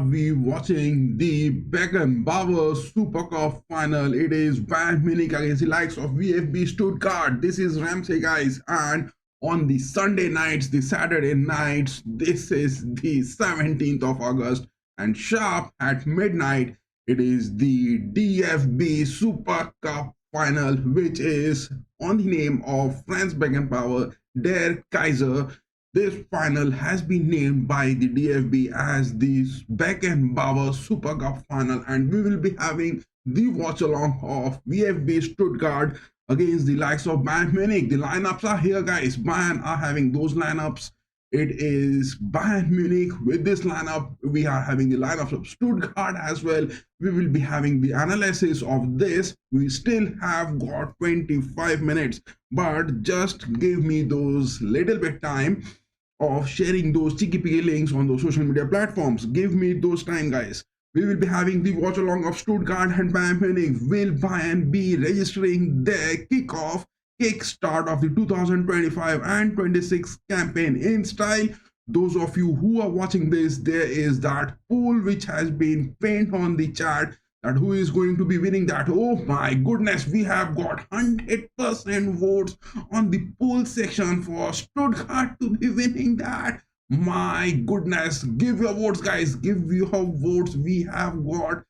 We watching the Beckenbauer Supercup final. It is Bayern Munich against the likes of VfB Stuttgart. This is RAMSAY, guys, and on the Sunday nights, the Saturday nights, this is the 17th of August, and sharp at midnight, it is the DFB Super Cup final, which is on the name of Franz-Beckenbauer Der Kaiser. This final has been named by the DFB as the Beckenbauer Super Cup final, and we will be having the watch along of VfB Stuttgart against the likes of Bayern Munich. The lineups are here, guys. Bayern are having those lineups. It is Bayern Munich. With this lineup, we are having the lineups of Stuttgart as well. We will be having the analysis of this. We still have got 25 minutes, but just give me those little bit time of sharing those cheeky links on those social media platforms. Give me those time, guys. We will be having the watch along of Stuttgart and Bayern Munich. Will Bayern be registering their kickstart of the 2025 and 26 campaign in style? Those of you who are watching this, there is that poll which has been pinned on the chat, that who is going to be winning that. Oh my goodness, we have got 100% votes on the poll section for Stuttgart to be winning that. My goodness, give your votes, guys. Give your votes. We have got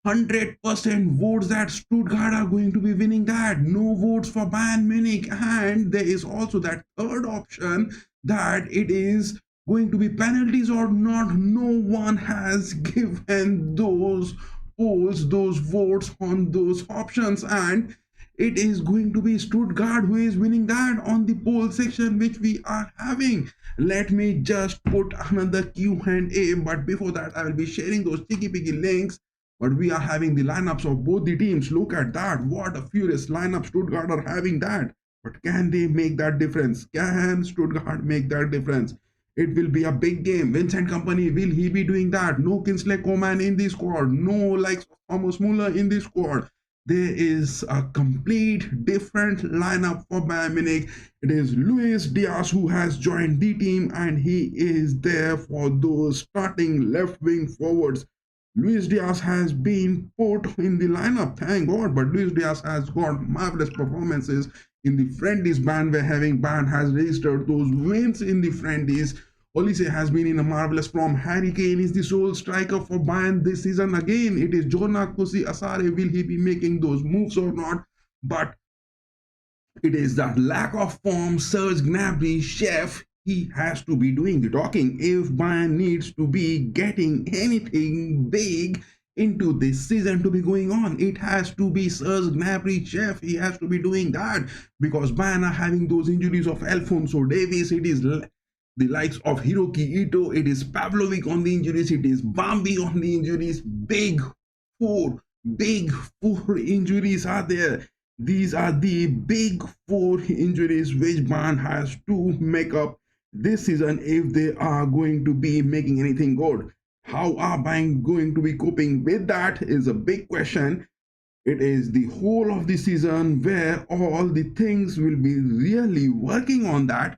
100% votes that Stuttgart are going to be winning that. No votes for Bayern Munich. And there is also that third option, that it is going to be penalties or not. No one has given those polls, those votes on those options, and it is going to be Stuttgart who is winning that on the poll section which we are having. Let me just put another Q&A, but before that I will be sharing those cheeky links. But we are having the lineups of both the teams. Look at that, what a furious lineup Stuttgart are having that. But can they make that difference? Can Stuttgart make that difference? It will be a big game. Vincent Kompany, will he be doing that? No Kingsley Coman in the squad. No likes of Thomas Muller in the squad. There is a complete different lineup for Bayern Munich. It is Luis Diaz who has joined the team, and he is there for those starting left wing forwards. Luis Diaz has been put in the lineup, thank God, but Luis Diaz has got marvelous performances in the friendlies. Bayern has registered those wins in the friendlies. Olise has been in a marvelous form. Harry Kane is the sole striker for Bayern this season. Again, it is Jonah Kusi Asare. Will he be making those moves or not? But it is that lack of form. Serge Gnabry, chef, he has to be doing the talking. If Bayern needs to be getting anything big into this season to be going on, it has to be Serge Gnabry, chef. He has to be doing that, because Bayern are having those injuries of Alphonso Davies. It is the likes of Hiroki Ito, it is Pavlovic on the injuries, it is Bambi on the injuries. Big four injuries are there. These are the big four injuries which Bayern has to make up this season if they are going to be making anything good. How are Bayern going to be coping with that is a big question. It is the whole of the season where all the things will be really working on that.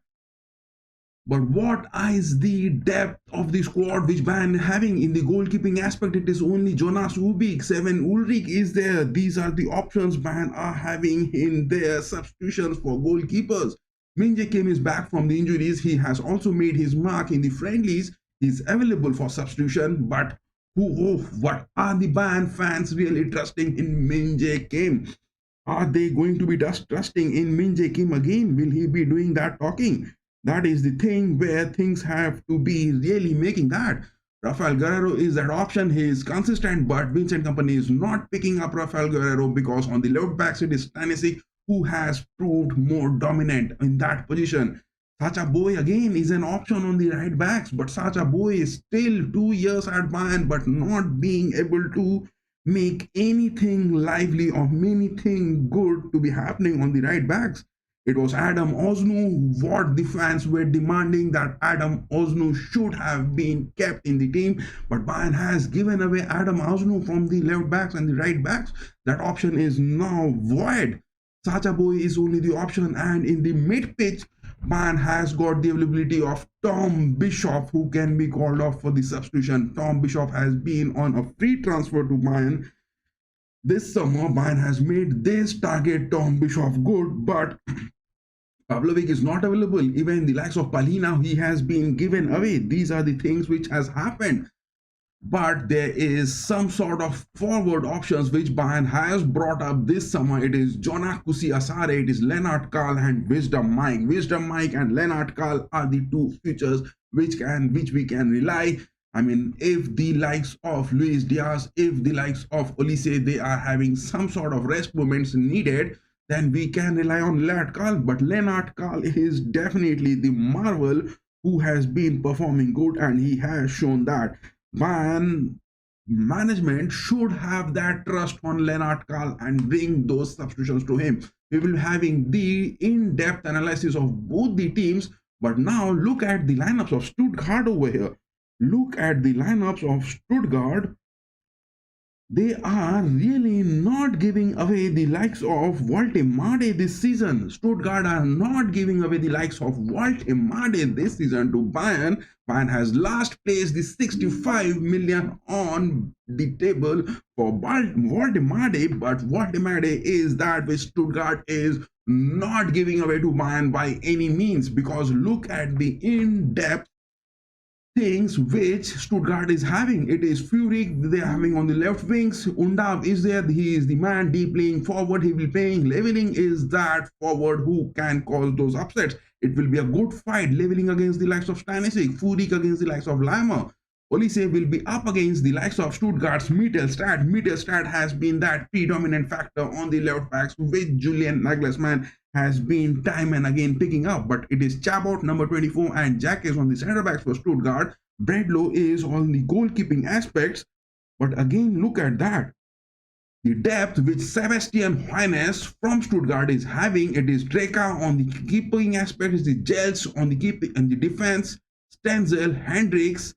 But what is the depth of the squad which Bayern having in the goalkeeping aspect? It is only Jonas Ubik, Seven Ulrich is there. These are the options Bayern are having in their substitutions for goalkeepers. Minje Kim is back from the injuries. He has also made his mark in the friendlies. He's available for substitution. But what are the Bayern fans really trusting in Minje Kim? Are they going to be just trusting in Minje Kim again? Will he be doing that talking? That is the thing where things have to be really making that. Rafael Guerrero is that option. He is consistent, but Vincent Kompany is not picking up Rafael Guerrero, because on the left backs it is Stanisic who has proved more dominant in that position. Sacha Boey again is an option on the right backs, but Sacha Boey is still 2 years at Bayern, but not being able to make anything lively or anything good to be happening on the right backs. It was Adam Oznu. What the fans were demanding, that Adam Oznu should have been kept in the team, but Bayern has given away Adam Oznu from the left backs and the right backs. That option is now void. Sacha Boey is only the option, and in the mid pitch, Bayern has got the availability of Tom Bischoff, who can be called off for the substitution. Tom Bischoff has been on a free transfer to Bayern. This summer, Bayern has made this target Tom Bischoff good, but Pavlovic is not available. Even the likes of Palina, he has been given away. These are the things which has happened. But there is some sort of forward options which Bayern has brought up this summer. It is Jonah Kusi Asare, it is Lennart Karl and Wisdom Mike. Wisdom Mike and Lennart Karl are the two futures which we can rely. I mean, if the likes of Luis Diaz, if the likes of Olise, they are having some sort of rest moments needed, then we can rely on Lennart Karl. But Lennart Karl is definitely the marvel who has been performing good, and he has shown that. Bayern management should have that trust on Lennart Karl and bring those substitutions to him. We will be having the in-depth analysis of both the teams, but now look at the lineups of Stuttgart over here. Look at the lineups of Stuttgart. They are really not giving away the likes of Watchalong this season. Stuttgart are not giving away the likes of Watchalong this season to Bayern. Bayern has last placed the 65 million on the table for Watchalong, but Watchalong is that which Stuttgart is not giving away to Bayern by any means, because look at the in-depth things which Stuttgart is having. It is Furyk they are having on the left wings. Undav is there. He is the man deep playing forward. He will be playing. Leveling is that forward who can cause those upsets. It will be a good fight. Leveling against the likes of Stanisic. Furyk against the likes of Laimer. Olise will be up against the likes of Stuttgart's Mittelstadt. Mittelstadt has been that predominant factor on the left backs, which Julian Nagelsmann has been time and again picking up. But it is Chabot, number 24, and Jack is on the center backs for Stuttgart. Bredlow is on the goalkeeping aspects. But again, look at that. The depth which Sebastian Hoeneß from Stuttgart is having. It is Dreka on the keeping aspect. It is Gels on the keeping and the defense. Stenzel, Hendricks,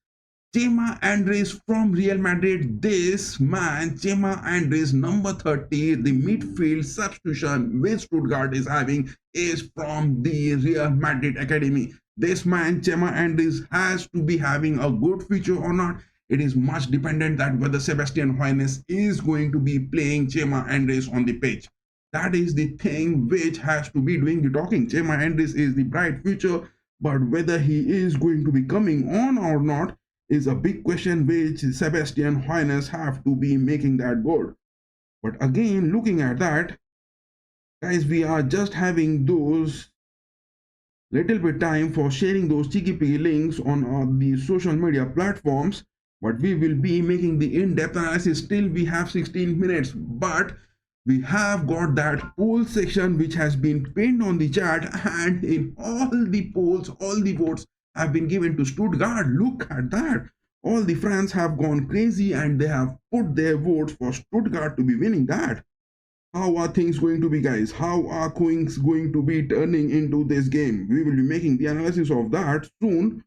Chema Andres from Real Madrid. This man, Chema Andres, number 30, the midfield substitution which Stuttgart is having is from the Real Madrid academy. This man, Chema Andres, has to be having a good future or not. It is much dependent that whether Sebastian Hoeneß is going to be playing Chema Andres on the pitch. That is the thing which has to be doing the talking. Chema Andres is the bright future, but whether he is going to be coming on or not is a big question which Sebastian Hoeneß have to be making that good. But again, looking at that, guys, we are just having those little bit time for sharing those cheeky links on the social media platforms, but we will be making the in-depth analysis. Still we have 16 minutes, but we have got that poll section which has been pinned on the chat, and in all the polls, all the votes have been given to Stuttgart. Look at that. All the fans have gone crazy and they have put their votes for Stuttgart to be winning that. How are things going to be, guys? How are things going to be turning into this game? We will be making the analysis of that soon.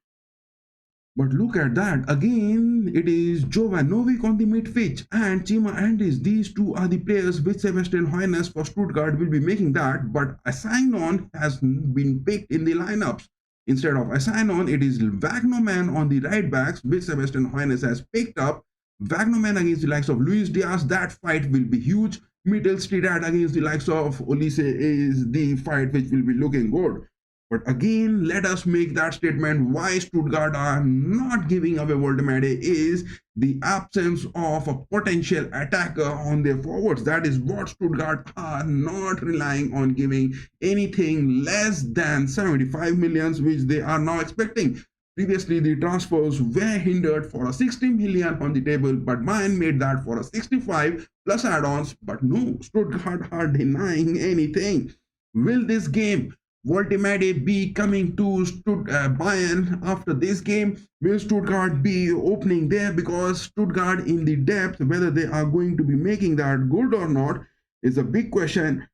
But look at that. Again, it is Jovanovic on the midfield and Chema Andres. These two are the players which Sebastian Hoeneß for Stuttgart will be making that. But a sign-on has been picked in the lineups. Instead of a sign-on, it is Wagnerman on the right backs, which Sebastian Hoeneß has picked up. Wagnerman against the likes of Luis Diaz. That fight will be huge. Mittelstadt against the likes of Olise is the fight which will be looking good. But again, let us make that statement. Why Stuttgart are not giving away Voltemade is the absence of a potential attacker on their forwards. That is what Stuttgart are not relying on giving anything less than 75 millions, which they are now expecting. Previously, the transfers were hindered for a 60 million on the table, but Bayern made that for a 65 plus add-ons. But no, Stuttgart are denying anything. Will this game Voltemade be coming to Bayern after this game? Will Stuttgart be opening there? Because Stuttgart in the depth, whether they are going to be making that good or not is a big question.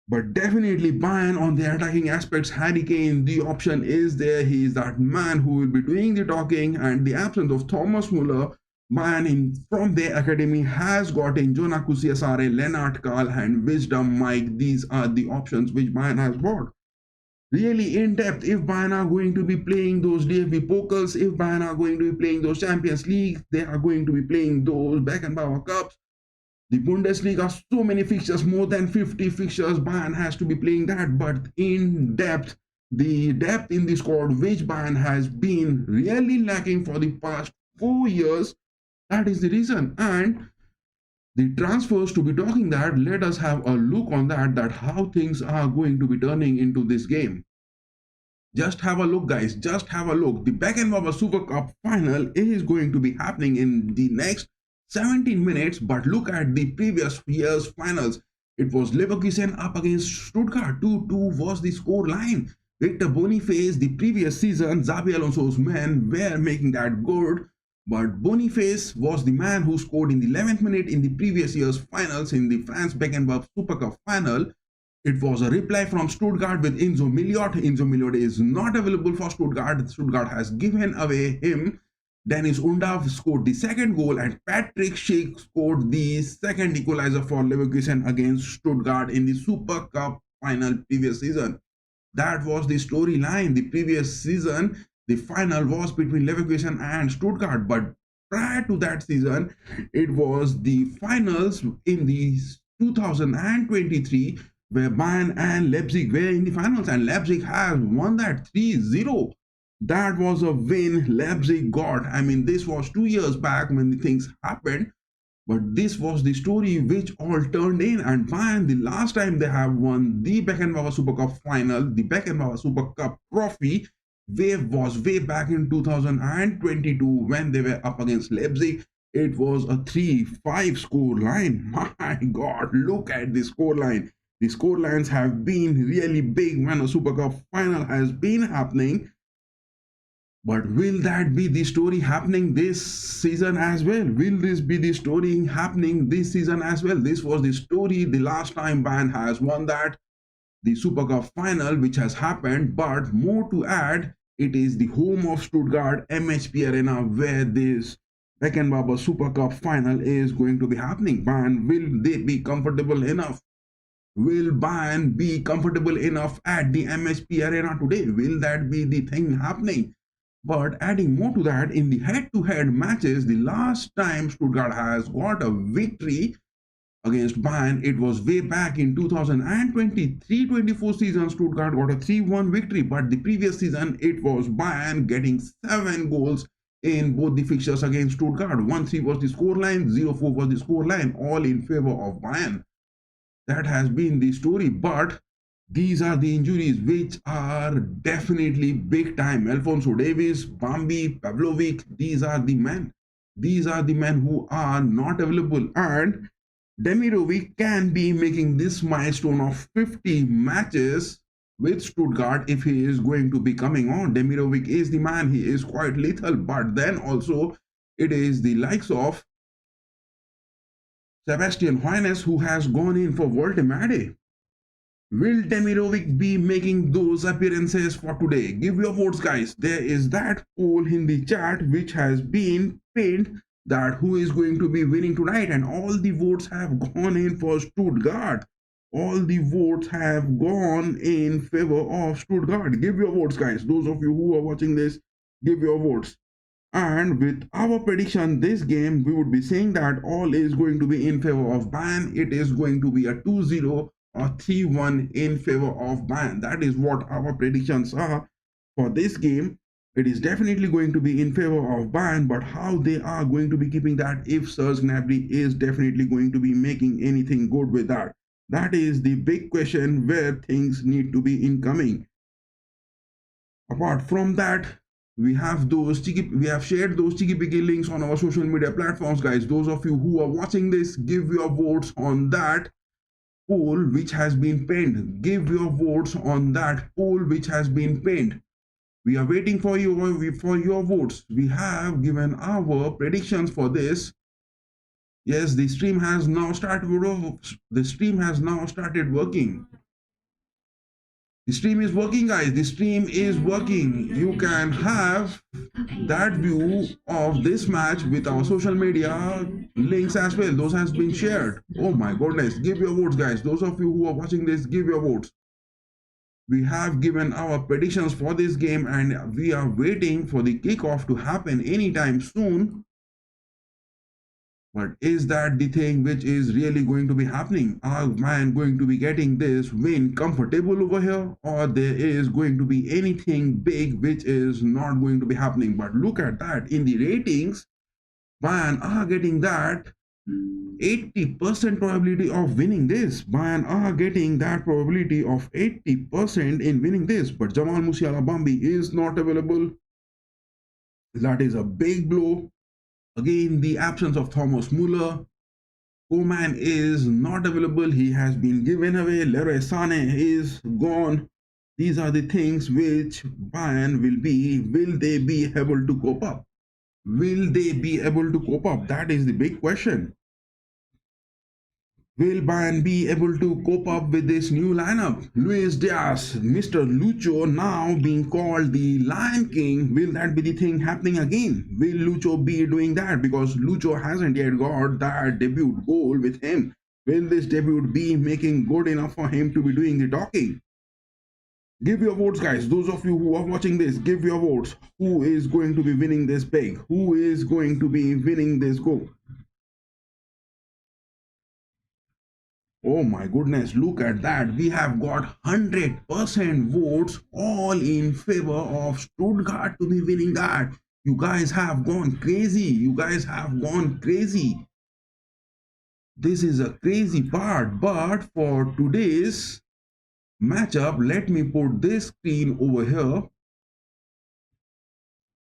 But definitely Bayern on the attacking aspects, Harry Kane, the option is there. He is that man who will be doing the talking, and the absence of Thomas Muller, Bayern from their academy has gotten Jonah Kusiasare, Lennart Karl and Wisdom Mike. These are the options which Bayern has bought. really in depth if Bayern are going to be playing those DFB Pokals, if Bayern are going to be playing those Champions League, they are going to be playing those Beckenbauer Cups, the Bundesliga, so many fixtures, more than 50 fixtures. Bayern has to be playing that, but in depth, the depth in the squad, which Bayern has been really lacking for the past 4 years, that is the reason. And the transfers to be talking that, let us have a look on that how things are going to be turning into this game. Just have a look, guys. Just have a look. The Beckenbauer Supercup final is going to be happening in the next 17 minutes. But look at the previous year's finals. It was Leverkusen up against Stuttgart. 2-2 was the score line. Victor Boniface, the previous season, Xabi Alonso's men were making that good. But Boniface was the man who scored in the 11th minute in the previous year's finals in the Franz-Beckenbauer Supercup final. It was a reply from Stuttgart with Enzo Miliot. Enzo Miliot is not available for Stuttgart. Stuttgart has given away him. Dennis Undav scored the second goal and Patrick Schick scored the second equalizer for Leverkusen against Stuttgart in the Super Cup final previous season. That was the storyline. The previous season, the final was between Leverkusen and Stuttgart. But prior to that season, it was the finals in the 2023 where Bayern and Leipzig were in the finals, and Leipzig has won that 3-0. That was a win Leipzig got. I mean, this was 2 years back when the things happened, but this was the story which all turned in. And Bayern, the last time they have won the Beckenbauer Super Cup final, the Beckenbauer Super Cup trophy, was way back in 2022 when they were up against Leipzig. It was a 3-5 score line. My God, look at the score line. The score lines have been really big when a Super Cup final has been happening. But will that be the story happening this season as well? Will this be the story happening this season as well? This was the story the last time Bayern has won that, the Super Cup final, which has happened. But more to add, it is the home of Stuttgart, MHPArena, where this Beckenbauer Super Cup final is going to be happening. Bayern, will they be comfortable enough? Will Bayern be comfortable enough at the MHPArena today? Will that be the thing happening? But adding more to that, in the head-to-head matches, the last time Stuttgart has got a victory against Bayern, it was way back in 2023-24 season. Stuttgart got a 3-1 victory, but the previous season it was Bayern getting 7 goals in both the fixtures against Stuttgart. 1-3 was the scoreline, 0-4 was the scoreline, all in favor of Bayern. That has been the story, but these are the injuries which are definitely big time. Alphonso Davies, Bambi, Pavlovic, these are the men. These are the men who are not available. And Demirovic can be making this milestone of 50 matches with Stuttgart if he is going to be coming on. Demirovic is the man. He is quite lethal. But then also it is the likes of Sebastian Hoeneß who has gone in for Voltemade. Will Demirovic be making those appearances for today? Give your votes, guys. There is that poll in the chat which has been pinned, that who is going to be winning tonight, and all the votes have gone in for Stuttgart. All the votes have gone in favor of Stuttgart. Give your votes, guys. Those of you who are watching this, give your votes. And with our prediction this game, we would be saying that all is going to be in favor of Bayern. It is going to be a 2-0 or 3-1 in favor of Bayern. That is what our predictions are for this game. It is definitely going to be in favor of Bayern, but how they are going to be keeping that, if Serge Gnabry is definitely going to be making anything good with that. That is the big question where things need to be incoming. Apart from that, we have shared those cheeky picky links on our social media platforms, guys. Those of you who are watching this, give your votes on that poll which has been pinned. Give your votes on that poll which has been pinned. We are waiting for your votes. We have given our predictions for this. Yes, the stream has now started. The stream has now started working. The stream is working, guys. The stream is working. You can have that view of this match with our social media links as well. Those has been shared. Oh my goodness. Give your votes, guys. Those of you who are watching this, give your votes. We have given our predictions for this game and we are waiting for the kickoff to happen anytime soon. But is that the thing which is really going to be happening? Are man going to be getting this win comfortable over here, or there is going to be anything big which is not going to be happening? But look at that in the ratings, Bayern are getting that 80% probability of winning this. Bayern are getting that probability of 80% in winning this. But Jamal Musiala Bambi is not available. That is a big blow. Again, the absence of Thomas Muller. Koeman is not available. He has been given away. Leroy Sané is gone. These are the things which Bayern will they be able to cope up? Will they be able to cope up? That is the big question. Will Bayern be able to cope up with this new lineup? Luis Diaz, Mr. Lucho now being called the Lion King. Will that be the thing happening again? Will Lucho be doing that? Because Lucho hasn't yet got that debut goal with him. Will this debut be making good enough for him to be doing the talking? Give your votes, guys. Those of you who are watching this, give your votes. Who is going to be winning this big? Who is going to be winning this goal? Oh my goodness, look at that. We have got 100% votes all in favor of Stuttgart to be winning that. You guys have gone crazy. You guys have gone crazy. This is a crazy part. But for today's matchup, let me put this screen over here.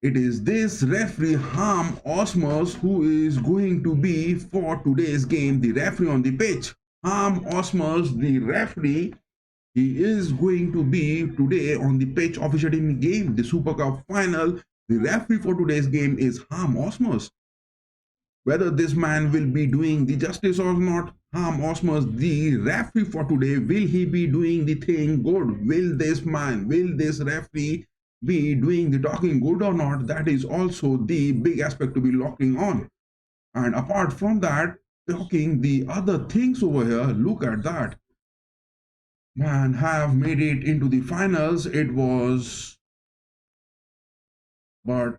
It is this referee Harm Osmers who is going to be for today's game the referee on the pitch. Harm Osmers, the referee, he is going to be today on the pitch officiating the game, the Super Cup final. The referee for today's game is Harm Osmers. Whether this man will be doing the justice or not, Harm Osmers, the referee for today, will he be doing the thing good? Will this man, will this referee be doing the talking good or not? That is also the big aspect to be locking on. And apart from that, talking the other things over here, look at that. Man, have made it into the finals. It was, but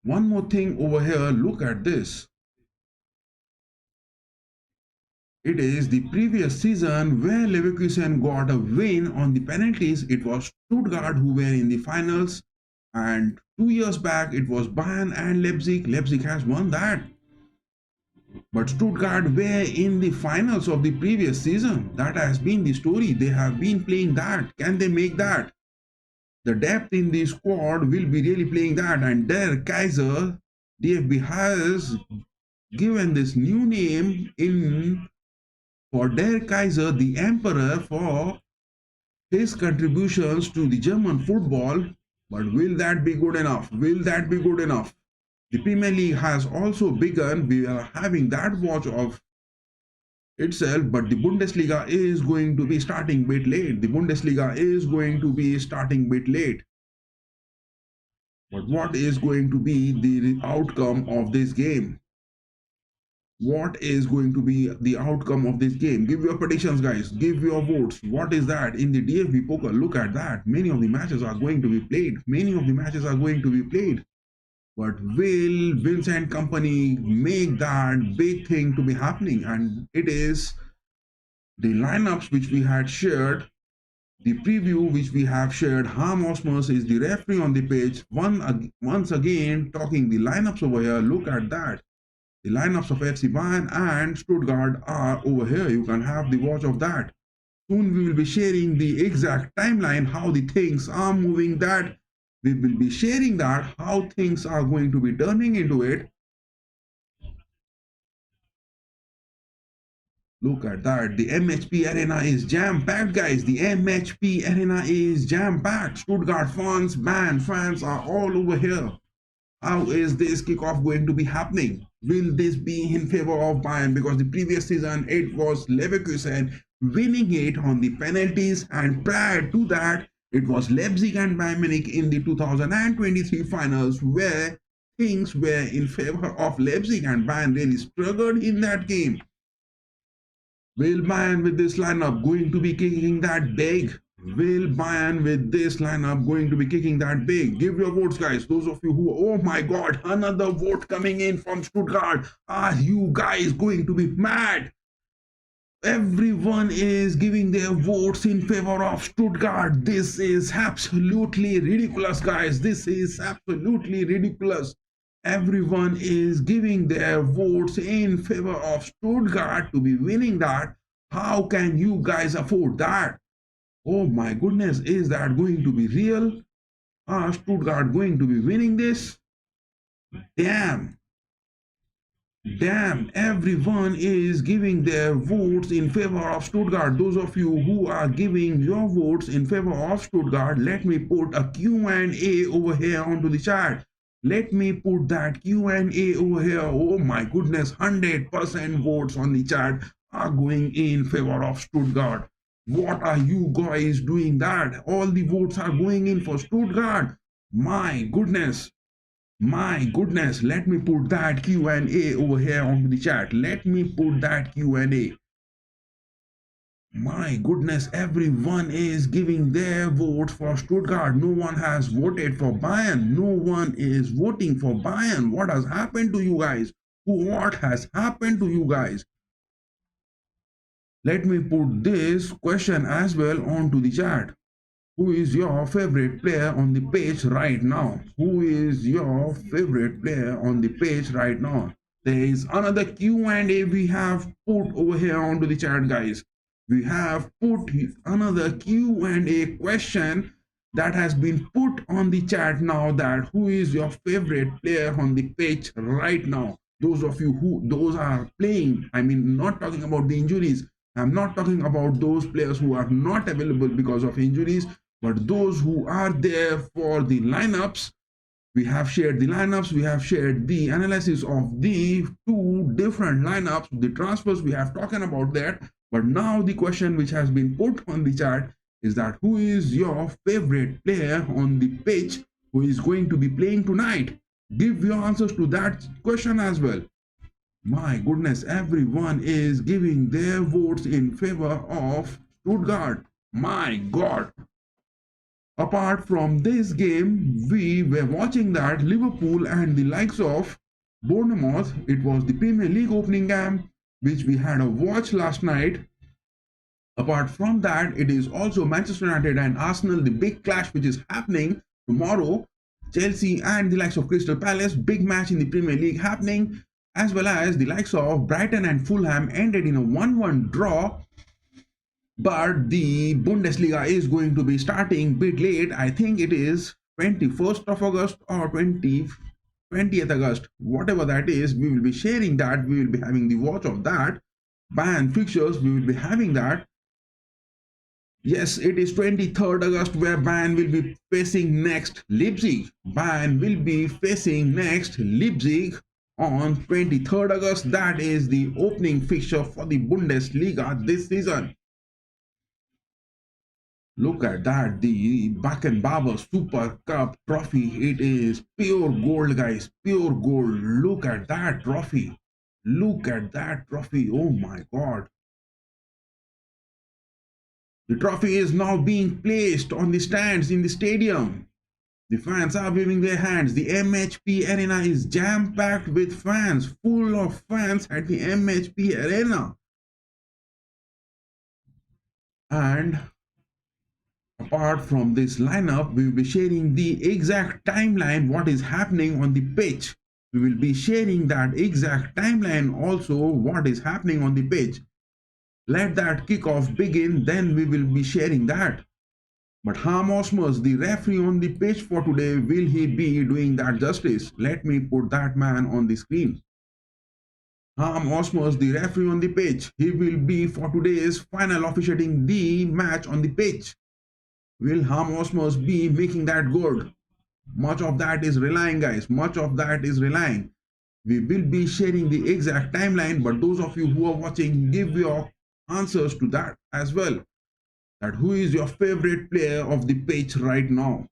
one more thing over here, look at this. It is the previous season where Leverkusen got a win on the penalties. It was Stuttgart who were in the finals, and 2 years back it was Bayern and Leipzig. Leipzig has won that. But Stuttgart were in the finals of the previous season. That has been the story. They have been playing that. Can they make that? The depth in the squad will be really playing that. And Der Kaiser, DFB has given this new name in for Der Kaiser, the Emperor, for his contributions to the German football. But will that be good enough? Will that be good enough? The Premier League has also begun. We are having that watch of itself, but the Bundesliga is going to be starting a bit late. The Bundesliga is going to be starting a bit late. But what is going to be the outcome of this game? What is going to be the outcome of this game? Give your predictions, guys. Give your votes. What is that in the DFB poker? Look at that. Many of the matches are going to be played. Many of the matches are going to be played. But will Vincent Company make that big thing to be happening? And it is the lineups which we had shared, the preview which we have shared. Harm Osmers is the referee on the page. Once again, talking the lineups over here. Look at that. The lineups of FC Bayern and Stuttgart are over here. You can have the watch of that. Soon we will be sharing the exact timeline, how the things are moving, that we will be sharing that, how things are going to be turning into it. Look at that. The MHPArena is jam-packed, guys. The MHPArena is jam-packed. Stuttgart fans, Bayern fans are all over here. How is this kickoff going to be happening? Will this be in favor of Bayern? Because the previous season it was Leverkusen winning it on the penalties, and prior to that it was Leipzig and Bayern Munich in the 2023 finals, where things were in favor of Leipzig and Bayern really struggled in that game. Will Bayern with this lineup going to be kicking that big? Will Bayern with this lineup going to be kicking that big? Give your votes, guys. Those of you who, oh my god, another vote coming in from Stuttgart. Are you guys going to be mad? Everyone is giving their votes in favor of Stuttgart. This is absolutely ridiculous, guys. This is absolutely ridiculous. Everyone is giving their votes in favor of Stuttgart to be winning that. How can you guys afford that? Oh my goodness, is that going to be real? Are Stuttgart going to be winning this? Damn. Damn, everyone is giving their votes in favor of Stuttgart. Those of you who are giving your votes in favor of Stuttgart, let me put a Q&A over here onto the chat. Let me put that Q&A over here. Oh my goodness, 100% votes on the chat are going in favor of Stuttgart. What are you guys doing that? All the votes are going in for Stuttgart. My goodness. My goodness, let me put that Q&A over here onto the chat. Let me put that Q&A. My goodness, everyone is giving their vote for Stuttgart. No one has voted for Bayern. No one is voting for Bayern. What has happened to you guys? What has happened to you guys? Let me put this question as well onto the chat. Who is your favorite player on the page right now? Who is your favorite player on the page right now? There is another Q&A we have put over here onto the chat, guys. We have put another Q&A question that has been put on the chat now, that who is your favorite player on the pitch right now? Those of you who those are playing, I mean, not talking about the injuries. I'm not talking about those players who are not available because of injuries, but those who are there for the lineups. We have shared the lineups, we have shared the analysis of the two different lineups, the transfers, we have talked about that. But now the question which has been put on the chat is that who is your favorite player on the pitch who is going to be playing tonight? Give your answers to that question as well. My goodness, everyone is giving their votes in favor of Stuttgart. My God. Apart from this game, we were watching that Liverpool and the likes of Bournemouth. It was the Premier League opening game, which we had a watch last night. Apart from that, it is also Manchester United and Arsenal, the big clash which is happening tomorrow. Chelsea and the likes of Crystal Palace, big match in the Premier League happening, as well as the likes of Brighton and Fulham ended in a 1-1 draw. But the Bundesliga is going to be starting a bit late. I think it is 21st of August or 20th August, whatever that is. We will be sharing that. We will be having the watch of that. Bayern fixtures, we will be having that. Yes, it is 23rd August where Bayern will be facing next Leipzig. Bayern will be facing next Leipzig on 23rd August. That is the opening fixture for the Bundesliga this season. Look at that, the Beckenbauer Supercup trophy. It is pure gold, guys, pure gold. Look at that trophy. Look at that trophy. Oh my God. The trophy is now being placed on the stands in the stadium. The fans are waving their hands. The MHPArena is jam-packed with fans, full of fans at the MHPArena. And apart from this lineup, we will be sharing the exact timeline, what is happening on the pitch. We will be sharing that exact timeline also, what is happening on the pitch. Let that kickoff begin, then we will be sharing that. But Harm Osmus, the referee on the pitch for today, will he be doing that justice? Let me put that man on the screen. Harm Osmus, the referee on the pitch, he will be for today's final officiating the match on the pitch. Will Harm Osmus be making that good? Much of that is relying, guys. Much of that is relying. We will be sharing the exact timeline, but those of you who are watching, give your answers to that as well. That who is your favorite player of the pitch right now?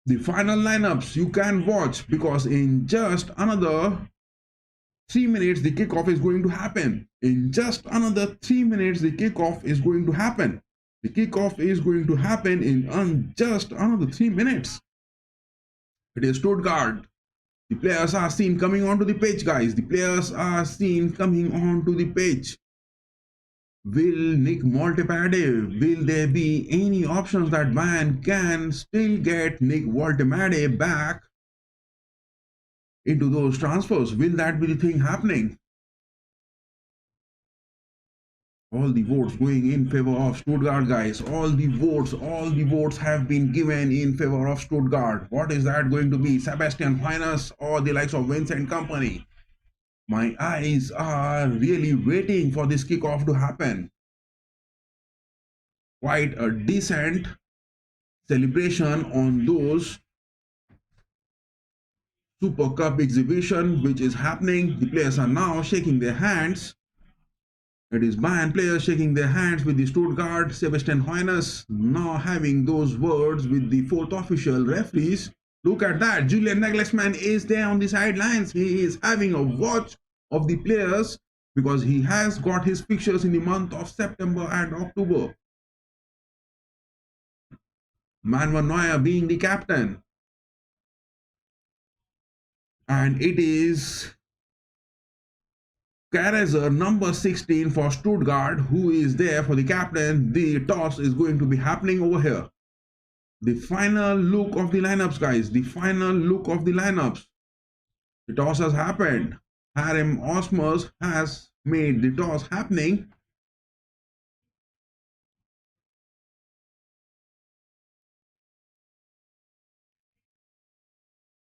The final lineups you can watch, because in just another 3 minutes the kickoff is going to happen. In just another 3 minutes the kickoff is going to happen. The kickoff is going to happen in just another 3 minutes. It is Stuttgart. The players are seen coming onto the pitch, guys. The players are seen coming onto the pitch. Will Nick Moltepade, will there be any options that Bayern can still get Nick Moltepade back into those transfers? Will that be the thing happening? All the votes going in favor of Stuttgart, guys. All the votes have been given in favor of Stuttgart. What is that going to be? Sebastian Hoeneß or the likes of Vincent Kompany? My eyes are really waiting for this kickoff to happen. Quite a decent celebration on those Super Cup exhibition which is happening. The players are now shaking their hands. It is Bayern players shaking their hands with the Stuttgart. Sebastian Hoeneß now having those words with the fourth official referees. Look at that. Julian Nagelsmann is there on the sidelines. He is having a watch of the players because he has got his fixtures in the month of September and October. Manuel Neuer being the captain. And it is Kaiser, number 16 for Stuttgart, who is there for the captain. The toss is going to be happening over here. The final look of the lineups, guys. The final look of the lineups. The toss has happened. Harem Osmers has made the toss happening.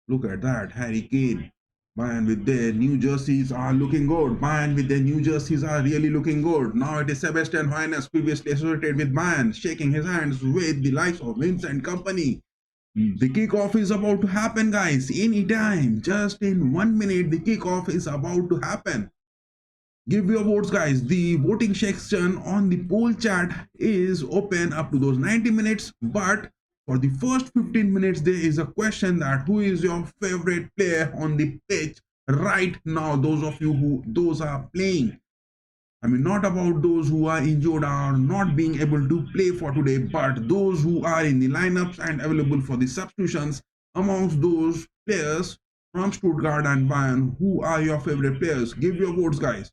Look at that, Harry Kane. Bayern with their new jerseys are looking good. Bayern with their new jerseys are really looking good. Now it is Sebastian Hoeneß, previously associated with Bayern, shaking his hands with the likes of Vincent Kompany. The kickoff is about to happen, guys. Anytime, just in 1 minute, the kickoff is about to happen. Give your votes, guys. The voting section on the poll chat is open up to those 90 minutes, but for the first 15 minutes, there is a question that who is your favorite player on the pitch right now? Those of you who those are playing. I mean, not about those who are injured or not being able to play for today, but those who are in the lineups and available for the substitutions. Amongst those players from Stuttgart and Bayern, who are your favorite players? Give your votes, guys.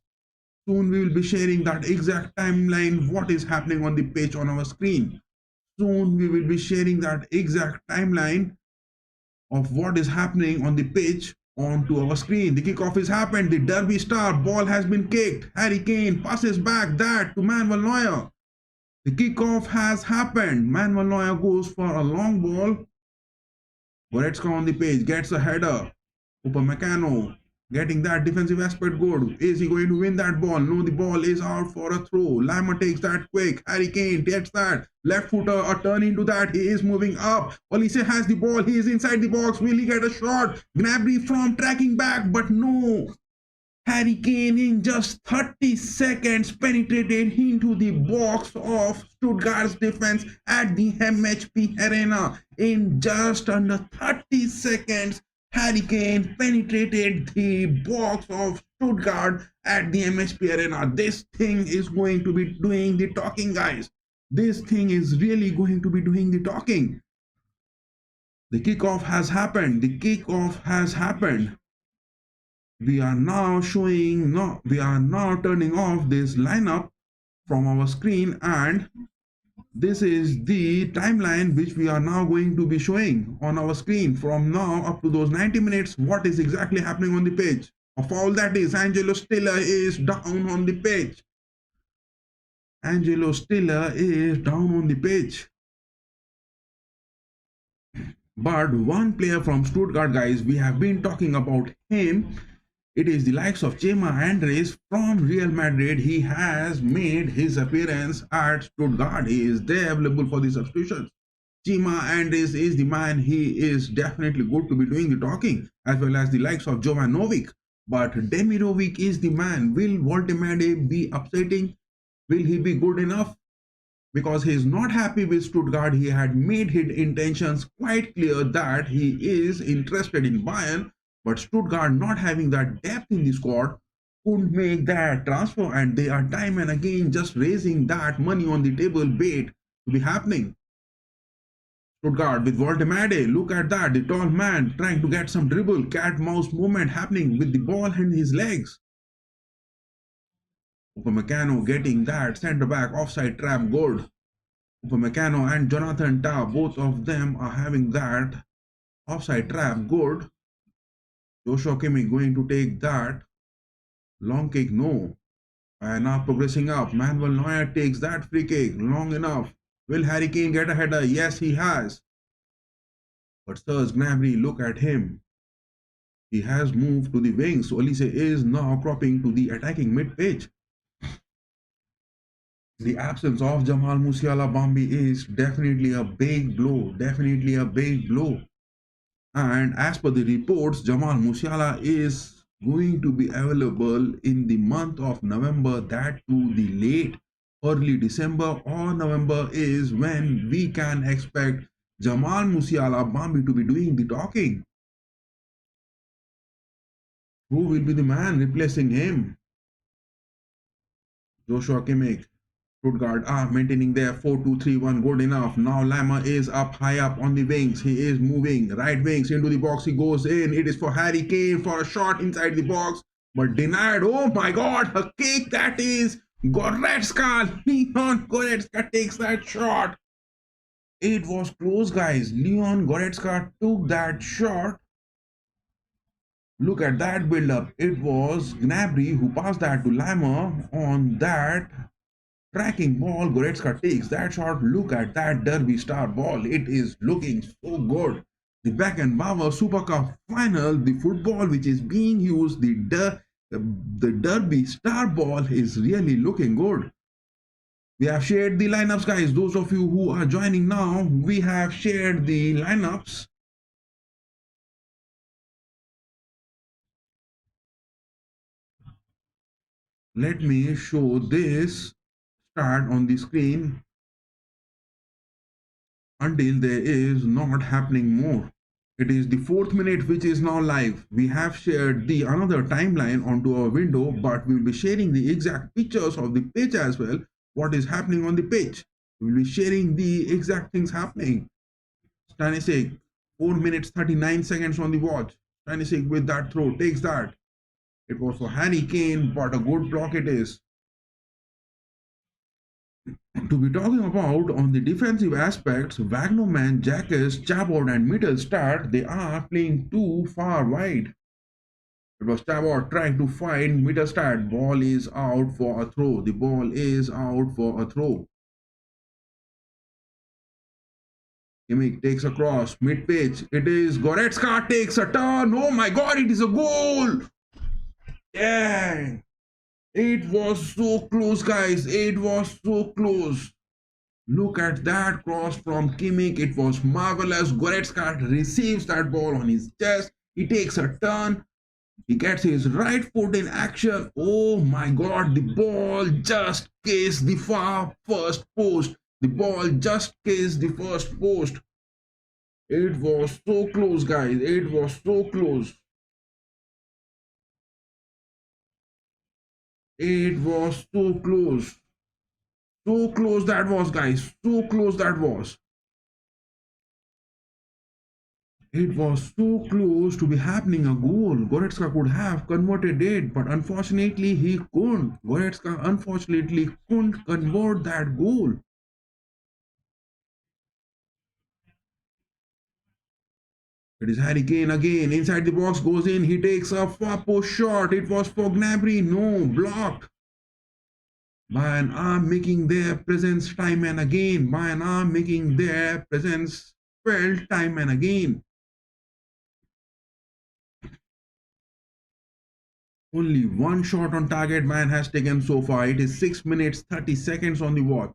Soon we will be sharing that exact timeline, what is happening on the pitch on our screen. Soon we will be sharing that exact timeline of what is happening on the pitch onto our screen. The kickoff has happened. The Derby star ball has been kicked. Harry Kane passes back that to Manuel Neuer. The kickoff has happened. Manuel Neuer goes for a long ball. Goretzka on the pitch gets a header. Upamecano getting that defensive aspect good. Is he going to win that ball? No, the ball is out for a throw. Lima takes that quick. Harry Kane gets that. Left footer, a turn into that. He is moving up. Olise has the ball. He is inside the box. Will he get a shot? Gnabry from tracking back, but no. Harry Kane in just 30 seconds penetrated into the box of Stuttgart's defense at the MHPArena. In just under 30 seconds, Harry Kane penetrated the box of Stuttgart at the MHPArena. This thing is going to be doing the talking, guys. This thing is really going to be doing the talking. The kickoff has happened. The kickoff has happened. We are now turning off this lineup from our screen, and this is the timeline which we are now going to be showing on our screen from now up to those 90 minutes. What is exactly happening on the pitch? A foul, that is. Angelo Stiller is down on the pitch. Angelo Stiller is down on the pitch. But one player from Stuttgart, guys, we have been talking about him. It is the likes of Chema Andres from Real Madrid. He has made his appearance at Stuttgart. He is there available for the substitutions. Chema Andres is the man. He is definitely good to be doing the talking, as well as the likes of Jovanovic. But Demirovic is the man. Will Moltepade be upsetting? Will he be good enough? Because he is not happy with Stuttgart. He had made his intentions quite clear that he is interested in Bayern. But Stuttgart, not having that depth in the squad, couldn't make that transfer, and they are time and again just raising that money on the table bait to be happening. Stuttgart with Voltemade. Look at that. The tall man trying to get some dribble. Cat mouse movement happening with the ball and his legs. Upamecano getting that centre back offside trap good. Upamecano and Jonathan Tah, both of them are having that offside trap good. Joshua Kimmich going to take that. Long kick, no. And now progressing up. Manuel Neuer takes that free kick. Long enough. Will Harry Kane get a header? Yes, he has. But Serge Gnabry, look at him. He has moved to the wings. So Olise is now cropping to the attacking mid-pitch. The absence of Jamal Musiala Bambi is definitely a big blow. Definitely a big blow. And as per the reports, Jamal Musiala is going to be available in the month of November, that to the late early December or November is when we can expect Jamal Musiala Bambi to be doing the talking. Who will be the man replacing him? Joshua Kimmich. Stuttgart are maintaining their 4-2-3-1 good enough. Now Lama is up high up on the wings. He is moving right wings into the box. He goes in. It is for Harry Kane for a shot inside the box, but denied. Oh my God, a kick that is Goretzka. Leon Goretzka takes that shot. It was close, guys. Leon Goretzka took that shot. Look at that build up. It was Gnabry who passed that to Lama on that tracking ball. Goretzka takes that shot. Look at that Derby star ball. It is looking so good. The Beckenbauer Supercup final, the football which is being used, the Derby star ball is really looking good. We have shared the lineups, guys. Those of you who are joining now, we have shared the lineups. Let me show this start on the screen until there is not happening more. It is the 4th minute which is now live. We have shared the another timeline onto our window, but we will be sharing the exact pictures of the pitch as well. What is happening on the pitch? We will be sharing the exact things happening. Stanisic, 4 minutes 39 seconds on the watch. Stanisic with that throw takes that. It was for Harry Kane, but a good block it is. To be talking about on the defensive aspects, Wagnerman, Jacques, Chabot and Mittelstadt, they are playing too far wide. It was Chabot trying to find Mittelstadt. Ball is out for a throw. The ball is out for a throw. Kimmich takes a cross, mid-pitch. It is Goretzka takes a turn. Oh my God, it is a goal. Dang. It was so close, guys. It was so close. Look at that cross from Kimmich. It was marvelous. Goretzka receives that ball on his chest. He takes a turn. He gets his right foot in action. Oh my God. The ball just kissed the far first post. The ball just kissed the first post. It was so close, guys. It was so close. It was so close. So close that was, guys. So close that was. It was so close to be happening a goal. Goretzka could have converted it, but unfortunately he couldn't. Goretzka unfortunately couldn't convert that goal. It is Harry Kane again. Inside the box goes in. He takes a far post shot. It was for Gnabry. No, blocked. By an arm making their presence time and again. By an arm making their presence felt time and again. Only one shot on target man has taken so far. It is 6 minutes 30 seconds on the watch.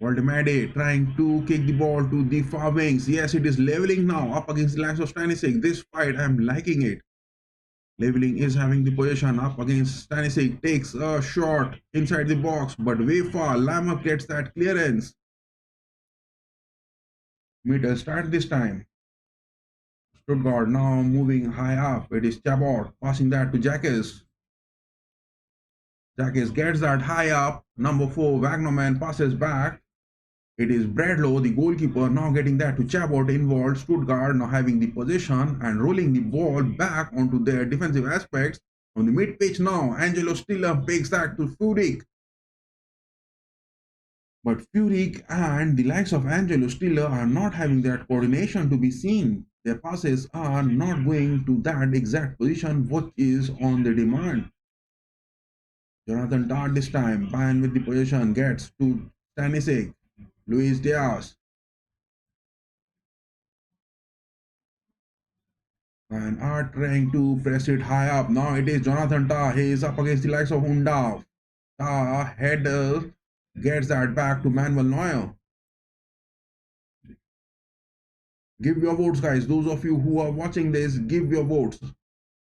Voltemade trying to kick the ball to the far wings. Yes, it is leveling now up against the likes of Stanisic. This fight, I'm liking it. Leveling is having the possession up against Stanisic. Takes a shot inside the box, but way far. Lama gets that clearance. Meter start this time. Stuttgart now moving high up. It is Chabot passing that to Jacques. Jakis gets that high up. Number 4, Wagnerman passes back. It is Bradlow, the goalkeeper, now getting that to Chabot involved. Stuttgart now having the possession and rolling the ball back onto their defensive aspects. On the mid-pitch now, Angelo Stiller takes that to Furyk. But Furyk and the likes of Angelo Stiller are not having that coordination to be seen. Their passes are not going to that exact position which is on the demand. Jonathan Tart this time, Bayern with the possession, gets to Stanisic. Luis Diaz. And are trying to press it high up. Now it is Jonathan Tah. He is up against the likes of Undav. Tah header gets that back to Manuel Neuer. Give your votes, guys. Those of you who are watching this, give your votes.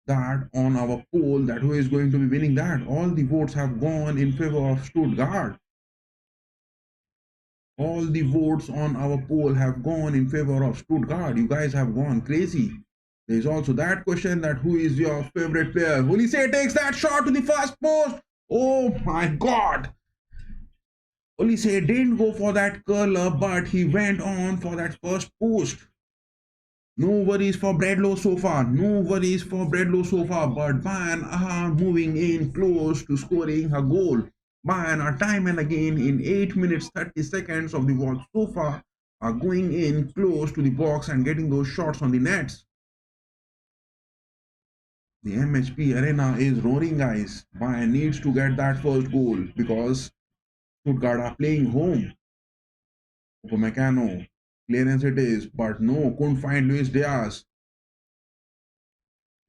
That on our poll, that who is going to be winning that. All the votes have gone in favor of Stuttgart. All the votes on our poll have gone in favor of Stuttgart. You guys have gone crazy. There is also that question that who is your favorite player? Olise takes that shot to the first post. Oh my God. Olise didn't go for that curler, but he went on for that first post. No worries for Bradlow so far. No worries for Bradlow so far. But Bayern are moving in close to scoring a goal. Bayern are time and again in 8 minutes 30 seconds of the ball so far are going in close to the box and getting those shots on the nets. The MHPArena is roaring, guys. Bayern needs to get that first goal because Stuttgart are playing home. Upamecano, clearance it is, but no, couldn't find Luis Diaz.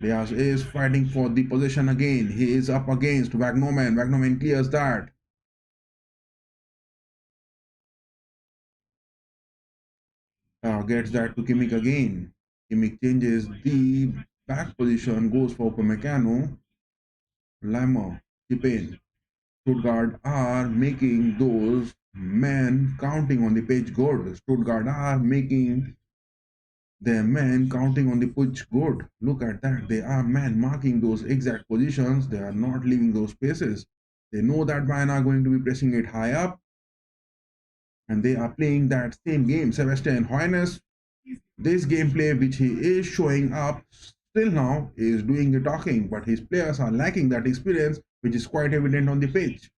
Diaz is fighting for the possession again. He is up against Wagnerman. Wagnerman clears that. Gets that to Kimmich again. Kimmich changes the back position, goes for Upamecano. Lammer, Chipin. Stuttgart are making those men counting on the pitch good. Stuttgart are making their men counting on the pitch good. Look at that. They are men marking those exact positions. They are not leaving those spaces. They know that Bayern are going to be pressing it high up. And they are playing that same game. Sebastian Hoeneß, this gameplay which he is showing up still now is doing the talking, but his players are lacking that experience, which is quite evident on the pitch.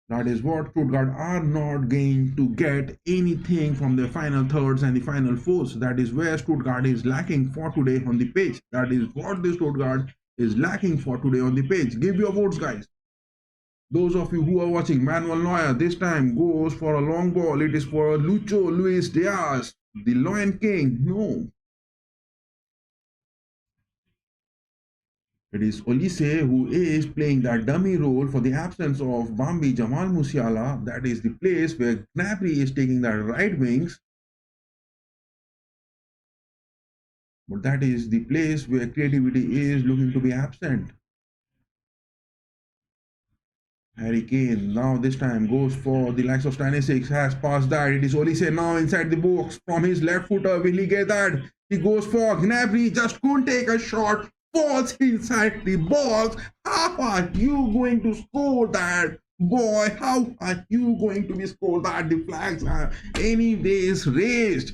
That is what Stuttgart are not going to get anything from the final thirds and the final fourths. That is where Stuttgart is lacking for today on the pitch. That is what the Stuttgart is lacking for today on the pitch. Give your votes, guys. Those of you who are watching, Manuel Neuer this time goes for a long ball. It is for Lucho Luis Diaz, the Lion King. No. It is Olise who is playing that dummy role for the absence of Bambi Jamal Musiala. That is the place where Gnabry is taking that right wings. But that is the place where creativity is looking to be absent. Harry Kane now this time goes for the likes of Stanisic, has passed that. It is Olise now inside the box from his left footer. Will he get that? He goes for Gnabry, just couldn't take a shot. Falls inside the box. How are you going to score that, boy? How are you going to be scored that? The flags are anyways raised.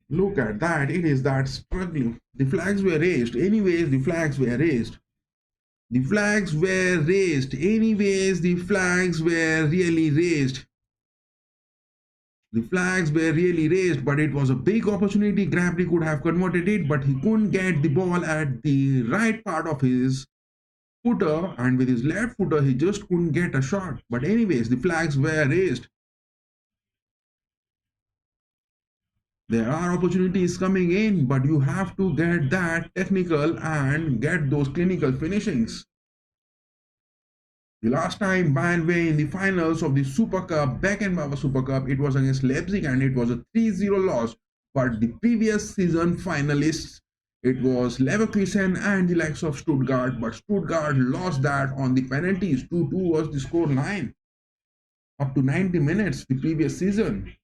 Look at that. It is that struggling. The flags were raised. Anyways, the flags were raised. The flags were raised. Anyways, the flags were really raised. The flags were really raised, but it was a big opportunity. Gnabry could have converted it, but he couldn't get the ball at the right part of his footer, and with his left footer, he just couldn't get a shot. But anyways, the flags were raised. There are opportunities coming in, but you have to get that technical and get those clinical finishings. The last time Bayern were in the finals of the Supercup, Beckenbauer Supercup, it was against Leipzig and it was a 3-0 loss. But the previous season finalists, it was Leverkusen and the likes of Stuttgart. But Stuttgart lost that on the penalties. 2-2 was the score line up to 90 minutes the previous season.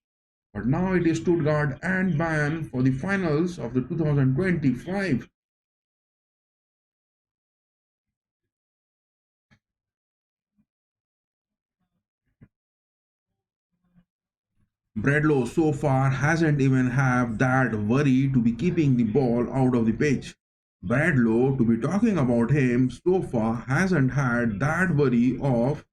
But now it is Stuttgart and Bayern for the finals of the 2025. Bradlow so far hasn't even have that worry to be keeping the ball out of the pitch. Bradlow, to be talking about him, so far hasn't had that worry of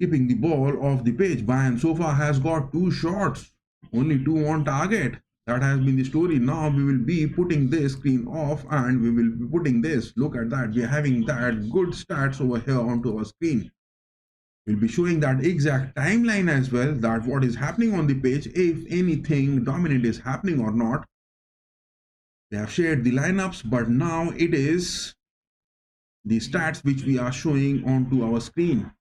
keeping the ball off the pitch. Bayern so far has got two shots, only two on target. That has been the story. Now we will be putting this screen off and we will be putting this. Look at that. We are having that good stats over here onto our screen. We'll be showing that exact timeline as well, that what is happening on the page, if anything dominant is happening or not. We have shared the lineups, but now it is the stats which we are showing onto our screen.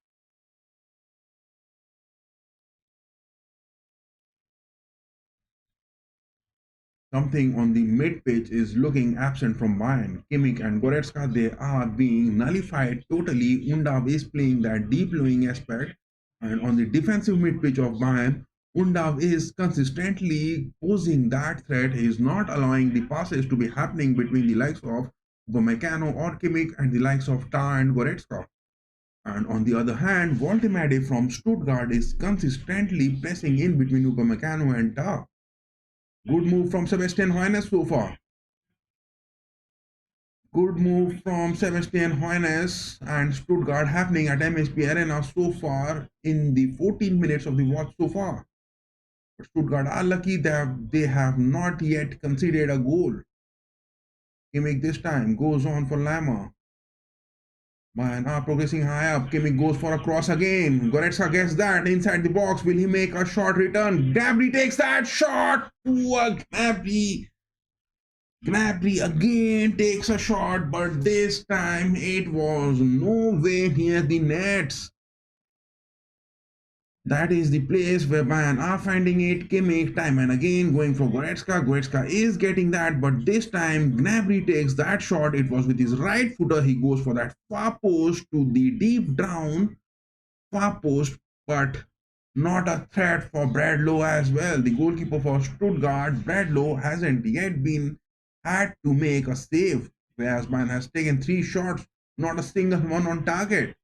Something on the mid pitch is looking absent from Bayern. Kimmich and Goretzka, they are being nullified totally. Undav is playing that deep blowing aspect. And on the defensive mid pitch of Bayern, Undav is consistently posing that threat. He is not allowing the passes to be happening between the likes of Upamecano or Kimmich and the likes of Tah and Goretzka. And on the other hand, Voltemade from Stuttgart is consistently pressing in between Upamecano and Tah. Good move from Sebastian Hoeneß so far. Good move from Sebastian Hoeneß and Stuttgart happening at MHPArena so far in the 14 minutes of the watch so far. But Stuttgart are lucky that they have not yet conceded a goal. Kimmich this time goes on for Lama. Bayern are progressing high up. Kimmich goes for a cross again. Goretzka gets that inside the box. Will he make a short return? Gnabry takes that shot. Poor Gnabry. Gnabry again takes a shot, but this time it was nowhere near the nets. That is the place where Bayern are finding it. Kimmich time and again going for Goretzka. Goretzka is getting that, but this time Gnabry takes that shot. It was with his right footer. He goes for that far post to the deep down far post, but not a threat for Bradlow as well. The goalkeeper for Stuttgart, Bradlow, hasn't yet been had to make a save, whereas Bayern has taken 3 shots, not a single one on target.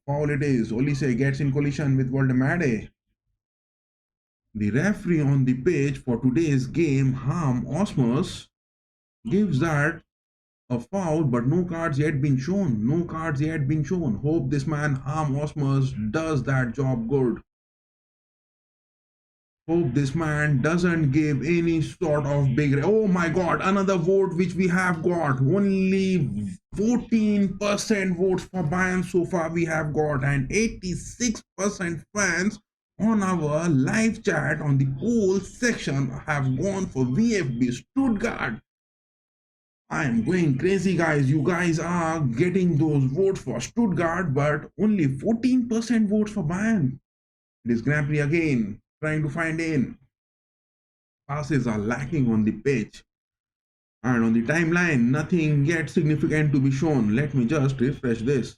Foul it is. Olise gets in collision with Voltemade. The referee on the pitch for today's game, Harm Osmus, gives that a foul, but no cards yet been shown. No cards yet been shown. Hope this man, Harm Osmus, does that job good. Hope this man doesn't give any sort of big. Oh my god, another vote which we have got. Only 14% votes for Bayern so far we have got, and 86% fans on our live chat on the poll section have gone for VfB Stuttgart. I am going crazy, guys. You guys are getting those votes for Stuttgart, but only 14% votes for Bayern. It is Gnabry again, trying to find in. Passes are lacking on the pitch. And on the timeline, nothing yet significant to be shown. Let me just refresh this.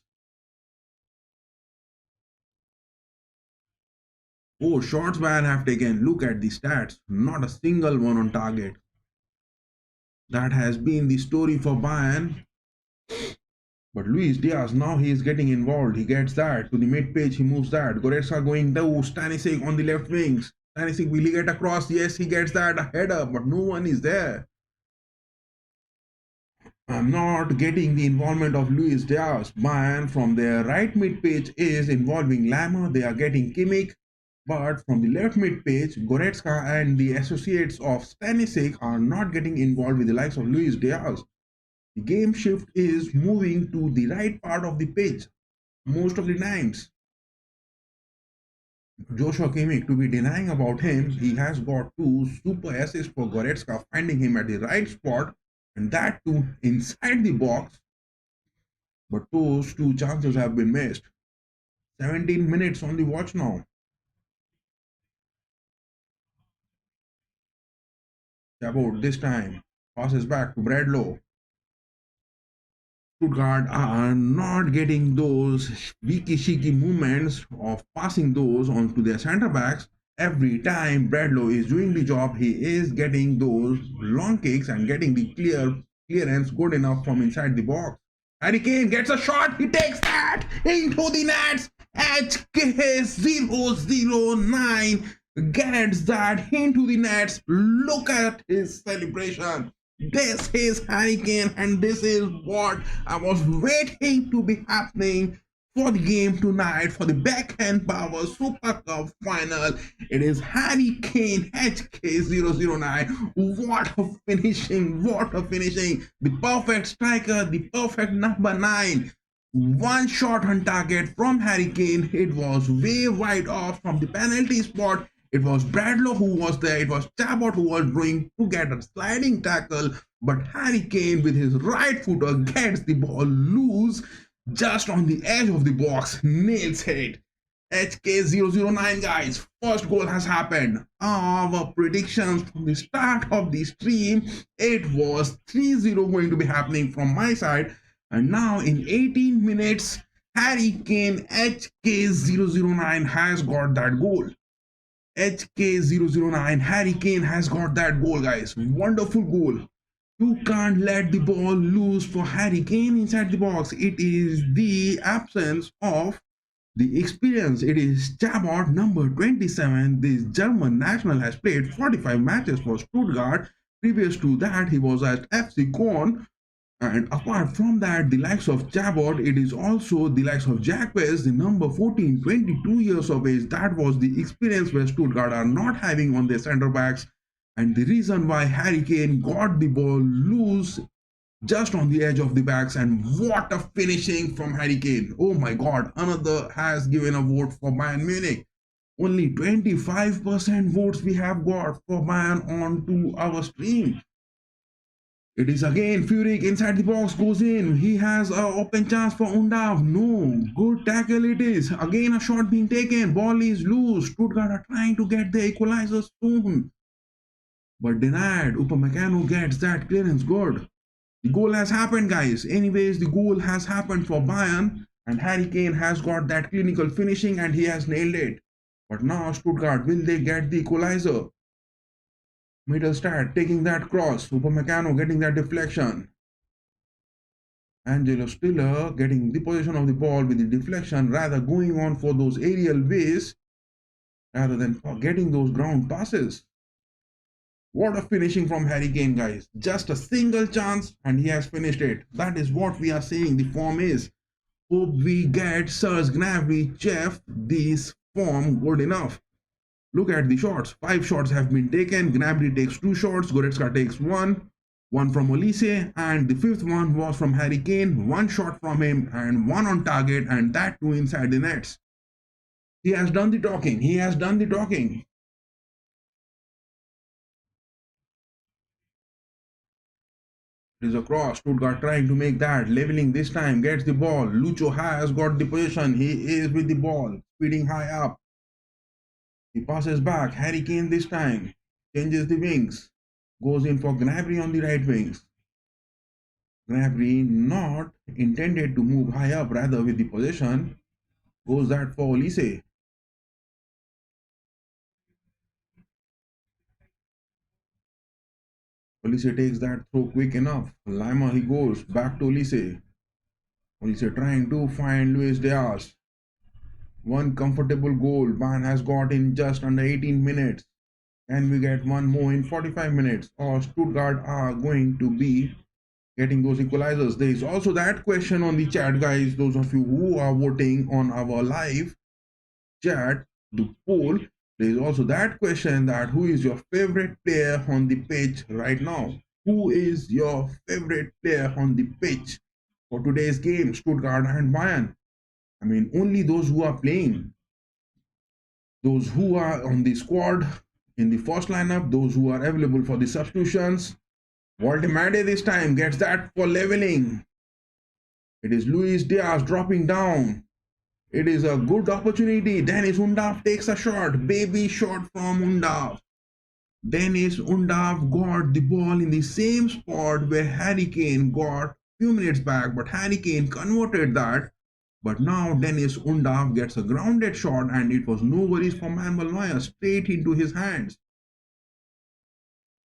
Oh, shots Bayern have taken. Look at the stats. Not a single one on target. That has been the story for Bayern. But Luis Diaz, now he is getting involved. He gets that. To the mid-pitch, he moves that. Goretzka going to Stanisic on the left wings. Stanisic, will he get across? Yes, he gets that. A header, but no one is there. I'm not getting the involvement of Luis Diaz. Bayern from their right mid-pitch is involving Lama. They are getting Kimmich. But from the left mid-pitch, Goretzka and the associates of Stanisic are not getting involved with the likes of Luis Diaz. The game shift is moving to the right part of the pitch most of the times. Joshua Kimmich, to be denying about him, he has got 2 super assists for Goretzka, finding him at the right spot, and that too inside the box. But those 2 chances have been missed. 17 minutes on the watch now. Chabot this time passes back to Bradlow. Stuttgart are not getting those weaky-cheeky movements of passing those on to their centre backs. Every time Bradlow is doing the job, he is getting those long kicks and getting the clearance good enough from inside the box. Harry Kane gets a shot, he takes that into the nets. HK009 gets that into the nets. Look at his celebration. This is Harry Kane, and this is what I was waiting to be happening for the game tonight, for the Beckenbauer Supercup final. It is Harry Kane, HK009. What a finishing, what a finishing. The perfect striker, the perfect number 9. One shot on target from Harry Kane. It was way wide off from the penalty spot. It was Bradlow who was there. It was Chabot who was going to get a sliding tackle. But Harry Kane with his right footer gets the ball loose just on the edge of the box. Nails it. HK009 guys. First goal has happened. Our predictions from the start of the stream, it was 3-0 going to be happening from my side. And now in 18 minutes, Harry Kane HK009 has got that goal. HK009, Harry Kane has got that goal, guys. Wonderful goal. You can't let the ball loose for Harry Kane inside the box. It is the absence of the experience. It is Chabot, number 27. This German national has played 45 matches for Stuttgart. Previous to that, he was at FC Köln. And apart from that, the likes of Chabot, it is also the likes of Jacques, the number 14, 22 years of age. That was the experience where Stuttgart are not having on their centre backs. And the reason why Harry Kane got the ball loose just on the edge of the backs. And what a finishing from Harry Kane. Oh my God, another has given a vote for Bayern Munich. Only 25% votes we have got for Bayern onto our stream. It is again Furyk inside the box, goes in. He has an open chance for Undav. No, good tackle it is. Again a shot being taken. Ball is loose. Stuttgart are trying to get the equalizer soon, but denied. Upamecano gets that clearance good. The goal has happened, guys. Anyways, the goal has happened for Bayern, and Harry Kane has got that clinical finishing and he has nailed it. But now Stuttgart, will they get the equalizer? Mittelstadt taking that cross. Upamecano getting that deflection. Angelo Stiller getting the position of the ball with the deflection, rather going on for those aerial ways rather than getting those ground passes. What a finishing from Harry Kane, guys. Just a single chance and he has finished it. That is what we are saying the form is. Hope we get Serge Gnabry, Chef, this form good enough. Look at the shots. 5 shots have been taken. Gnabry takes 2 shots. Goretzka takes 1. 1 from Olise. And the 5th one was from Harry Kane. 1 shot from him and 1 on target. And that too inside the nets. He has done the talking. He has done the talking. It is a cross. Stuttgart trying to make that. Leveling this time. Gets the ball. Lucho has got the position. He is with the ball. Speeding high up. He passes back. Harry Kane this time. Changes the wings. Goes in for Gnabry on the right wings. Gnabry not intended to move high up. Rather with the possession. Goes that for Olise. Olise takes that throw quick enough. Lima he goes back to Olise. Olise trying to find Luis Diaz. 1 comfortable goal Bayern has got in just under 18 minutes. Can we get 1 more in 45 minutes? Or Stuttgart are going to be getting those equalizers? There is also that question on the chat, guys. Those of you who are voting on our live chat, the poll. There is also that question that who is your favorite player on the pitch right now? Who is your favorite player on the pitch for today's game, Stuttgart and Bayern? I mean, only those who are playing. Those who are on the squad in the first lineup, those who are available for the substitutions. Voltemade this time gets that for leveling. It is Luis Diaz dropping down. It is a good opportunity. Dennis Undav takes a shot. Baby shot from Undav. Dennis Undav got the ball in the same spot where Harry Kane got few minutes back, but Harry Kane converted that. But now Dennis Undav gets a grounded shot, and it was no worries for Manuel Neuer, straight into his hands.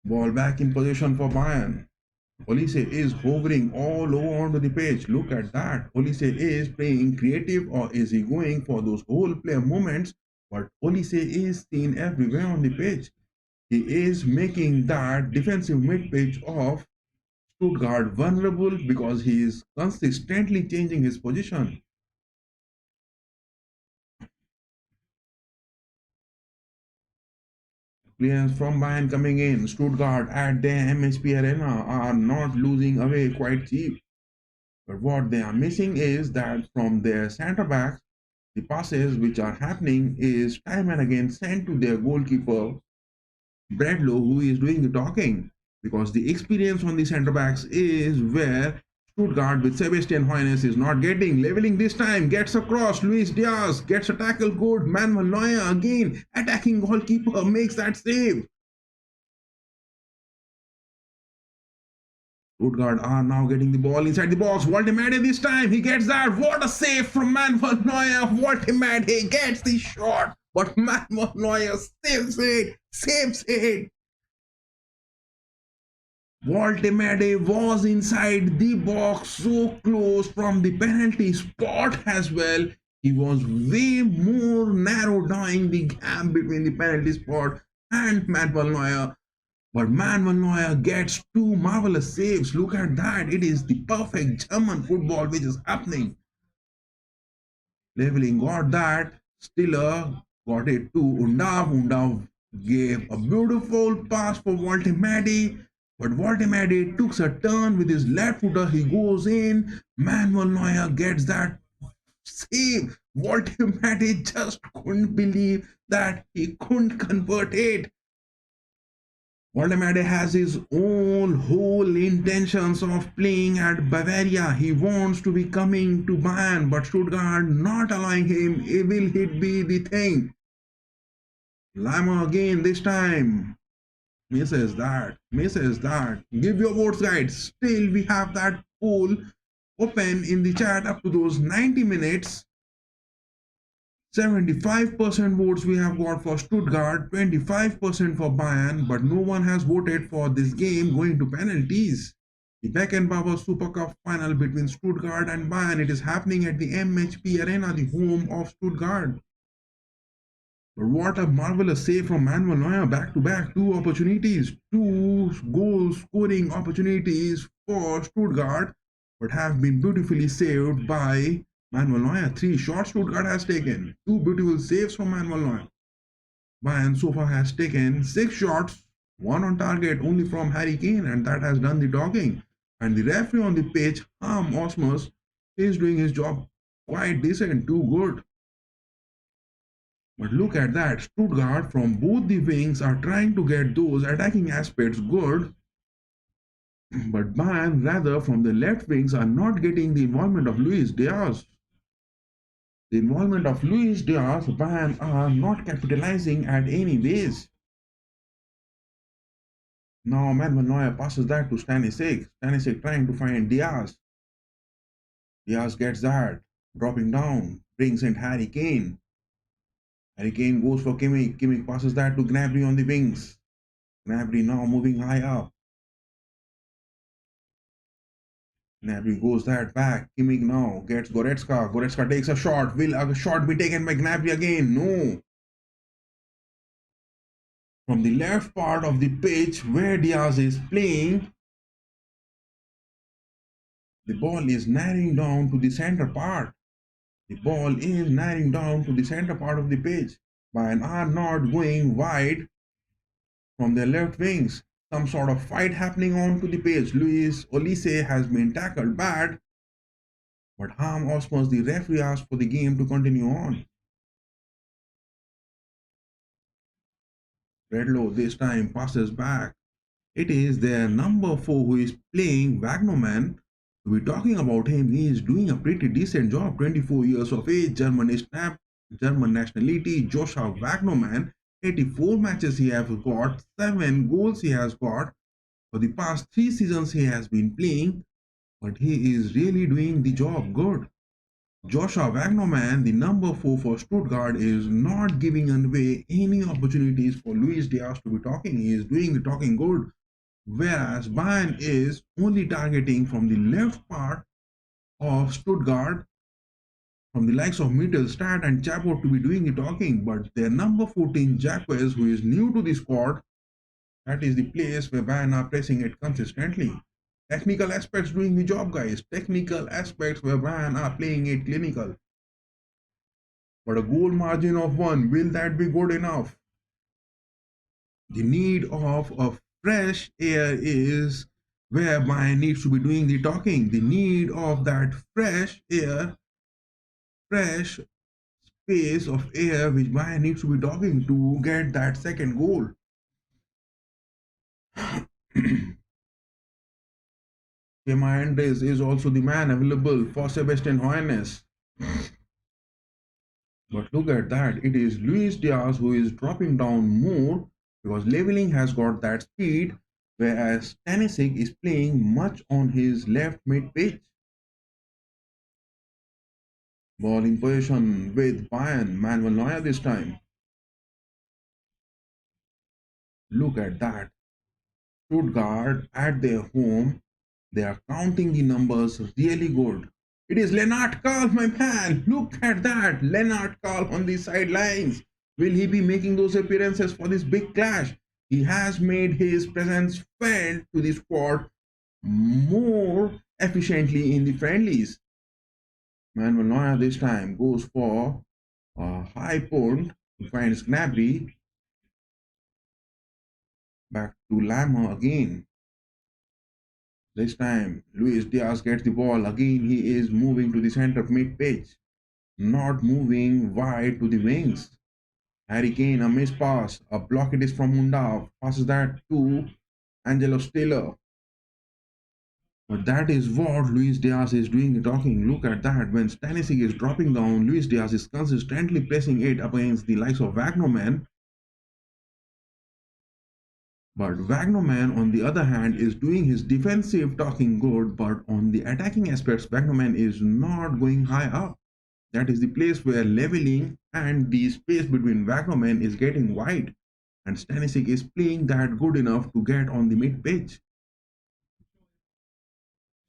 Ball back in position for Bayern. Olise is hovering all over onto the pitch. Look at that. Olise is playing creative, or is he going for those whole player moments? But Olise is seen everywhere on the pitch. He is making that defensive mid-pitch of Stuttgart vulnerable because he is consistently changing his position. Players from Bayern coming in. Stuttgart at their MHPArena are not losing away quite cheap. But what they are missing is that from their centre backs, the passes which are happening is time and again sent to their goalkeeper, Bradlow, who is doing the talking. Because the experience on the centre backs is where Stuttgart with Sebastian Hoeneß is not getting. Leveling this time, gets across, Luis Diaz gets a tackle good, Manuel Neuer again, attacking goalkeeper, makes that save. Stuttgart are now getting the ball inside the box. Voltemade this time, he gets that. What a save from Manuel Neuer. Voltemade gets the shot, but Manuel Neuer saves it. Voltemade was inside the box, so close from the penalty spot as well. He was way more narrowing the gap between the penalty spot and Manuel Neuer. But Manuel Neuer gets two marvelous saves. Look at that. It is the perfect German football which is happening. Leveling got that. Stiller got it to Undav. Undav gave a beautiful pass for Voltemade. But Voltemade took a turn with his left footer. He goes in. Manuel Neuer gets that save. Voltemade just couldn't believe that he couldn't convert it. Voltemade has his own whole intentions of playing at Bavaria. He wants to be coming to Bayern, but Stuttgart not allowing him. Will it be the thing? Lima again this time. Misses that. Give your votes, guys. Still, we have that poll open in the chat up to those 90 minutes. 75% votes we have got for Stuttgart, 25% for Bayern, but no one has voted for this game going to penalties. The Beckenbauer Supercup final between Stuttgart and Bayern, it is happening at the MHPArena, the home of Stuttgart. But what a marvelous save from Manuel Neuer, back-to-back, two opportunities, two goal-scoring opportunities for Stuttgart, but have been beautifully saved by Manuel Neuer. 3 shots Stuttgart has taken, 2 beautiful saves from Manuel Neuer. Bayern so far has taken 6 shots, 1 on target only from Harry Kane, and that has done the talking. And the referee on the pitch, Osmus, is doing his job quite decent, too good. But look at that, Stuttgart from both the wings are trying to get those attacking aspects good. But Bayern, rather from the left wings, are not getting the involvement of Luis Diaz. The involvement of Luis Diaz, Bayern are not capitalizing at any ways. Now Manuel Neuer passes that to Stanisic. Stanisic trying to find Diaz. Diaz gets that, dropping down, brings in Harry Kane. Harry Kane goes for Kimmich. Kimmich passes that to Gnabry on the wings. Gnabry now moving high up. Gnabry goes that back. Kimmich now gets Goretzka. Goretzka takes a shot. Will a shot be taken by Gnabry again? No. From the left part of the pitch where Diaz is playing, the ball is narrowing down to the center part. The ball is narrowing down to the center part of the pitch. Bayern are not going wide from their left wings. Some sort of fight happening onto the pitch. Luis Olise has been tackled bad, but Osmus, the referee, asked for the game to continue on. Redlow this time passes back. It is their number 4 who is playing Wagnerman. We're talking about him. He is doing a pretty decent job. 24 years of age, German nationality, Joshua Wagnerman. 84 matches he has got, 7 goals he has got. For the past 3 seasons he has been playing. but he is really doing the job good. Joshua Wagnerman, the number 4 for Stuttgart, is not giving away any opportunities for Luis Diaz to be talking. He is doing the talking good, whereas Bayern is only targeting from the left part of Stuttgart, from the likes of Mittelstadt and Chapo to be doing the talking, but their number 14, Jacques, who is new to the squad, that is the place where Bayern are pressing it consistently. Technical aspects doing the job, guys. Technical aspects where Bayern are playing it clinical. But a goal margin of 1, will that be good enough? The need of a fresh air is where Bayern needs to be doing the talking. The need of that fresh air, fresh space of air which Bayern needs to be talking to get that second goal. Andres is also the man available for Sebastian Hoeneß. But look at that, it is Luis Diaz who is dropping down more because Leveling has got that speed, whereas Stanisic is playing much on his left mid pitch. Ball in position with Bayern, Manuel Neuer this time. Look at that. Stuttgart at their home, they are counting the numbers really good. It is Lennart Karl, my man. Look at that. Lennart Karl on the sidelines. Will he be making those appearances for this big clash? He has made his presence felt to the squad more efficiently in the friendlies. Manuel Neuer this time goes for a high point, finds Gnabry. Back to Lammer again. This time, Luis Diaz gets the ball. Again, he is moving to the center of mid-pitch, not moving wide to the wings. Harry Kane, a missed pass. A block it is from Undav. Passes that to Angelo Stiller. But that is what Luis Diaz is doing the talking. Look at that. When Stanisic is dropping down, Luis Diaz is consistently pressing it up against the likes of Wagnerman. But Wagnerman, on the other hand, is doing his defensive talking good, but on the attacking aspects, Wagnerman is not going high up. That is the place where Leveling and the space between Wagnerman is getting wide. And Stanisic is playing that good enough to get on the mid pitch.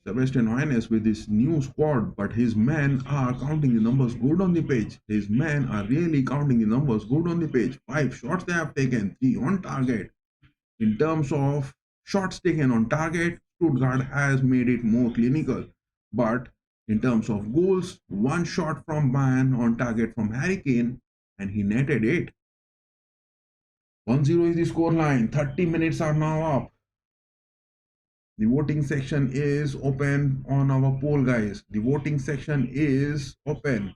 Sebastian Hoeneß with his new squad, but his men are counting the numbers good on the pitch. His men are really counting the numbers good on the pitch. 5 shots they have taken, 3 on target. In terms of shots taken on target, Stuttgart has made it more clinical. But in terms of goals, 1 shot from Bayern on target from Harry Kane, and he netted it. 1-0 is the scoreline. 30 minutes are now up. The voting section is open on our poll, guys. The voting section is open.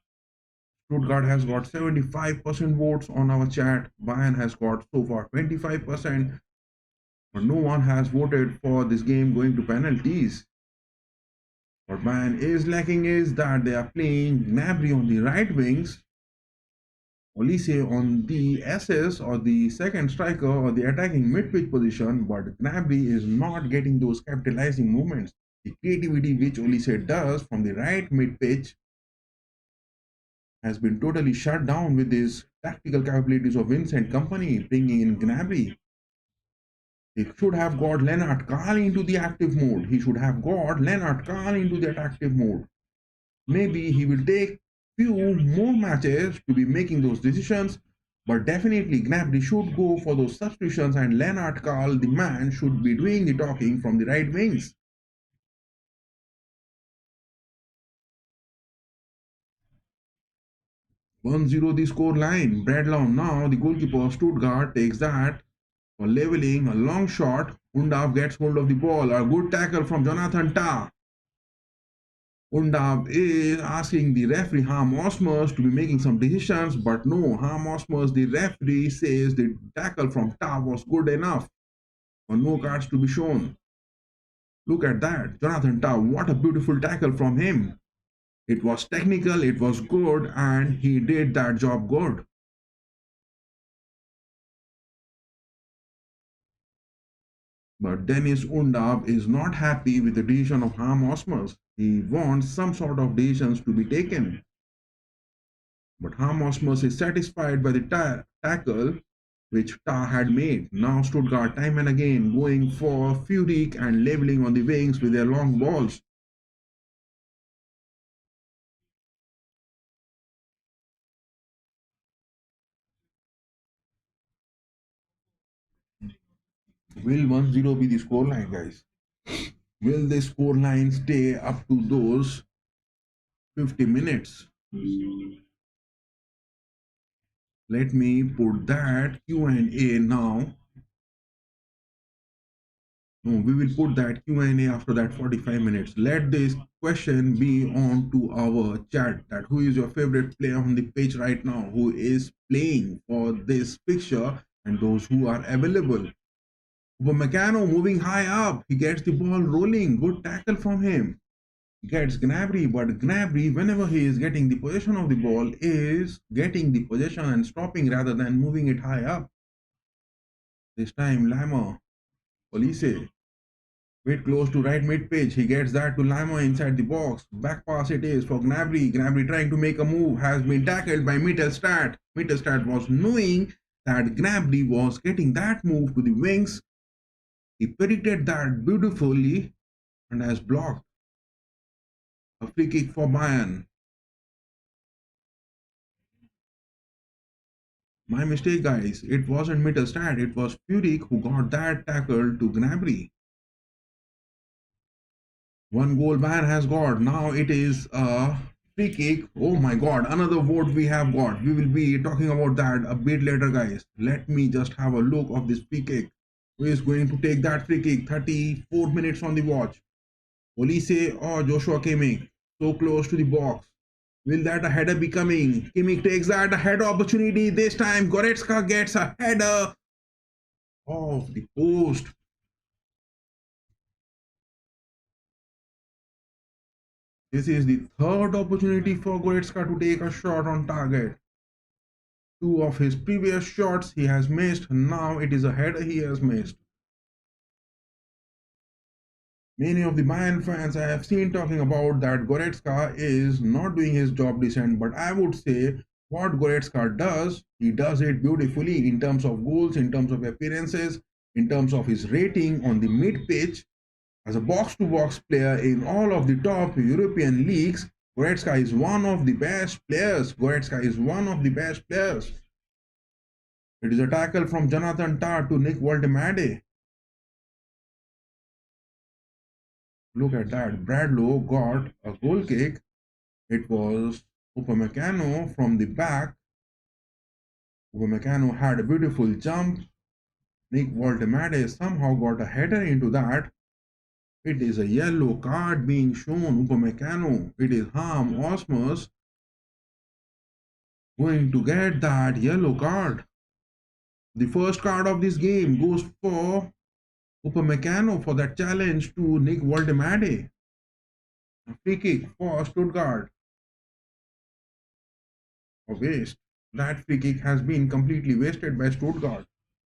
Stuttgart has got 75% votes on our chat. Bayern has got so far 25%. But no one has voted for this game going to penalties. What Bayern is lacking is that they are playing Gnabry on the right wings, Olise on the SS or the second striker or the attacking mid-pitch position, but Gnabry is not getting those capitalizing movements. The creativity which Olise does from the right mid-pitch has been totally shut down with his tactical capabilities of Vincent Company bringing in Gnabry. He should have got Lennart Karl into the active mode. He should have got Lennart Karl into the active mode. Maybe he will take few more matches to be making those decisions, but definitely Gnabry should go for those substitutions and Lennart Karl, the man, should be doing the talking from the right wings. "1-0 the score line. Bradlow now, the goalkeeper of Stuttgart, takes that for leveling. A long shot. Undav gets hold of the ball. A good tackle from Jonathan Tah. Undav is asking the referee Harm Osmers to be making some decisions, but no, Harm Osmers, the referee, says the tackle from Tah was good enough for no cards to be shown. Look at that, Jonathan Tah, what a beautiful tackle from him. It was technical, it was good, and he did that job good. But Dennis Undab is not happy with the decision of Harm Osmus. He wants some sort of decisions to be taken. But Harm Osmus is satisfied by the tackle which Ta had made. Now Stuttgart time and again going for Furyk and leveling on the wings with their long balls. Will 1-0 be the scoreline, guys? Will the scoreline stay up to those 50 minutes? Let me put that Q&A now. No, we will put that Q&A after that 45 minutes. Let this question be on to our chat, that who is your favorite player on the pitch right now, who is playing for this fixture, and those who are available. Upamecano moving high up. He gets the ball rolling. Good tackle from him. Gets Gnabry, but Gnabry, whenever he is getting the possession of the ball, is getting the possession and stopping rather than moving it high up. This time, Lama, Police, wait close to right mid pitch. He gets that to Lama inside the box. Back pass it is for Gnabry. Gnabry trying to make a move, has been tackled by Mittelstadt. Mittelstadt was knowing that Gnabry was getting that move to the wings. He predicted that beautifully and has blocked. A free kick for Bayern. My mistake, guys. It wasn't Mittelstadt. It was Furyk who got that tackle to Gnabry. One goal Bayern has got. Now it is a free kick. Oh my god, another vote we have got. We will be talking about that a bit later, guys. Let me just have a look of this free kick. Who is going to take that free kick? 34 minutes on the watch. Olise or Joshua Kimmich. So close to the box. Will that a header be coming? Kimmich takes that a header opportunity. This time Goretzka gets a header off the post. This is the third opportunity for Goretzka to take a shot on target. Two of his previous shots he has missed. Now it is a header he has missed. Many of the Bayern fans I have seen talking about that Goretzka is not doing his job decent, but I would say what Goretzka does, he does it beautifully in terms of goals, in terms of appearances, in terms of his rating on the mid pitch. As a box-to-box player in all of the top European leagues, Goretzka is one of the best players. Goretzka is one of the best players. It is a tackle from Jonathan Tah to Nick Woltemade. Look at that. Bradlow got a goal kick. It was Upamecano from the back. Upamecano had a beautiful jump. Nick Woltemade somehow got a header into that. It is a yellow card being shown. Upamecano. It is Harm Osmus going to get that yellow card. The first card of this game goes for Upamecano for that challenge to Nick Woltemade. A free kick for Stuttgart. A waste. That free kick has been completely wasted by Stuttgart.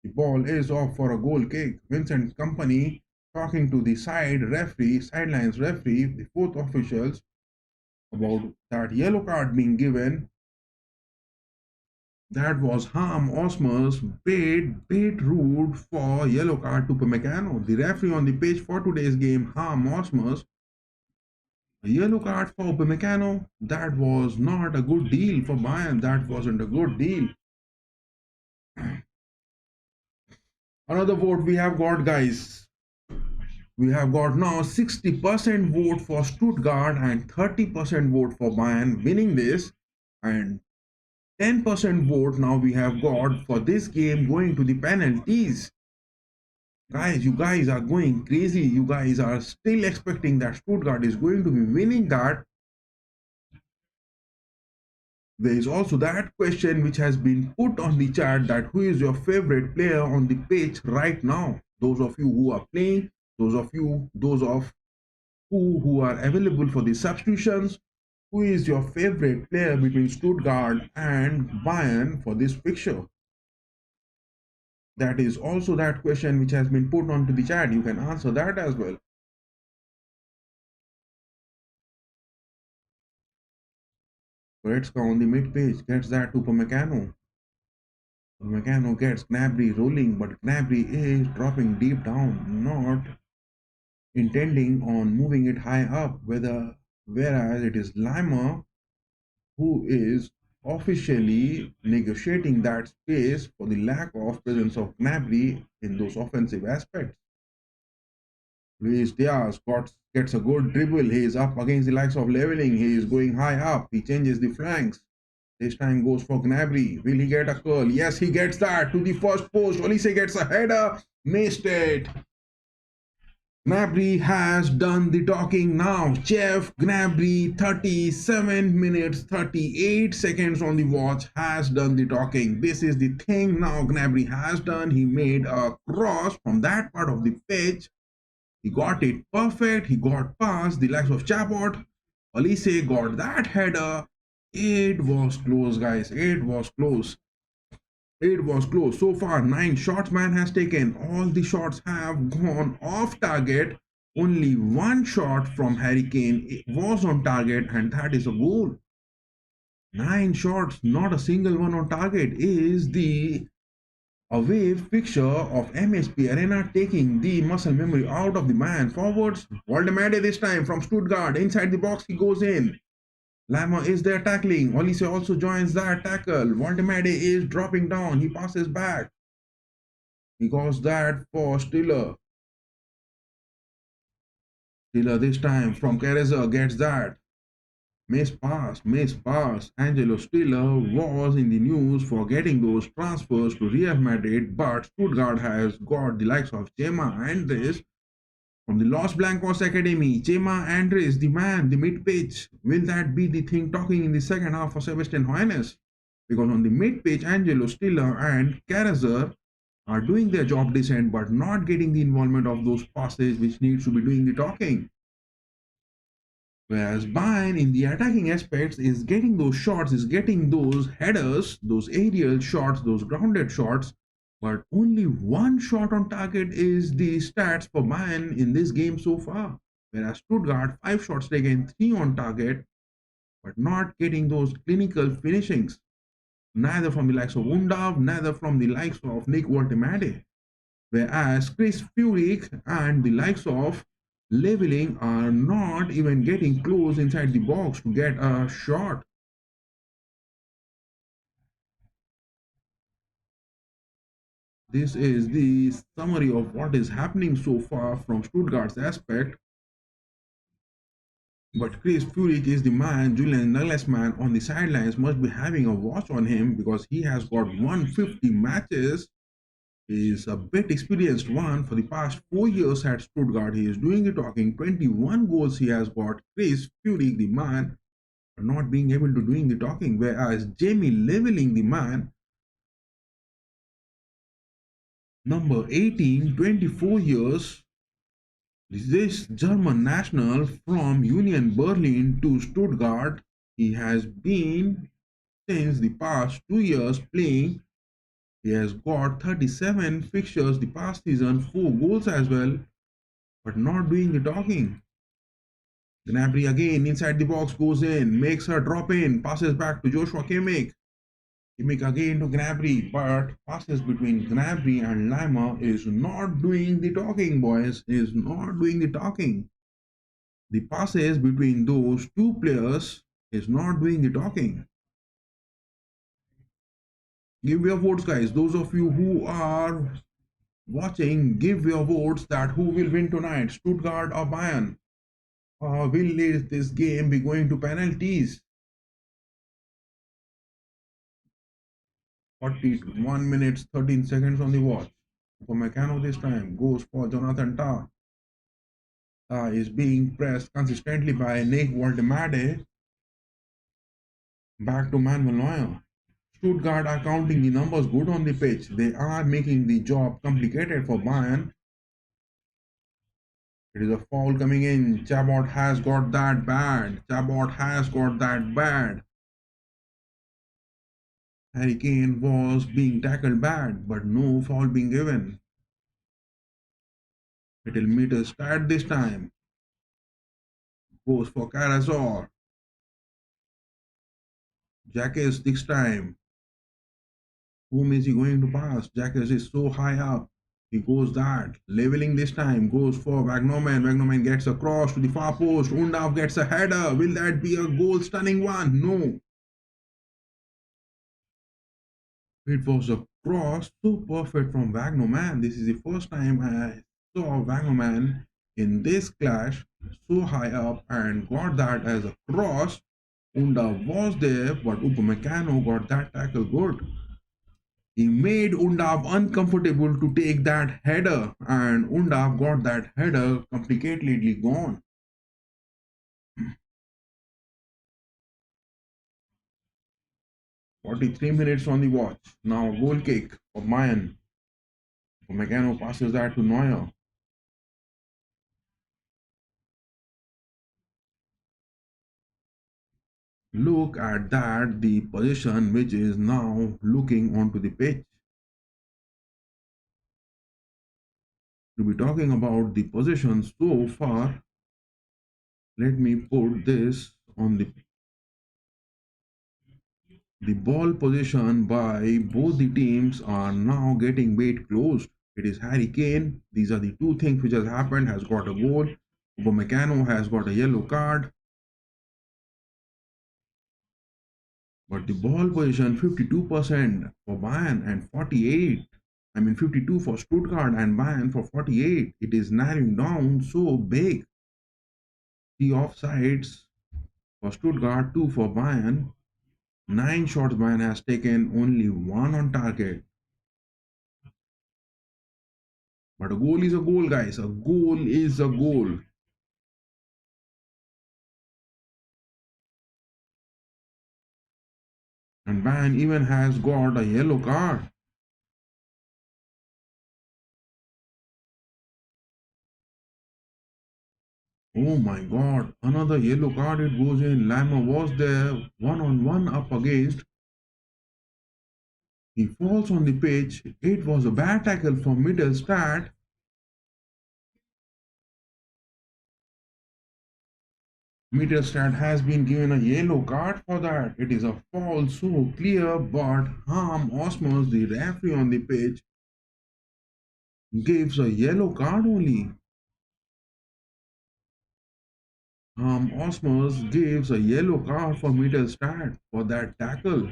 The ball is off for a goal kick. Vincent Kompany talking to the sidelines referee, the fourth officials, about that yellow card being given. That was Harm Osmus bait rude for yellow card to Upamecano. The referee on the pitch for today's game, Harm Osmus. A yellow card for Upamecano. That was not a good deal for Bayern. That wasn't a good deal. Another vote we have got, guys. We have got now 60% vote for Stuttgart and 30% vote for Bayern winning this, and 10% vote now we have got for this game going to the penalties. Guys, you guys are going crazy. You guys are still expecting that Stuttgart is going to be winning that. There is also that question which has been put on the chat, that who is your favorite player on the pitch right now? Those of you who are playing, those of who are available for the substitutions, who is your favorite player between Stuttgart and Bayern for this fixture? That is also that question which has been put onto the chat. You can answer that as well. Goretzka on the mid page gets that to Upamecano. Upamecano gets Gnabry rolling, but Gnabry is dropping deep down, not intending on moving it high up, whereas it is Lima who is officially negotiating that space for the lack of presence of Gnabry in those offensive aspects. Luis Diaz gets a good dribble. He is up against the likes of leveling. He is going high up. He changes the flanks. This time goes for Gnabry. Will he get a curl? Yes, he gets that to the first post. Olise gets a header. Missed it. Gnabry has done the talking now. Jeff Gnabry, 37 minutes, 38 seconds on the watch, has done the talking. This is the thing now Gnabry has done. He made a cross from that part of the pitch. He got it perfect. He got past the likes of Chabot. Olise got that header. It was close, guys. It was close. It was close. So far, 9 shots man has taken. All the shots have gone off target. Only one shot from Harry Kane was on target, and that is a goal. 9 shots, not a single one on target, is the away fixture of MHPArena, taking the muscle memory out of the man. Forwards, Waldemade this time from Stuttgart. Inside the box, he goes in. Lama is there tackling. Olise also joins that tackle. Waldemade is dropping down. He passes back. He goes that for Stiller. Stiller this time from Careza gets that. Miss pass. Angelo Stiller was in the news for getting those transfers to Real Madrid, but Stuttgart has got the likes of Chema Andres from the Los Blancos Academy. Chema Andres, the man, the mid-pitch. Will that be the thing talking in the second half for Sebastian Hoeneß? Because on the mid-pitch, Angelo Stiller and Carrasser are doing their job decent, but not getting the involvement of those passes which needs to be doing the talking. Whereas Bayern in the attacking aspects is getting those shots, is getting those headers, those aerial shots, those grounded shots, but only one shot on target is the stats for Bayern in this game so far. Whereas Stuttgart, 5 shots taken, 3 on target, but not getting those clinical finishings. Neither from the likes of Undav, neither from the likes of Nick Woltemade. Whereas Chris Furyk and the likes of leveling are not even getting close inside the box to get a shot. This is the summary of what is happening so far from Stuttgart's aspect. But Chris Furyk is the man. Julian Nagelsmann on the sidelines must be having a watch on him because he has got 150 matches. He is a bit experienced one for the past 4 years at Stuttgart. He is doing the talking. 21 goals he has got. Chris Furyk, the man, not being able to doing the talking, whereas Jamie leveling, the man, number 18, 24 years, this German national from Union Berlin to Stuttgart. He has been since the past 2 years playing. He has got 37 fixtures the past season, 4 goals as well, but not doing the talking. Gnabry again inside the box, goes in, makes her drop in, passes back to Joshua Kimmich. Kimmich again to Gnabry, but passes between Gnabry and Lima is not doing the talking, boys. Is not doing the talking. The passes between those two players is not doing the talking. Give your votes, guys. Those of you who are watching, give your votes that who will win tonight, Stuttgart or Bayern. Will this game be going to penalties? 41 minutes 13 seconds on the watch. For Meccano this time goes for Jonathan Tah. Tah is being pressed consistently by Nick Waldemade. Back to Manuel Neuer. Stuttgart are counting the numbers good on the pitch. They are making the job complicated for Bayern. It is a foul coming in. Chabot has got that bad. Harry Kane was being tackled bad, but no foul being given. Little meter start this time. Goes for Karasor. Jacques this time. Whom is he going to pass? Jacques is so high up. He goes that. Leveling this time. Goes for Wagnoman. Wagnoman gets a cross to the far post. Undav gets a header. Will that be a goal stunning one? No. It was a cross so perfect from Wagnoman. This is the first time I saw Wagnoman in this clash so high up and got that as a cross. Undav was there, but Upamecano got that tackle good. He made Undav uncomfortable to take that header, and Undav got that header completely gone. 43 minutes on the watch. Now goal kick for Mayan. Upamecano passes that to Neuer. Look at that, the position which is now looking onto the pitch. To be talking about the position so far, let me put this on the ball position by both the teams are now getting bait closed. It is Harry Kane. These are the two things which has happened. Has got a goal. Upamecano has got a yellow card. But the ball position 52% for Bayern and 48. I mean 52 for Stuttgart and Bayern for 48. It is narrowing down so big. The offsides for Stuttgart, 2 for Bayern. 9 shots Bayern has taken, only 1 on target. But a goal is a goal, guys. A goal is a goal. And Bayern even has got a yellow card. Oh my god, another yellow card, it goes in. Lima was there, one-on-one up against. He falls on the pitch. It was a bad tackle from Mittelstadt. Mittelstadt has been given a yellow card for that. It is a foul so clear, but Harm Osmos, the referee on the pitch, gives a yellow card only. Osmos gives a yellow card for Mittelstadt for that tackle.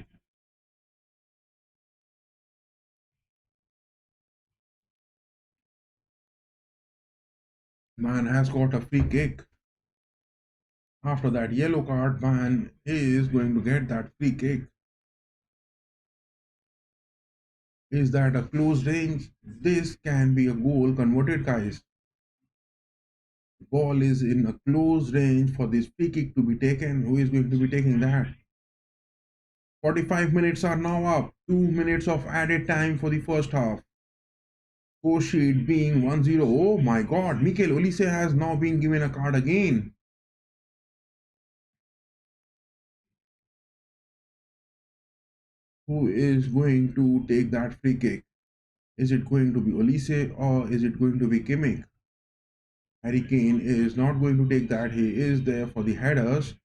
Man has got a free kick. After that yellow card, man is going to get that free kick. Is that a close range? This can be a goal converted, guys. The ball is in a close range for this free kick to be taken. Who is going to be taking that? 45 minutes are now up. 2 minutes of added time for the first half. Score sheet being 1-0. Oh my god, Mikel Olise has now been given a card again. Who is going to take that free kick? Is it going to be Olise or is it going to be Kimmich? Harry Kane is not going to take that. He is there for the headers.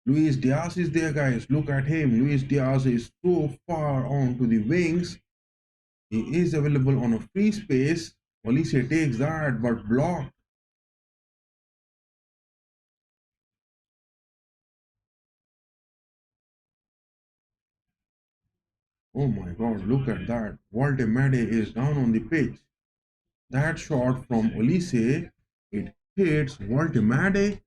Luis Diaz is there, guys. Look at him. Luis Diaz is so far on to the wings. He is available on a free space. Olise takes that, but blocked. Oh my god, look at that. Walter Made is down on the pitch. That shot from Olise, it hits Walter Made.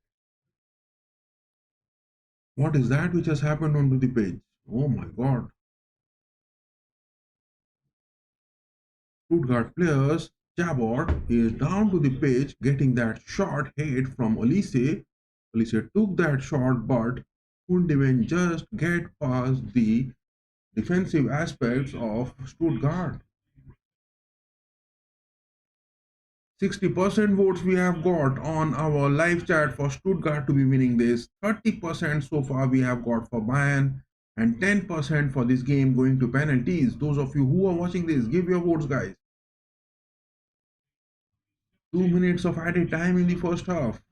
What is that which has happened onto the pitch? Oh my god. Stuttgart players, Chabot is down to the pitch getting that shot hit from Olise. Olise took that shot but couldn't even just get past the defensive aspects of Stuttgart. 60% votes we have got on our live chat for Stuttgart to be winning this. 30% so far we have got for Bayern. and 10% for this game going to penalties. Those of you who are watching this, give your votes, guys. 2 minutes of added time in the first half.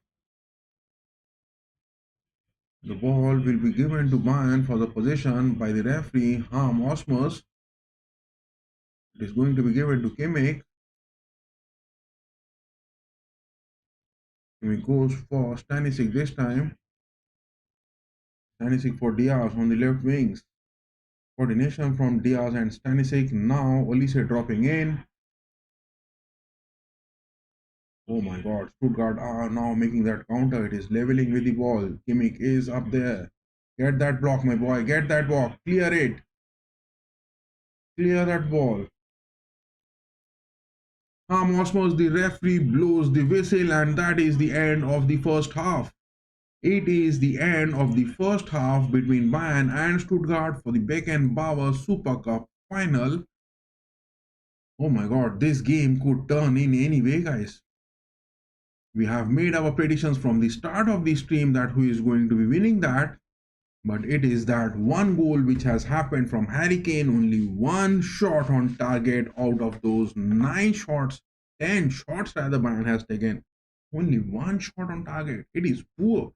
The ball will be given to Bayern for the possession by the referee, Harm Osmus. It is going to be given to Kimmich. Kimmich goes for Stanisic this time. Stanisic for Diaz on the left wings. Coordination from Diaz and Stanisic. Now Olise dropping in. Oh my god, Stuttgart are now making that counter. It is leveling with the ball. Kimmich is up there. Get that block, my boy. Get that block. Clear it. Clear that ball. Osmos, the referee, blows the whistle, and that is the end of the first half. It is the end of the first half between Bayern and Stuttgart for the Beckenbauer Supercup final. Oh my god, this game could turn in any way, guys. We have made our predictions from the start of the stream that who is going to be winning that. But it is that one goal which has happened from Harry Kane, only one shot on target out of those 9 shots, 10 shots rather Bayern has taken. Only one shot on target. It is poor.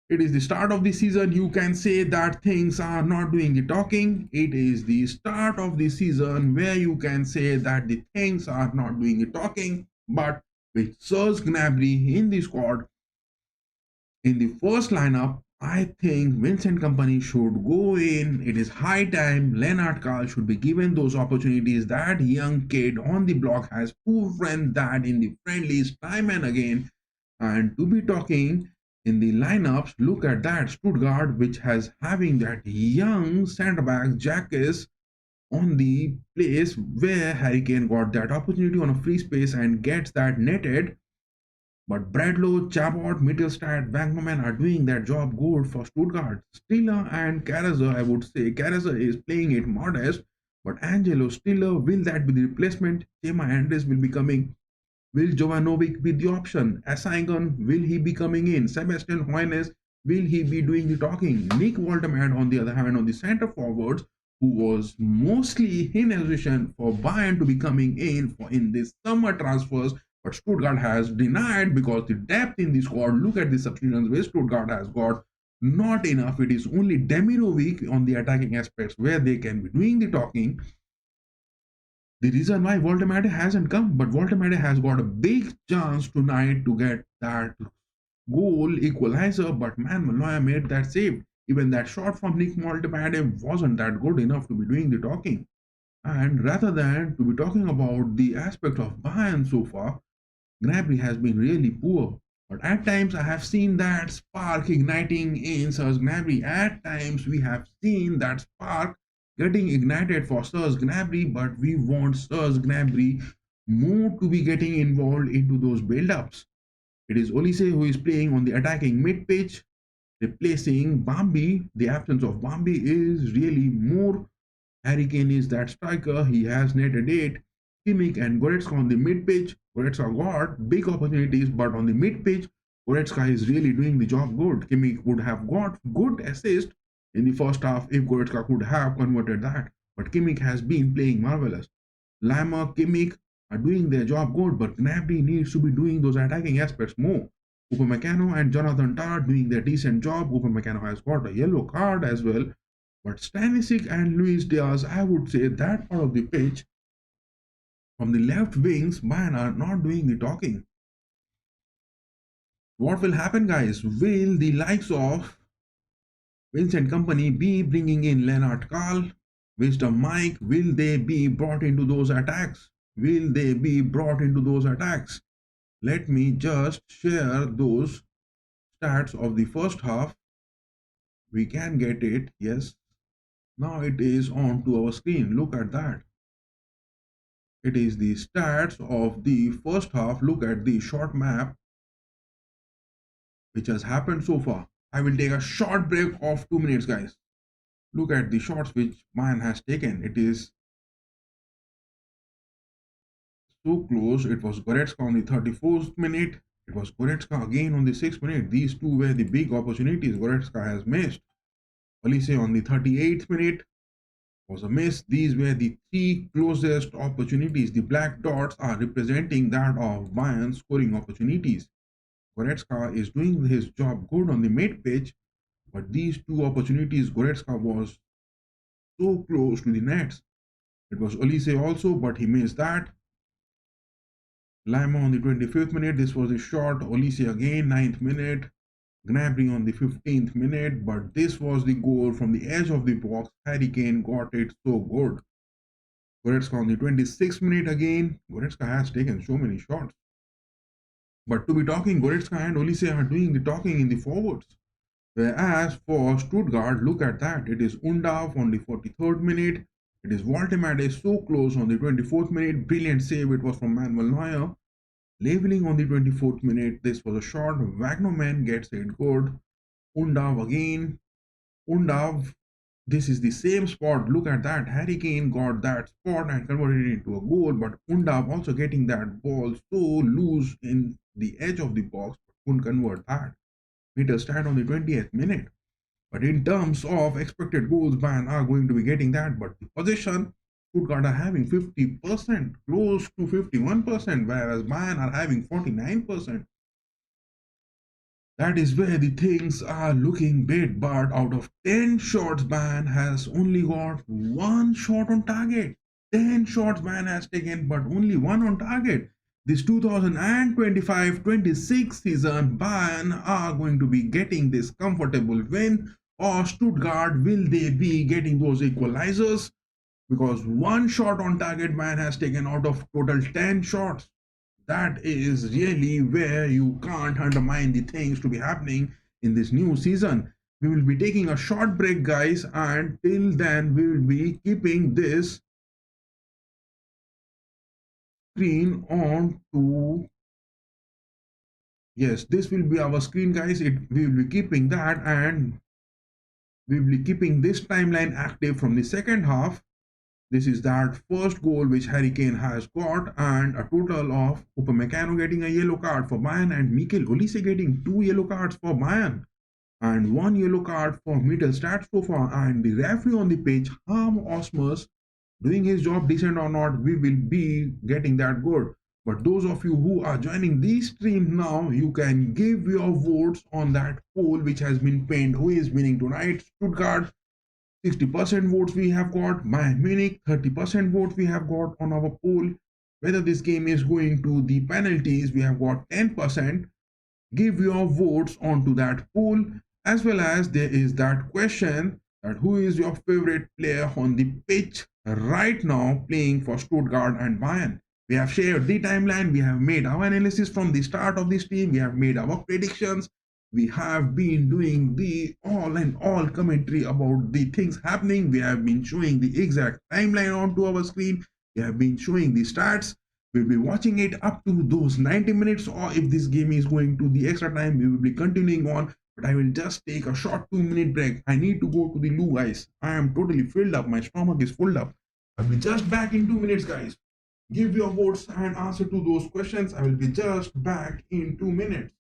It is the start of the season. You can say that things are not doing the talking. It is the start of the season where you can say that the things are not doing the talking. But with Serge Gnabry in the squad, in the first lineup, I think Vincent Company should go in. It is high time Lennart Karl should be given those opportunities. That young kid on the block has proven that in the friendlies time and again. And to be talking in the lineups, look at that Stuttgart, which has having that young centre back Jacques on the place where Harry Kane got that opportunity on a free space and gets that netted. But Bradlow, Chabot, Mittelstadt, Wagnerman are doing that job good for Stuttgart. Stiller and Karaza, I would say. Karaza is playing it modest, but Angelo Stiller, will that be the replacement? Chema Andres will be coming. Will Jovanovic be the option? Asaingon, will he be coming in? Sebastian Hoeneß, will he be doing the talking? Nick Woltermann, on the other hand, on the centre forwards, who was mostly in a position for Bayern to be coming in for in this summer transfers, but Stuttgart has denied because the depth in the squad. Look at the substitutions where Stuttgart has got not enough. It is only Demirovic on the attacking aspects where they can be doing the talking. The reason why Voltemade hasn't come, but Voltemade has got a big chance tonight to get that goal equalizer, but man, Maloya made that save. Even that shot from Nick Voltemade wasn't that good enough to be doing the talking. And rather than to be talking about the aspect of Bayern so far, Gnabry has been really poor. But at times I have seen that spark igniting in Serge Gnabry. At times we have seen that spark getting ignited for Serge Gnabry, but we want Serge Gnabry more to be getting involved into those build-ups. It is Olise who is playing on the attacking mid-pitch, replacing Bambi. The absence of Bambi is really more. Harry Kane is that striker. He has netted 8. Kimmich and Goretzka on the mid-pitch. Goretzka got big opportunities, but on the mid-pitch, Goretzka is really doing the job good. Kimmich would have got good assist in the first half if Goretzka could have converted that. But Kimmich has been playing marvelous. Lama, Kimmich are doing their job good, but Gnabry needs to be doing those attacking aspects more. Upamecano and Jonathan Tah doing their decent job. Upamecano has got a yellow card as well. But Stanisic and Luis Diaz, I would say that part of the pitch, from the left wings, Bayern are not doing the talking. What will happen, guys? Will the likes of Vincent Company be bringing in Lennart Karl, Wisdom Mike? Will they be brought into those attacks? Will they be brought into those attacks? Let me just share those stats of the first half. We can get it, yes. Now it is on to our screen. Look at that. It is the stats of the first half. Look at the short map which has happened so far. I will take a short break of 2 minutes, guys. Look at the shots which Bayern has taken. It is so close. It was Goretzka on the 34th minute. It was Goretzka again on the 6th minute. These two were the big opportunities Goretzka has missed. Olise on the 38th minute was a miss. These were the three closest opportunities. The black dots are representing that of Bayern scoring opportunities. Goretzka is doing his job good on the mid pitch, but these two opportunities, Goretzka was so close to the nets. It was Olise also, but he missed that. Lima on the 25th minute, this was a shot. Olise again, 9th minute. Gnabry on the 15th minute, but this was the goal from the edge of the box. Harry Kane got it so good. Goretzka on the 26th minute again. Goretzka has taken so many shots. But to be talking, Goretzka and Olise are doing the talking in the forwards. Whereas for Stuttgart, look at that. It is Undav on the 43rd minute. It is Voltemade so close on the 24th minute. Brilliant save. It was from Manuel Neuer. Leveling on the 24th minute. This was a shot. Wagnerman gets it good. Undav again. Undav. This is the same spot. Look at that. Harry Kane got that spot and converted it into a goal. But Undav also getting that ball so loose in the edge of the box. Couldn't convert that. Mittelstadt on the 20th minute. But in terms of expected goals, Bayern are going to be getting that. But the possession, Stuttgart are having 50%, close to 51%, whereas Bayern are having 49%. That is where the things are looking bad. But out of 10 shots, Bayern has only got one shot on target. 10 shots Bayern has taken, but only one on target. This 2025-26 season, Bayern are going to be getting this comfortable win, or Stuttgart will they be getting those equalizers? Because one shot on target Bayern has taken out of total 10 shots. That is really where you can't undermine the things to be happening in this new season. We will be taking a short break, guys, and till then we will be keeping this screen on to, yes, this will be our screen, guys. We will be keeping that, and we will be keeping this timeline active from the second half. This is that first goal which Harry Kane has got, and a total of Upamecano getting a yellow card for Bayern and Mikel Olise getting 2 yellow cards for Bayern and 1 yellow card for Mittelstadt so far. And the referee on the pitch, Harm Osmus, doing his job decent or not, we will be getting that good. But those of you who are joining the stream now, you can give your votes on that poll which has been pinned. Who is winning tonight? Stuttgart, 60% votes we have got. Bayern Munich, 30% votes we have got on our poll. Whether this game is going to the penalties, we have got 10%. Give your votes onto that poll, as well as there is that question that who is your favorite player on the pitch right now playing for Stuttgart and Bayern. We have shared the timeline, we have made our analysis from the start of this team, we have made our predictions, we have been doing the all and all commentary about the things happening, we have been showing the exact timeline onto our screen, we have been showing the stats. We'll be watching it up to those 90 minutes, or if this game is going to the extra time, we will be continuing on. But I will just take a short 2-minute break. I need to go to the loo, guys. I am totally filled up. My stomach is full up. I'll be just back in 2 minutes, guys. Give your votes and answer to those questions. I will be just back in 2 minutes.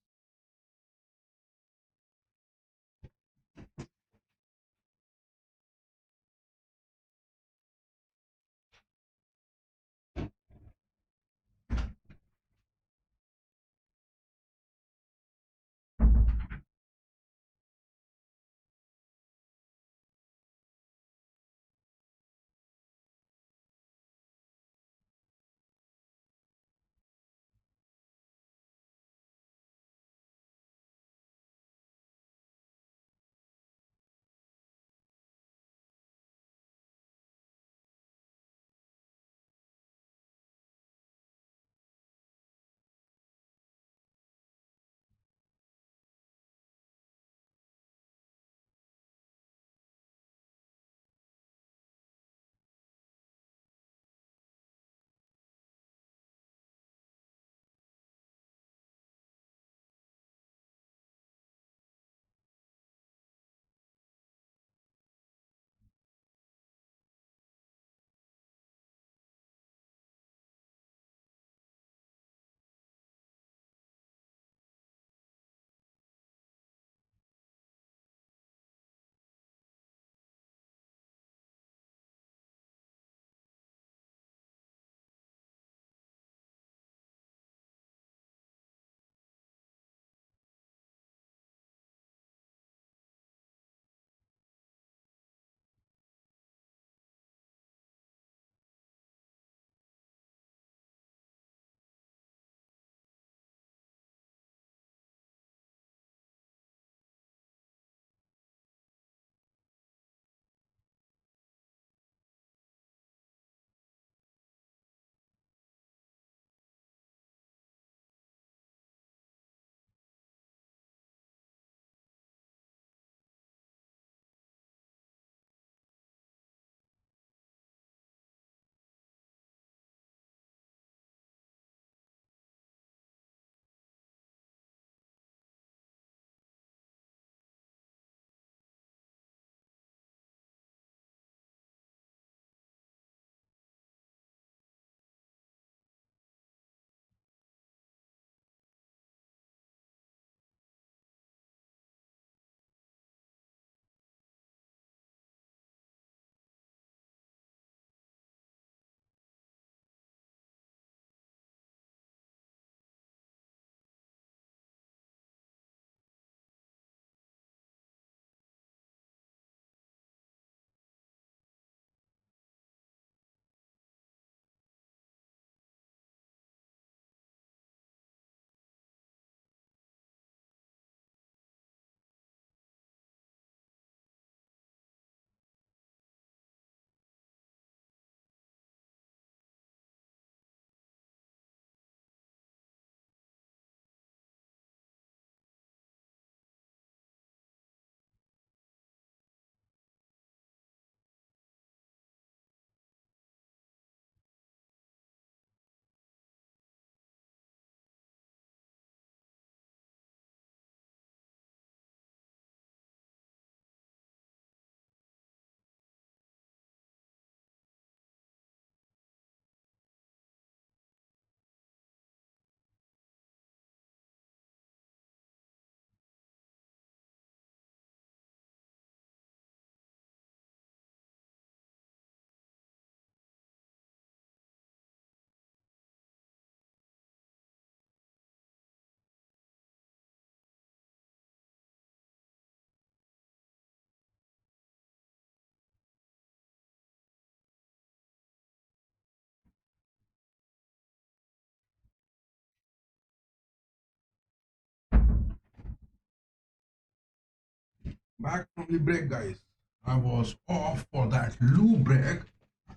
Back from the break, guys. I was off for that loo break.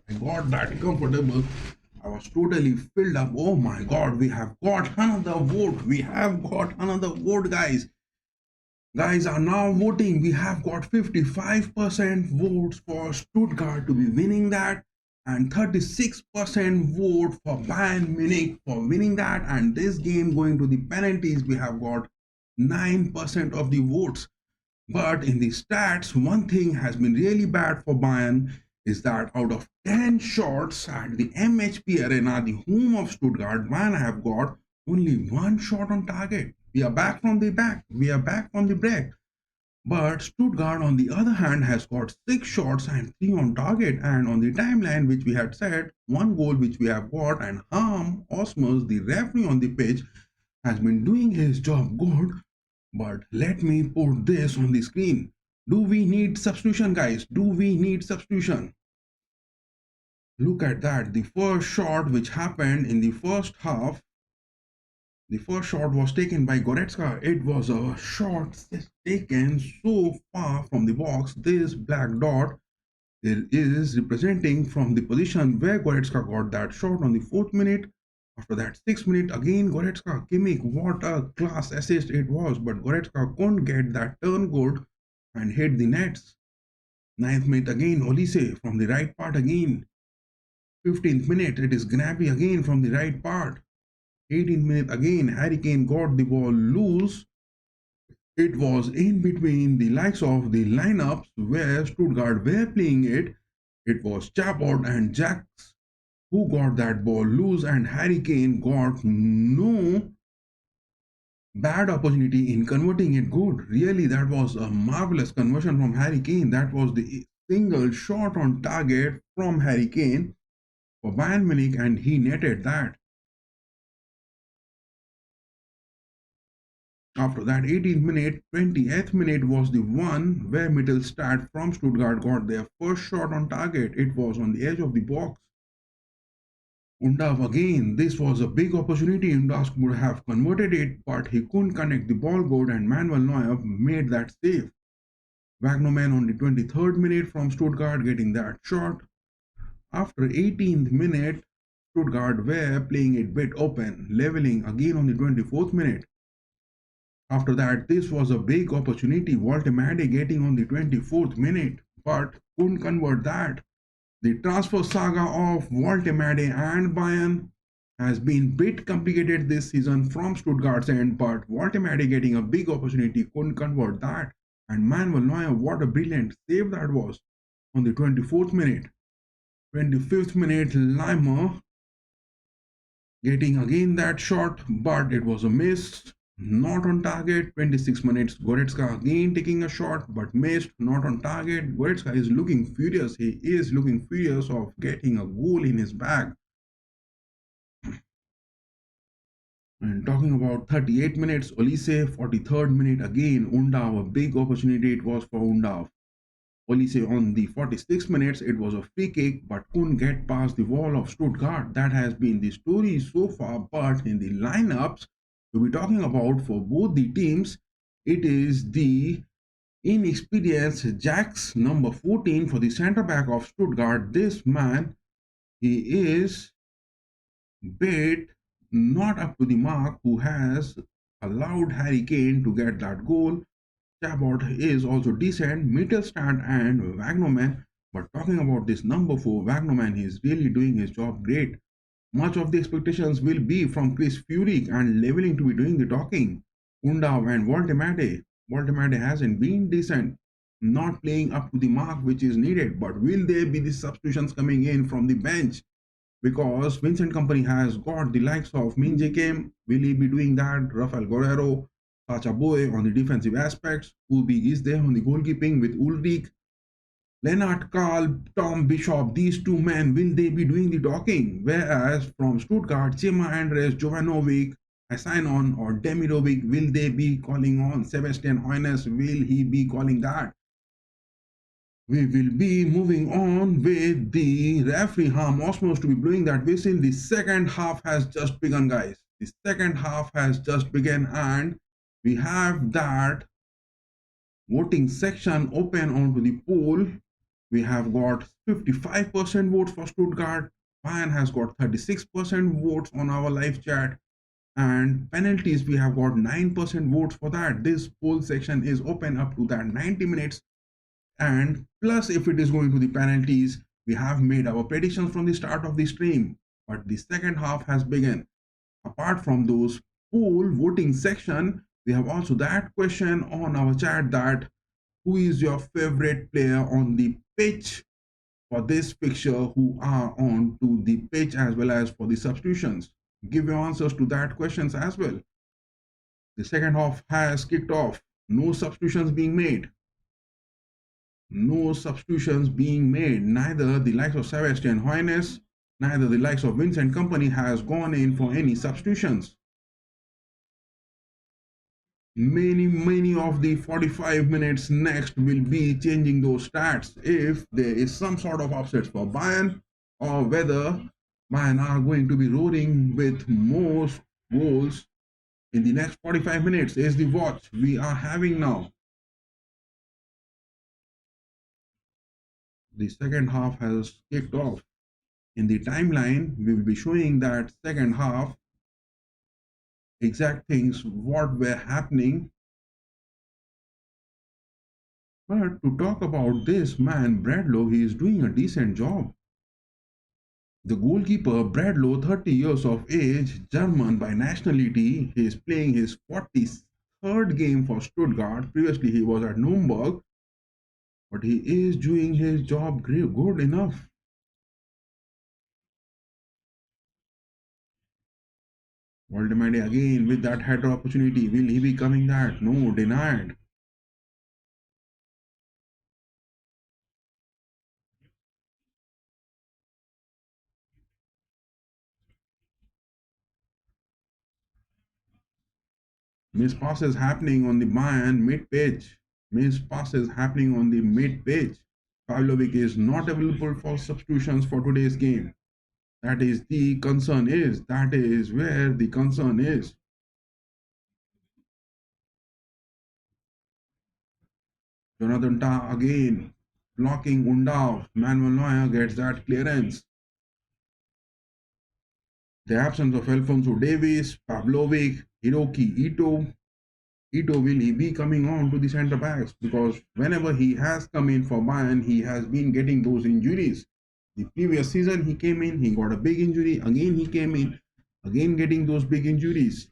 I got that comfortable. I was totally filled up. Oh my god, we have got another vote. We have got another vote, guys. Guys are now voting. We have got 55% votes for Stuttgart to be winning that, and 36% vote for Bayern Munich for winning that. And this game going to the penalties, we have got 9% of the votes. But in the stats, one thing has been really bad for Bayern is that out of 10 shots at the MHPArena, the home of Stuttgart, Bayern have got only one shot on target. We are back from the back. We are back from the break. But Stuttgart, on the other hand, has got 6 shots and 3 on target. And on the timeline, which we had said, 1 goal which we have got, and Harm Osmus, the referee on the pitch, has been doing his job good. But let me put this on the screen. Do we need substitution, guys? Do we need substitution? Look at that. The first shot which happened in the first half, the first shot was taken by Goretzka. It was a shot taken so far from the box. This black dot is representing from the position where Goretzka got that shot on the 4th minute. After that 6th minute, again Goretzka, Kimmich, what a class assist it was, but Goretzka couldn't get that turn good and hit the nets. 9th minute again, Olise from the right part again. 15th minute, it is Gnabry again from the right part. 18th minute again, Harry Kane got the ball loose. It was in between the likes of the lineups where Stuttgart were playing it. It was Chabot and Jax who got that ball loose, and Harry Kane got no bad opportunity in converting it good. Really, that was a marvelous conversion from Harry Kane. That was the single shot on target from Harry Kane for Bayern Munich, and he netted that. After that 18th minute, 20th minute was the one where Mittelstadt from Stuttgart got their first shot on target. It was on the edge of the box. Undav again, this was a big opportunity. Undav would have converted it, but he couldn't connect the ball good, and Manuel Neuer made that save. Wagnerman on the 23rd minute from Stuttgart getting that shot. After 18th minute, Stuttgart were playing it bit open, leveling again on the 24th minute. After that, this was a big opportunity. Voltemade getting on the 24th minute, but couldn't convert that. The transfer saga of Voltemade and Bayern has been bit complicated this season from Stuttgart's end, but Voltemade getting a big opportunity couldn't convert that. And Manuel Neuer, what a brilliant save that was on the 24th minute. 25th minute, Leimer getting again that shot, but it was a miss, not on target. 26 minutes, Goretzka again taking a shot, but missed, not on target. Goretzka is looking furious. He is looking furious of getting a goal in his bag. And talking about 38 minutes, Olise, 43rd minute again, Undav, a big opportunity it was for Undav. Olise on the 46 minutes, it was a free kick, but couldn't get past the wall of Stuttgart. That has been the story so far, but in the lineups, we'll be talking about for both the teams, it is the inexperienced Jax, number 14 for the center back of Stuttgart. This man, he is bit not up to the mark, who has allowed Harry Kane to get that goal. Chabot is also decent, Mittelstadt and Wagnerman. But talking about this number 4, Wagnerman, he is really doing his job great. Much of the expectations will be from Chris Furyk and leveling to be doing the talking. Undav and Voltemade. Voltemade hasn't been decent, not playing up to the mark which is needed. But will there be the substitutions coming in from the bench? Because Vincent Kompany has got the likes of Min Jae, will he be doing that? Rafael Guerrero, Sacha Boey on the defensive aspects. Ubig is there on the goalkeeping with Ulrich. Lennart Karl, Tom Bishop, these two men, will they be doing the talking? Whereas from Stuttgart, Chema Andres, Jovanovic, Hassanon or Demirovic, will they be calling on? Sebastian Hoeneß, will he be calling that? We will be moving on with the referee Harm Osmos to be blowing that whistle. The second half has just begun, guys. The second half has just begun, and we have that voting section open onto the poll. We have got 55% votes for Stuttgart. Bayern has got 36% votes on our live chat. And penalties, we have got 9% votes for that. This poll section is open up to that 90 minutes. And plus, if it is going to the penalties, we have made our predictions from the start of the stream. But the second half has begun. Apart from those poll voting section, we have also that question on our chat that who is your favorite player on the pitch for this fixture who are on to the pitch as well as for the substitutions. Give your answers to that questions as well. The second half has kicked off. No substitutions being made. No substitutions being made. Neither the likes of Sebastian Hoeneß, neither the likes of Vincent Company has gone in for any substitutions. Many of the 45 minutes next will be changing those stats if there is some sort of upsets for Bayern, or whether Bayern are going to be roaring with most goals in the next 45 minutes is the watch we are having now. The second half has kicked off. In the timeline, we will be showing that second half exact things what were happening. But to talk about this man, Bradlow, he is doing a decent job. The goalkeeper, Bradlow, 30 years of age, German by nationality, he is playing his 43rd game for Stuttgart. Previously, he was at Nuremberg, but he is doing his job good enough. Waldemade again with that header opportunity. Will he be coming that? No, denied. Miss passes happening on the Bayern mid-pitch. Miss passes happening on the mid-pitch. Pavlovic is not available for substitutions for today's game. That is the concern is. That is where the concern is. Jonathan Tah again blocking Undav. Manuel Neuer gets that clearance. The absence of Alfonso Davies, Pavlovic, Hiroki Ito. Ito, will he be coming on to the centre backs? Because whenever he has come in for Bayern, he has been getting those injuries. The previous season he came in, he got a big injury. Again he came in, again getting those big injuries.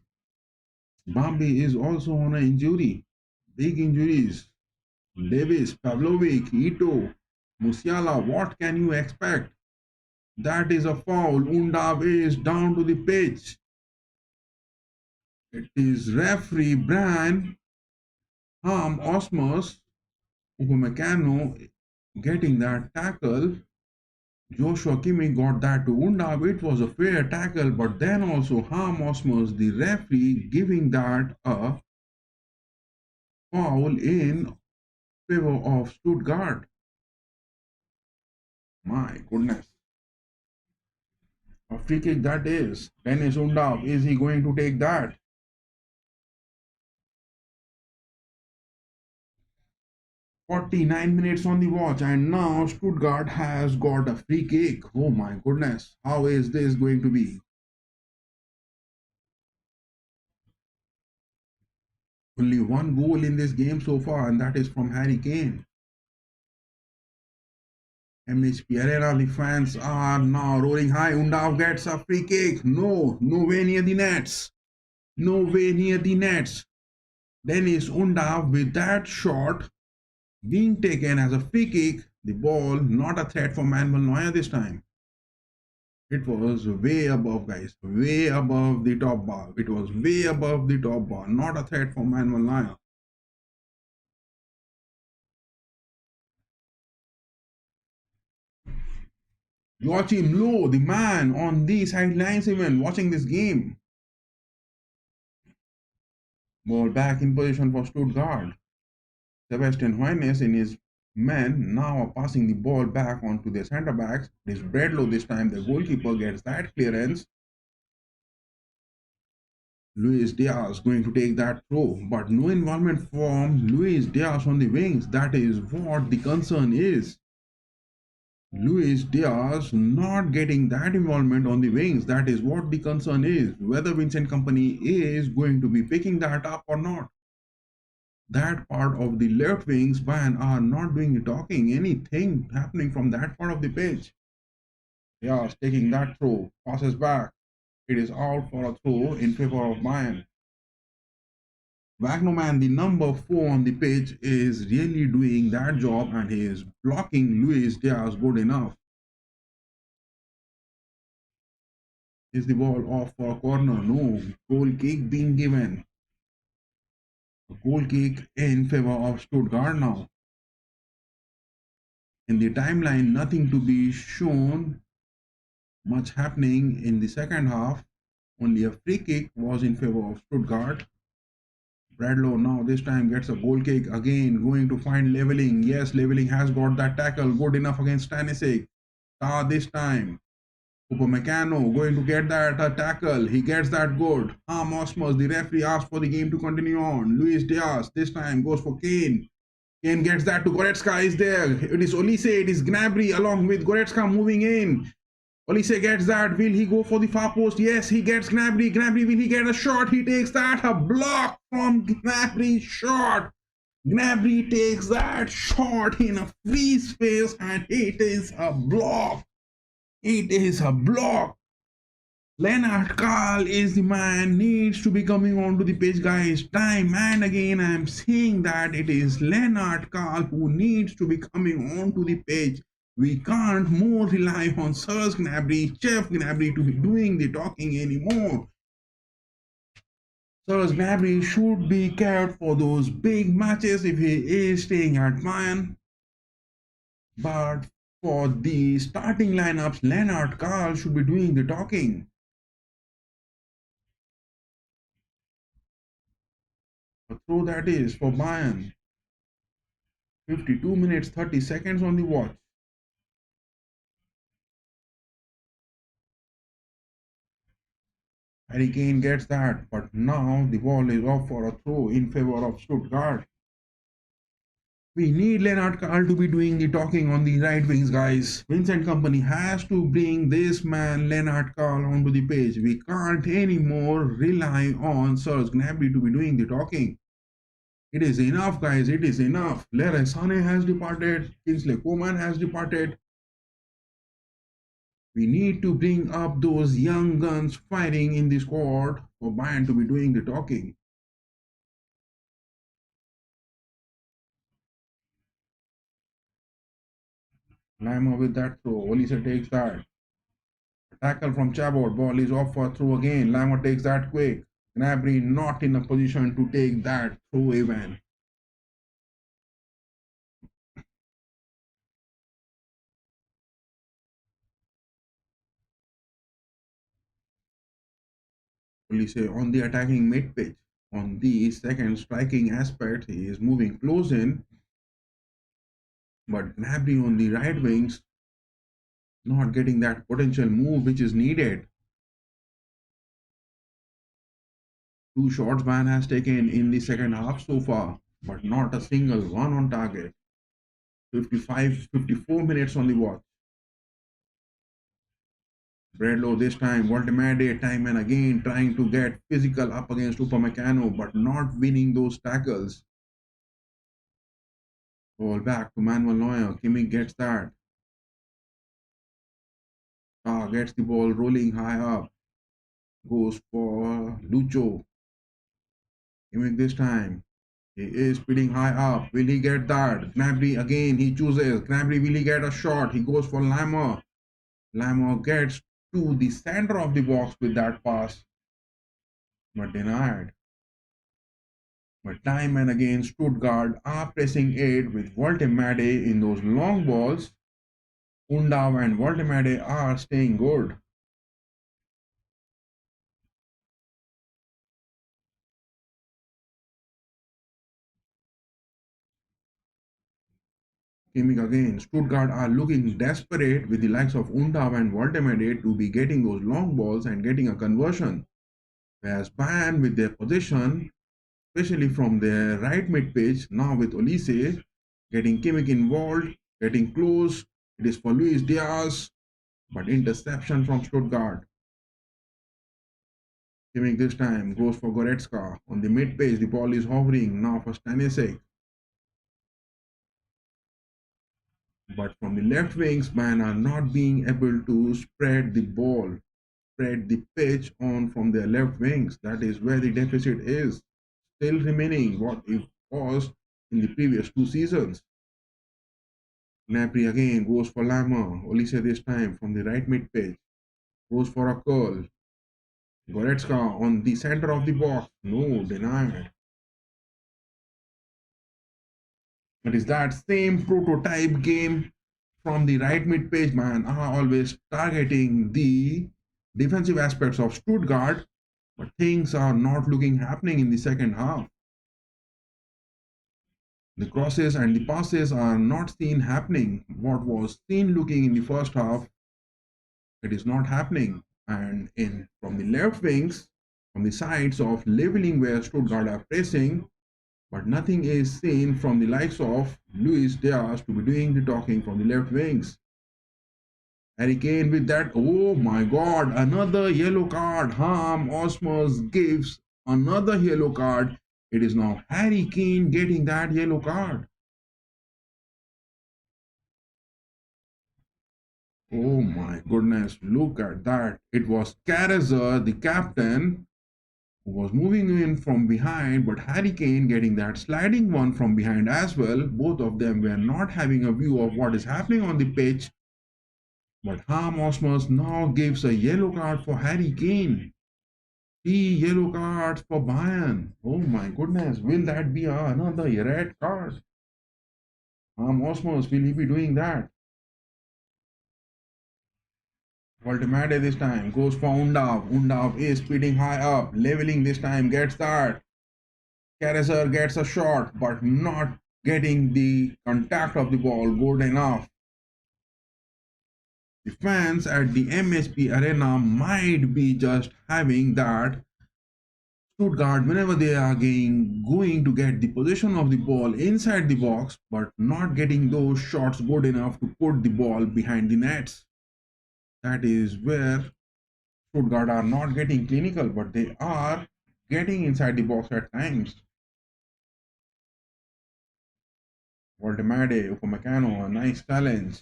Bambi is also on an injury. Big injuries. Davis, Pavlovic, Ito, Musiala, what can you expect? That is a foul. Undav is down to the pitch. It is referee Brian Osmos Upamecano getting that tackle. Joshua Kimmich got that to Undav. It was a fair tackle, but then also Osmos, the referee, giving that a foul in favor of Stuttgart. My goodness. A free kick that is. Dennis Undav, is he going to take that? 49 minutes on the watch, and now Stuttgart has got a free kick. Oh my goodness, how is this going to be? Only one goal in this game so far, and that is from Harry Kane. MHPArena, the fans are now roaring high. Undav gets a free kick. No, nowhere near the nets. Nowhere near the nets. Dennis Undav with that shot being taken as a free kick. The ball not a threat for Manuel Neuer this time. It was way above, guys. Way above the top bar. It was way above the top bar. Not a threat for Manuel Neuer. Joachim Low, the man on the sidelines even watching this game. Ball back in position for Stuttgart. Sebastian Hoeneß and his men now are passing the ball back onto their centre backs. It is Bradlow this time. The goalkeeper gets that clearance. Luis Diaz going to take that throw, but no involvement from Luis Diaz on the wings. That is what the concern is. Luis Diaz not getting that involvement on the wings. That is what the concern is. Whether Vincent Company is going to be picking that up or not. That part of the left wings Bayern are not doing the talking. Anything happening from that part of the pitch. Diaz taking that throw, passes back. It is out for a throw in favor of Bayern. Wagnerman, the number 4 on the pitch, is really doing that job and he is blocking Luis Diaz good enough. Is the ball off for a corner? No. Goal kick being given. A goal kick in favor of Stuttgart now. In the timeline, nothing to be shown much happening in the second half. Only a free kick was in favor of Stuttgart. Bradlow now this time gets a goal kick again, going to find leveling. Yes, leveling has got that tackle good enough against Stanisic. This time Upamecano going to get that tackle. He gets that good. Osmos, the referee asks for the game to continue on. Luis Diaz this time goes for Kane. Kane gets that to Goretzka is there. It is Olise, it is Gnabry along with Goretzka moving in. Olise gets that. Will he go for the far post? Yes, he gets Gnabry. Gnabry, will he get a shot? He takes that. A block from Gnabry shot. Gnabry takes that shot in a free space and it is a block. It is a block. Lennart Karl is the man, needs to be coming onto the pitch, guys. Time and again, I am saying that it is Lennart Karl who needs to be coming onto the pitch. We can't more rely on Serge Gnabry, Chef Gnabry to be doing the talking anymore. Serge Gnabry should be kept for those big matches if he is staying at Bayern. But for the starting lineups, Lennart Karl should be doing the talking. A throw that is for Bayern. 52 minutes 30 seconds on the watch. Harry Kane gets that, but now the ball is off for a throw in favor of Stuttgart. We need Lennart Karl to be doing the talking on the right wings, guys. Vincent Company has to bring this man, Lennart Karl, onto the pitch. We can't anymore rely on Serge Gnabry to be doing the talking. It is enough, guys. It is enough. Leroy Sané has departed. Kingsley Coman has departed. We need to bring up those young guns fighting in the squad for Bayern to be doing the talking. Lima with that throw. Olise takes that. Tackle from Chabot. Ball is off for a throw again. Lima takes that quick. Gnabry not in a position to take that throw even. Olise on the attacking mid pitch. On the second striking aspect, he is moving close in. But Gnabry on the right wings not getting that potential move which is needed. 2 shots Bayern has taken in the second half so far, but not a single one on target. 54 minutes on the watch. Bradlow this time, Voltemade time and again trying to get physical up against Upamecano, but not winning those tackles. Ball back to Manuel Neuer. Kimmich gets that. Gets the ball rolling high up. Goes for Lucho. Kimmich this time. He is speeding high up. Will he get that? Gnabry again. He chooses. Gnabry, will he get a shot? He goes for Lima. Lima gets to the center of the box with that pass, but denied. But time and again, Stuttgart are pressing it with Voltemade in those long balls. Undav and Voltemade are staying good. Kimmich again. Stuttgart are looking desperate with the likes of Undav and Voltemade to be getting those long balls and getting a conversion. Whereas Bayern with their possession, especially from their right mid pitch, now with Olise getting Kimmich involved, getting close. It is for Luis Diaz, but interception from Stuttgart. Kimmich this time goes for Goretzka. On the mid page, the ball is hovering now for Stanisic. But from the left wings, Bayern are not being able to spread the ball, spread the pitch on from their left wings. That is where the deficit is still remaining what it was in the previous two seasons. Gnabry again goes for Lama. Olise this time from the right mid pitch. Goes for a curl. Goretzka on the center of the box. No, denied. It is that same prototype game from the right mid page, man. Are always targeting the defensive aspects of Stuttgart, but things are not looking happening in the second half. The crosses and the passes are not seen happening. What was seen looking in the first half, it is not happening. And in from the left wings, from the sides of leveling where Stuttgart are pressing, but nothing is seen from the likes of Luis Diaz to be doing the talking from the left wings. Harry Kane with that, oh my god, another yellow card. Harm Osmos gives another yellow card. It is now Harry Kane getting that yellow card. Oh my goodness, look at that. It was Karazer, the captain, who was moving in from behind, but Harry Kane getting that sliding one from behind as well. Both of them were not having a view of what is happening on the pitch. But Harm Osmos now gives a yellow card for Harry Kane. 3 yellow cards for Bayern. Oh my goodness, will that be another red card? Harm Osmos, will he be doing that? Voltemade this time goes for Undav. Undav is speeding high up, leveling this time, gets that. Karazer gets a shot, but not getting the contact of the ball good enough. The fans at the MHPArena might be just having that Stuttgart whenever they are going to get the possession of the ball inside the box, but not getting those shots good enough to put the ball behind the nets. That is where Stuttgart are not getting clinical, but they are getting inside the box at times. Voltemade, Upamecano, a nice challenge.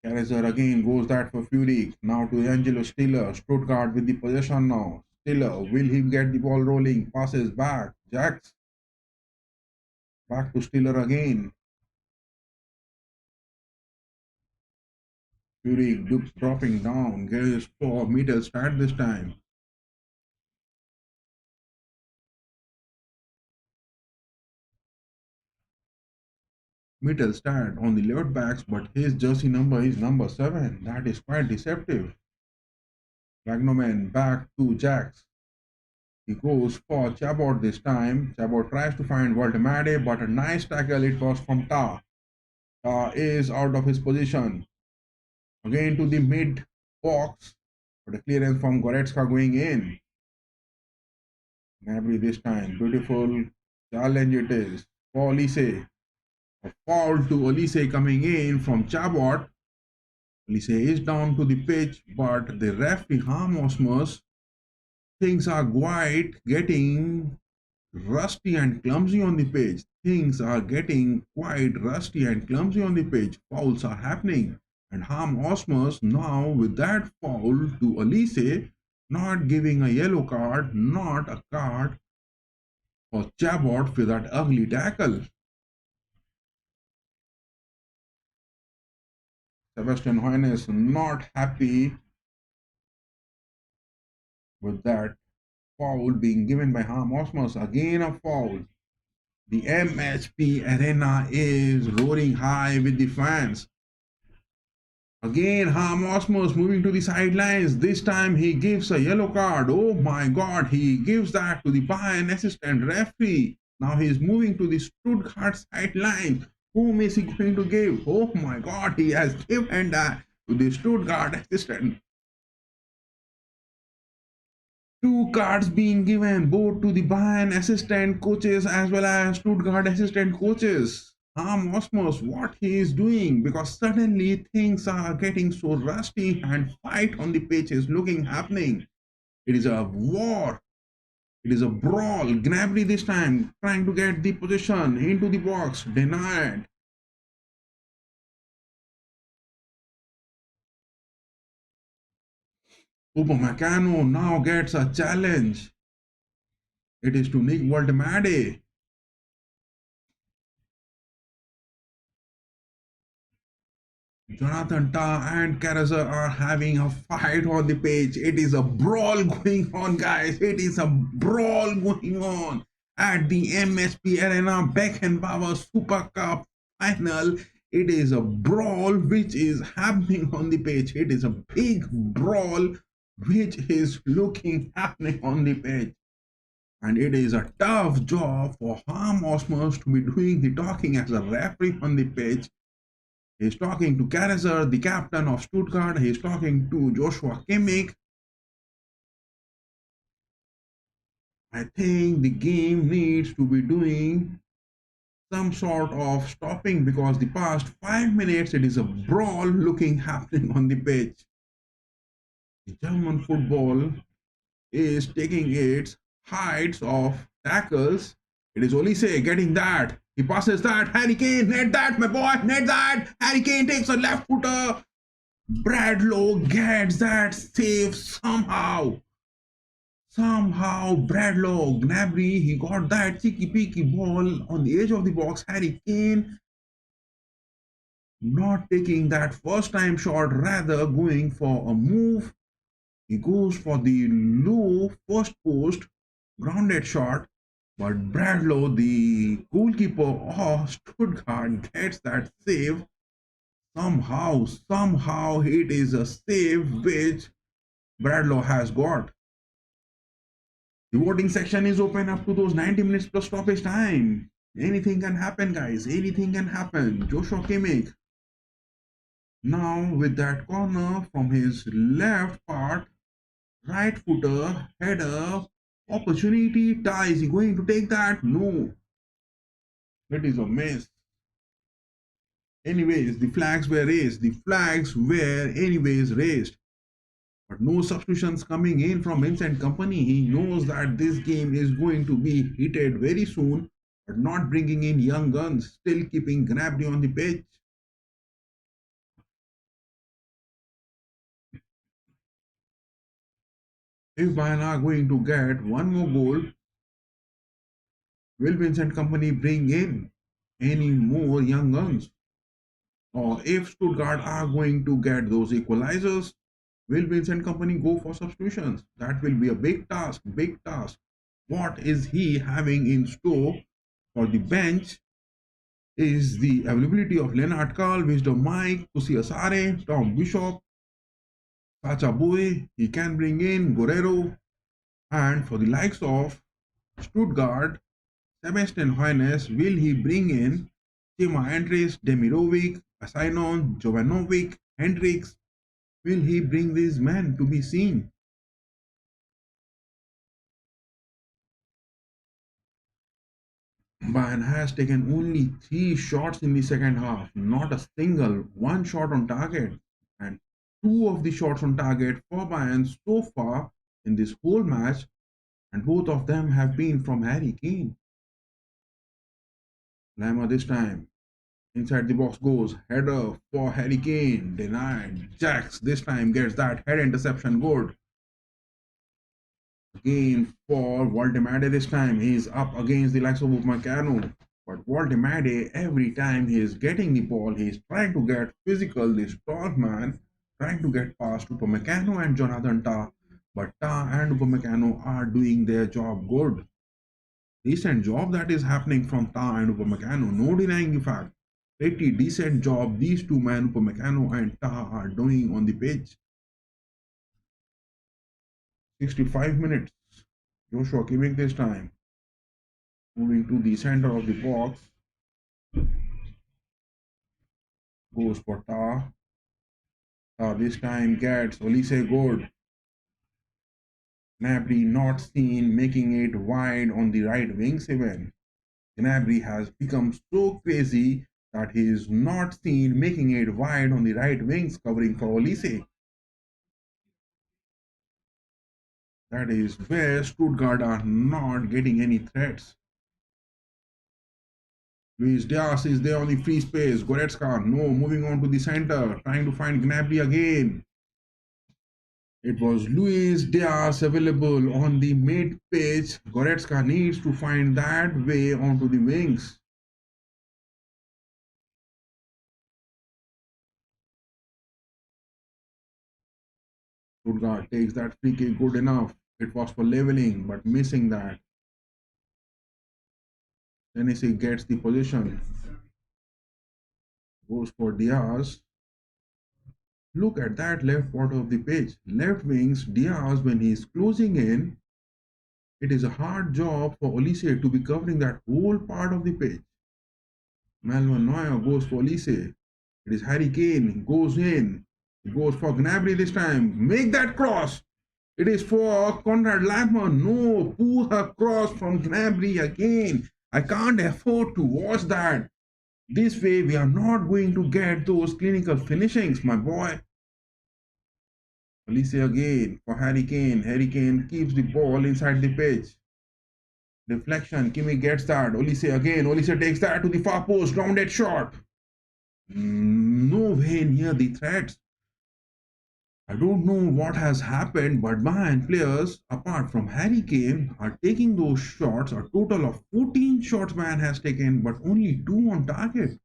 Kaiser again goes that for Fury. Now to Angelo Stiller. Stuttgart with the possession now. Stiller, will he get the ball rolling? Passes back. Jacks. Back to Stiller again. Fury dropping down. Goes for Mittelstadt this time. Mittelstadt on the left backs, but his jersey number is number 7. That is quite deceptive. Wagnerman back to Jacks. He goes for Chabot this time. Chabot tries to find Voltemade, but a nice tackle it was from Ta. Ta is out of his position. Again to the mid box, but a clearance from Goretzka going in. Gnabry this time. Beautiful challenge it is for Olise. A foul to Olise coming in from Chabot. Olise is down to the pitch, but the referee Harm Osmos, things are quite getting rusty and clumsy on the pitch. Things are getting quite rusty and clumsy on the pitch. Fouls are happening. And Harm Osmos now with that foul to Olise, not giving a yellow card, not a card for Chabot for that ugly tackle. Sebastian Hoeneß not happy with that foul being given by Harm Osmos. Again a foul. The MHPArena is roaring high with the fans. Again, Harm Osmos moving to the sidelines. This time he gives a yellow card. Oh my god, he gives that to the Bayern assistant referee. Now he's moving to the Stuttgart sideline. Whom is he going to give? Oh my god, he has given that to the Stuttgart assistant. Two cards being given both to the Bayern assistant coaches as well as Stuttgart assistant coaches. Osmos, what he is doing, because suddenly things are getting so rusty and fight on the pitch is looking happening. It is a war. It is a brawl. Gnabry this time trying to get the position into the box. Denied. Upamecano now gets a challenge. It is to Nick Voltemade. Jonathan Tah and Carrasser are having a fight on the pitch. It is a brawl going on, guys. It is a brawl going on at the MHPArena Beckenbauer Supercup final. It is a brawl which is happening on the pitch. It is a big brawl which is looking happening on the pitch. And it is a tough job for Harm Osmos to be doing the talking as a referee on the pitch. He's talking to Carrasser, the captain of Stuttgart. He's talking to Joshua Kimmich. I think the game needs to be doing some sort of stopping, because the past 5 minutes it is a brawl looking happening on the pitch. The German football is taking its heights of tackles. It is Olise getting that. He passes that. Harry Kane, net that, my boy, net that. Harry Kane takes a left footer. Bradlow gets that save somehow. Somehow, Bradlow, Gnabry, he got that cheeky-peeky ball on the edge of the box. Harry Kane not taking that first time shot, rather going for a move. He goes for the low first post grounded shot, but Bradlow, the goalkeeper of Stuttgart, gets that save. Somehow it is a save which Bradlow has got. The voting section is open up to those 90 minutes plus stoppage time. Anything can happen, guys. Anything can happen. Joshua Kimmich. Now with that corner from his left part, right footer, header, opportunity, Tah. Is he going to take that? No. It is a miss. Anyways, the flags were raised. The flags were anyways raised. But no substitutions coming in from Vincent Company. He knows that this game is going to be heated very soon, but not bringing in young guns, still keeping Gnabry on the pitch. If Bayern are going to get one more goal, will Vincent Company bring in any more young guns? Or if Stuttgart are going to get those equalizers, will Vincent Company go for substitutions? That will be a big task, big task. What is he having in store for the bench? Is the availability of Leonard Carl, Wisdom Mike, Kusi Asare, Tom Bishop, Sacha Boy. He can bring in Guerrero. And for the likes of Stuttgart, Sebastian Hoeneß, will he bring in Tima Andres, Demirovic, Asainon, Jovanovic, Hendricks? Will he bring these men to be seen? Bayern has taken only 3 shots in the second half, not a single, one shot on target. And two of the shots on target for Bayern so far in this whole match, and both of them have been from Harry Kane. Lima this time. Inside the box goes. Header for Harry Kane. Denied. Jax this time gets that head interception good. Again for Voltemade this time. He's up against the likes of Upamecano. But Voltemade, every time he is getting the ball, he's trying to get physical, this tall man, trying to get past Upamecano and Jonathan Tah. But Tah and Upamecano are doing their job good. Decent job that is happening from Tah and Upamecano. No denying the fact. Pretty decent job these two men, Upamecano and Tah, are doing on the pitch. 65 minutes. Joshua Kimmich this time. Moving to the center of the box. Goes for Tah. Tah this time gets Olise good. Gnabry not seen, making it wide on the right wings even. Gnabry has become so crazy that he is not seen, making it wide on the right wings, covering for Olise. That is where Stuttgart are not getting any threats. Luis Diaz is there on the free space. Goretzka, no, moving on to the center, trying to find Gnabry again. It was Luis Diaz available on the mid pitch. Goretzka needs to find that way onto the wings. Stuttgart takes that free kick good enough. It was for leveling, but missing that. Tennessee gets the position. Goes for Diaz. Look at that left part of the pitch. Left wings, Diaz, when he is closing in, it is a hard job for Olise to be covering that whole part of the pitch. Manuel Neuer goes for Olise. It is Harry Kane, goes in. He goes for Gnabry this time. Make that cross. It is for Konrad Lachmann. No, pull a cross from Gnabry again. I can't afford to watch that. This way, we are not going to get those clinical finishings, my boy. Olise again for Harry Kane. Harry Kane keeps the ball inside the pitch. Deflection. Kimi gets that. Olise again. Olise takes that to the far post. Grounded shot. No way near the threats. I don't know what has happened, but Bayern players, apart from Harry Kane, are taking those shots. A total of 14 shots Bayern has taken, but only 2 on target.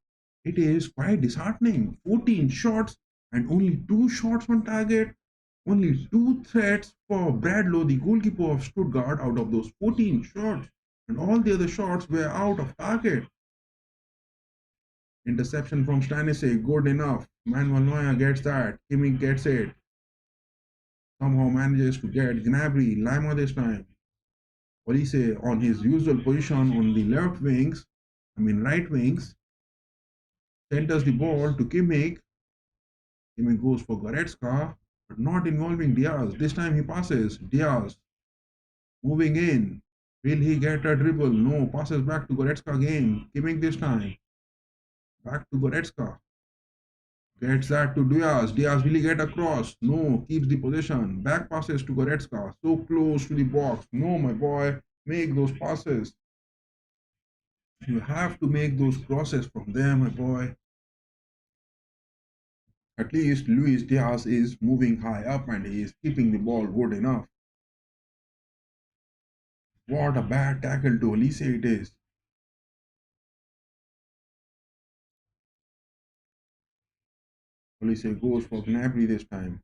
It is quite disheartening. 14 shots and only 2 shots on target. Only 2 threats for Bradlow, the goalkeeper of Stuttgart, out of those 14 shots. And all the other shots were out of target. Interception from Stanisek, good enough. Manuel Neuer gets that. Kimmich gets it. Somehow manages to get Gnabry, Lima this time. Olise on his usual position on the right wings, centers the ball to Kimmich. Kimmich goes for Goretzka, but not involving Diaz. This time he passes. Diaz moving in. Will he get a dribble? No. Passes back to Goretzka again. Kimmich this time. Back to Goretzka. Gets that to Diaz. Diaz will he get across? No. Keeps the possession. Back passes to Goretzka. So close to the box. No, my boy. Make those passes. You have to make those crosses from there, my boy. At least Luis Diaz is moving high up and he is keeping the ball good enough. What a bad tackle to Olise it is. Olise goes for Gnabry this time.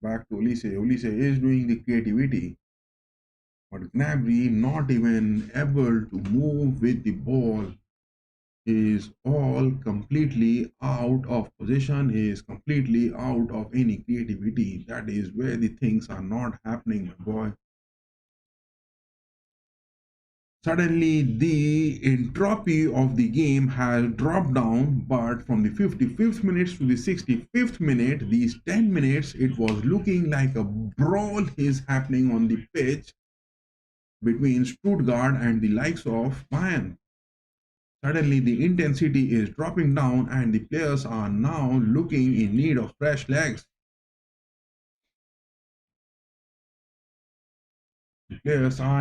Back to Olise. Olise is doing the creativity. But Gnabry not even able to move with the ball. He is all completely out of position. He is completely out of any creativity. That is where the things are not happening, my boy. Suddenly, the entropy of the game has dropped down, but from the 55th minute to the 65th minute, these 10 minutes, it was looking like a brawl is happening on the pitch between Stuttgart and the likes of Bayern. Suddenly, the intensity is dropping down and the players are now looking in need of fresh legs. The players are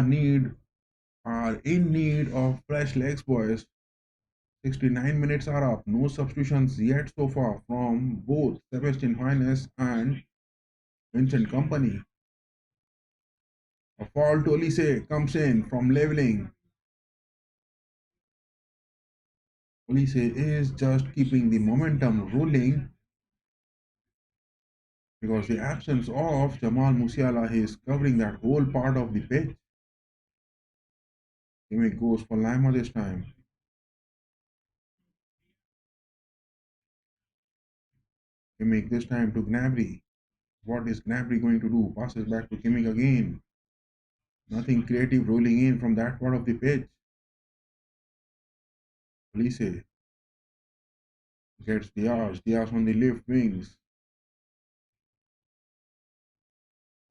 in need of fresh legs, boys. 69 minutes are up. No substitutions yet so far from both Sebastian Hoeneß and Vincent Company. A foul to Olise comes in from leveling. Olise is just keeping the momentum rolling because the absence of Jamal Musiala is covering that whole part of the pitch. Kimmich goes for Lima this time. Kimmich this time to Gnabry. What is Gnabry going to do? Passes back to Kimmich again. Nothing creative rolling in from that part of the pitch. Olise gets Diaz. Diaz on the left wings.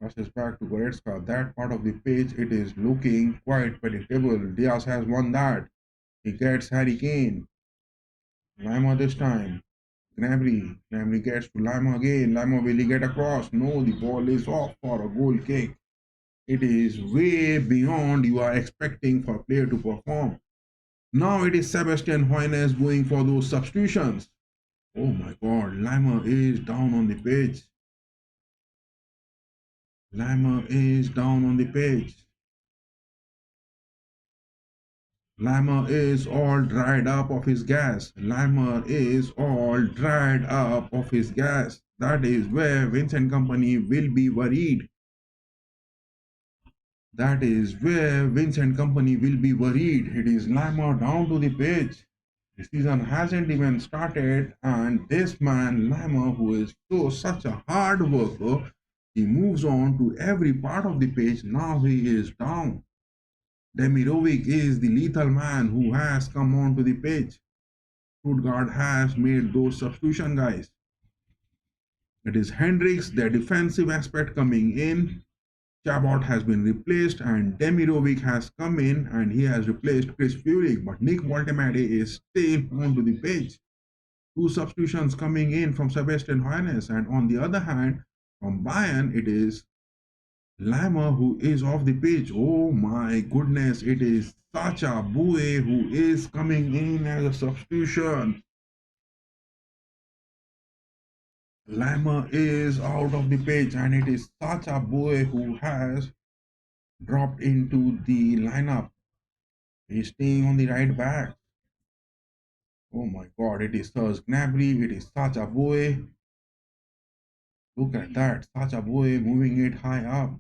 Passes back to Goretzka. That part of the pitch, it is looking quite predictable. Diaz has won that. He gets Harry Kane. Lima this time. Gnabry. Gnabry gets to Lima again. Lima will he get across? No, the ball is off for a goal kick. It is way beyond you are expecting for a player to perform. Now it is Sebastian Hoeneß going for those substitutions. Oh my god, Lima is down on the pitch. Lima is down on the pitch. Lima is all dried up of his gas. Lima is all dried up of his gas. That is where Vincent Company will be worried. That is where Vincent Company will be worried. It is Lima down to the pitch. The season hasn't even started, and this man Lima, who is such a hard worker, he moves on to every part of the pitch. Now he is down. Demirovic is the lethal man who has come onto the pitch. Stuttgart has made those substitution guys. It is Hendricks, their defensive aspect coming in. Chabot has been replaced and Demirovic has come in and he has replaced Chris Furyk. But Nick Woltemade is still onto the pitch. Two substitutions coming in from Sebastian Hoeneß, and on the other hand, from Bayern, it is Lima who is off the pitch. Oh my goodness, it is Sacha Boey who is coming in as a substitution. Lima is out of the pitch and it is Sacha Boey who has dropped into the lineup. He's staying on the right back. Oh my god, it is Serge Gnabry, it is Sacha Boey. Look at that, Sacha Boey moving it high up.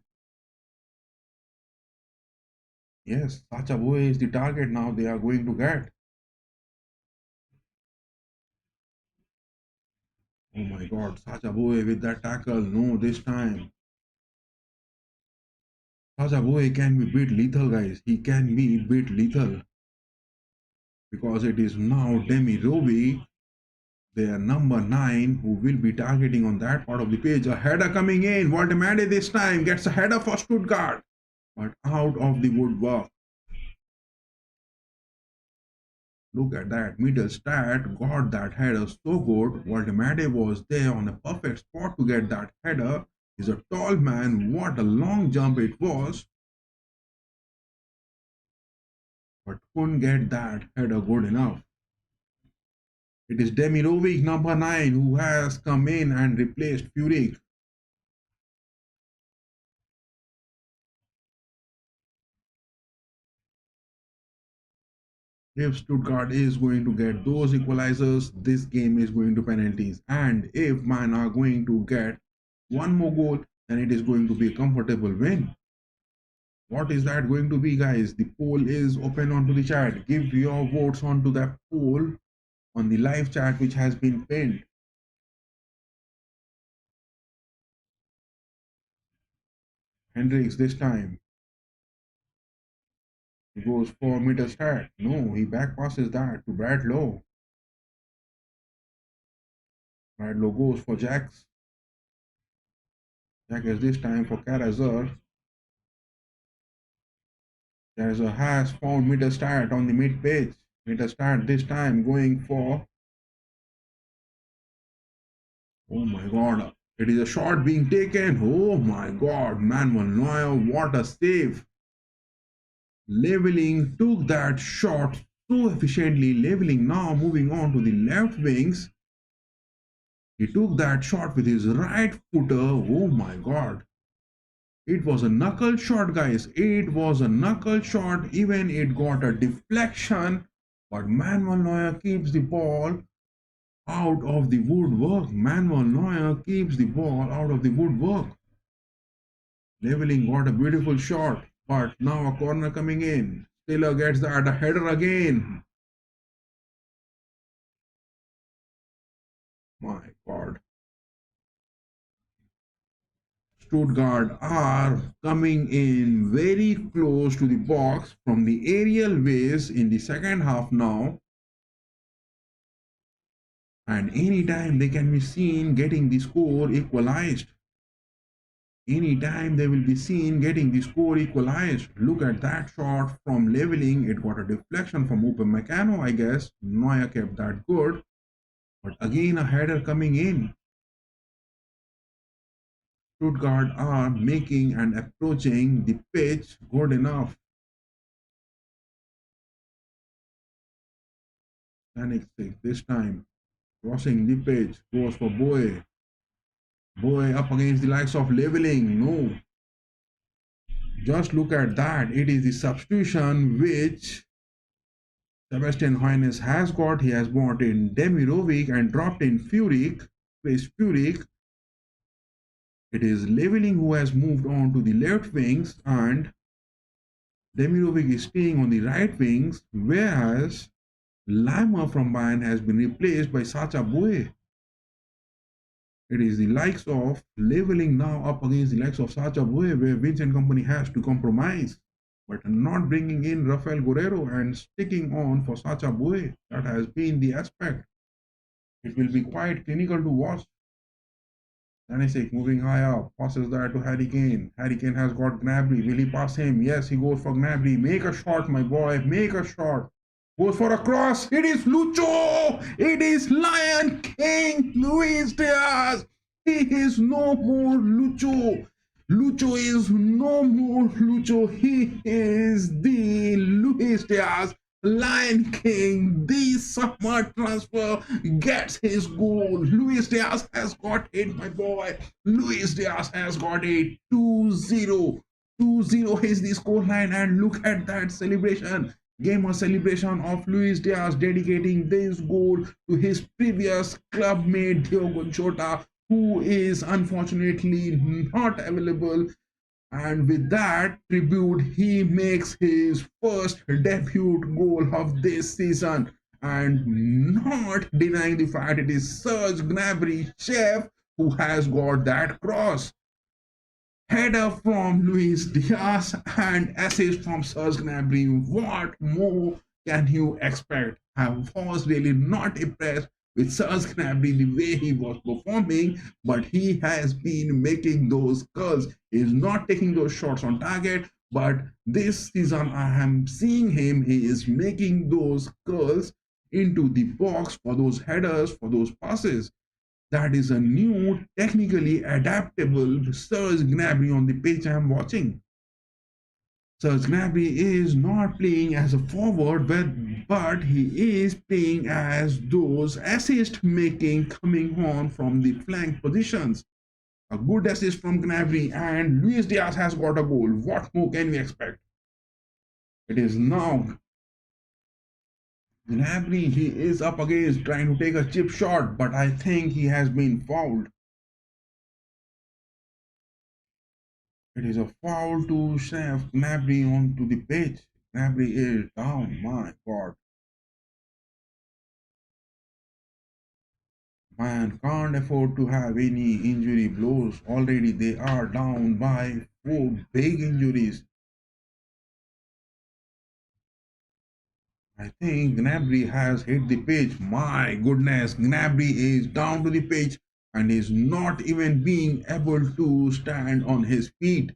Yes, Sacha Boey is the target now they are going to get. Oh my god, Sacha Boey with that tackle. No, this time. Sacha Boey can be bit lethal, guys. He can be bit lethal. Because it is now Demirovic, their number 9, who will be targeting on that part of the page. A header coming in. Woltemade this time gets a header for Stuttgart. But out of the woodwork. Look at that. Mittelstadt got that header so good. Woltemade was there on a perfect spot to get that header. He's a tall man. What a long jump it was. But couldn't get that header good enough. It is Demirovic, number 9, who has come in and replaced Furyk. If Stuttgart is going to get those equalizers, this game is going to penalties. And if Bayern are going to get one more goal, then it is going to be a comfortable win. What is that going to be, guys? The poll is open onto the chat. Give your votes onto that poll on the live chat which has been pinned. Hendricks this time. He goes for Mittelstadt. No, he back passes that to Bradlow. Bradlow goes for Jax. Jack is this time for Karazer. Karazer has found Mittelstadt on the mid page. Mittelstadt this time going for. Oh my god. It is a shot being taken. Oh my god. Manuel Neuer, what a save. Leveling took that shot so efficiently. Leveling now moving on to the left wings. He took that shot with his right footer. Oh my god. It was a knuckle shot, guys. It was a knuckle shot. Even it got a deflection. But Manuel Neuer keeps the ball out of the woodwork. Manuel Neuer keeps the ball out of the woodwork. Leveling got a beautiful shot. But now a corner coming in. Stiller gets that, a header again. My god. Stuttgart are coming in very close to the box from the aerial ways in the second half now. And anytime they can be seen getting the score equalized. Anytime they will be seen getting the score equalized. Look at that shot from leveling. It got a deflection from Upamecano, I guess. Neuer kept that good. But again, a header coming in. Stuttgart are making and approaching the pitch good enough. Panic this time. Crossing the pitch. Goes for Boy. Boy up against the likes of leveling. No. Just look at that. It is the substitution which Sebastian Hoeneß has got. He has brought in Demirovic and dropped in Furyk, Chris Furyk. It is Leveling who has moved on to the left wings and Demirovic is staying on the right wings, whereas Lima from Bayern has been replaced by Sacha Boey. It is the likes of Leveling now up against the likes of Sacha Boey, where Vincent Company has to compromise, but not bringing in Rafael Guerrero and sticking on for Sacha Boey. That has been the aspect. It will be quite clinical to watch. Stanisic moving high up, passes that to Harry Kane. Harry Kane has got Gnabry. Will he pass him? Yes, he goes for Gnabry. Make a shot, my boy. Make a shot. Goes for a cross. It is Lucho. It is Lion King Luis Diaz. He is no more Lucho. Lucho is no more Lucho. He is the Luis Diaz. Lion King, the summer transfer, gets his goal. Luis Diaz has got it, my boy. Luis Diaz has got it. 2-0. 2-0 is the scoreline, and look at that celebration. Gamer celebration of Luis Diaz dedicating this goal to his previous club mate Diogo Jota, who is unfortunately not available. And with that tribute, he makes his first debut goal of this season. And not denying the fact it is Serge Gnabry, chef, who has got that cross. Header from Luis Diaz and assist from Serge Gnabry. What more can you expect? I was really not impressed with Serge Gnabry the way he was performing, but he has been making those curls. He is not taking those shots on target, but this season I am seeing him. He is making those curls into the box for those headers, for those passes. That is a new, technically adaptable Serge Gnabry on the pitch I am watching. Serge Gnabry is not playing as a forward, but he is playing as those assist making coming on from the flank positions. A good assist from Gnabry, and Luis Diaz has got a goal. What more can we expect? It is now Gnabry, he is up against trying to take a chip shot, but I think he has been fouled. It is a foul to shove Gnabry onto the pitch. Gnabry is down, my god. Man can't afford to have any injury blows. Already they are down by 4 big injuries. I think Gnabry has hit the pitch. My goodness, Gnabry is down to the pitch and is not even being able to stand on his feet.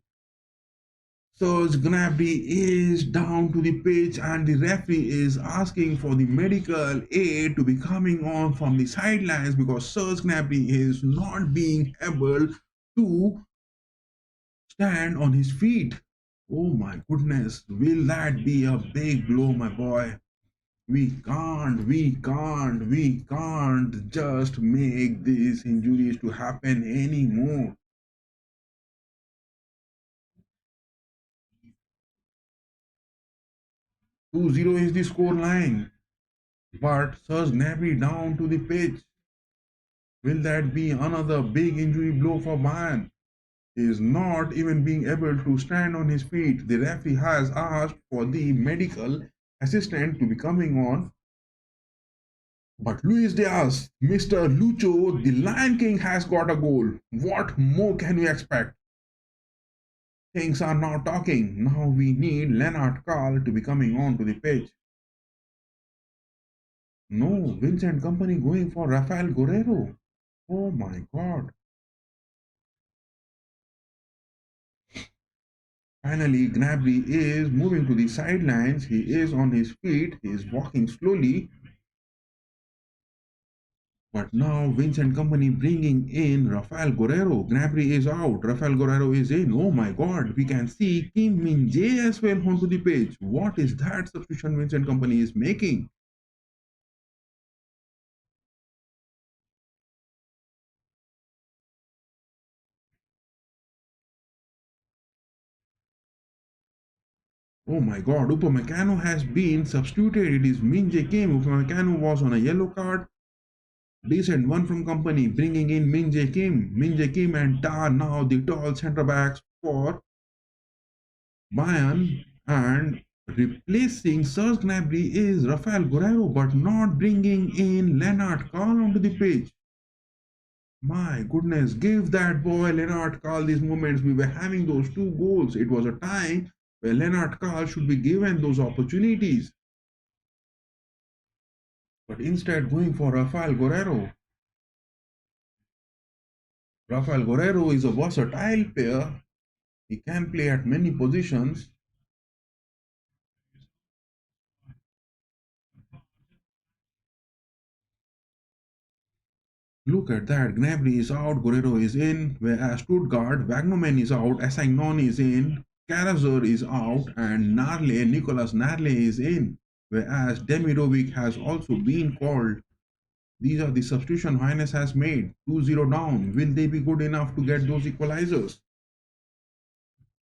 Serge Gnabry is down to the pitch and the referee is asking for the medical aid to be coming on from the sidelines because Serge Gnabry is not being able to stand on his feet. Oh my goodness, will that be a big blow, my boy? We can't just make these injuries to happen anymore. 2-0 is the score line. But Serge Gnabry down to the pitch. Will that be another big injury blow for Bayern? He is not even being able to stand on his feet. The referee has asked for the medical assistant to be coming on. But Luis Diaz, Mr. Lucho, the Lion King has got a goal. What more can we expect? Things are now talking. Now we need Lennart Karl to be coming on to the pitch. No, Vincent Company going for Rafael Guerrero. Oh my god. Finally, Gnabry is moving to the sidelines. He is on his feet. He is walking slowly. But now Vincent Company bringing in Rafael Guerrero. Gnabry is out. Rafael Guerrero is in. Oh my God. We can see Kim Min Jae as well onto the pitch. What is that substitution Vincent Company is making? Oh my God. Upamecano has been substituted. It is Min Jae Kim. Upamecano was on a yellow card. Decent one from Company bringing in Min Jae Kim. Min Jae Kim and Ta now the tall centre backs for Bayern, and replacing Serge Gnabry is Rafael Guerrero, but not bringing in Leonard Carl onto the pitch. My goodness, give that boy Leonard Carl these moments. We were having those two goals. It was a time where Leonard Carl should be given those opportunities. But instead, going for Rafael Guerrero. Rafael Guerrero is a versatile player. He can play at many positions. Look at that. Gnabry is out, Guerrero is in, whereas Stuttgart, Wagnerman is out, Essagnon is in, Karazor is out, and Narle, Nicolas Narle is in, whereas Demirovic has also been called. These are the substitution Highness has made. 2-0 down. Will they be good enough to get those equalizers?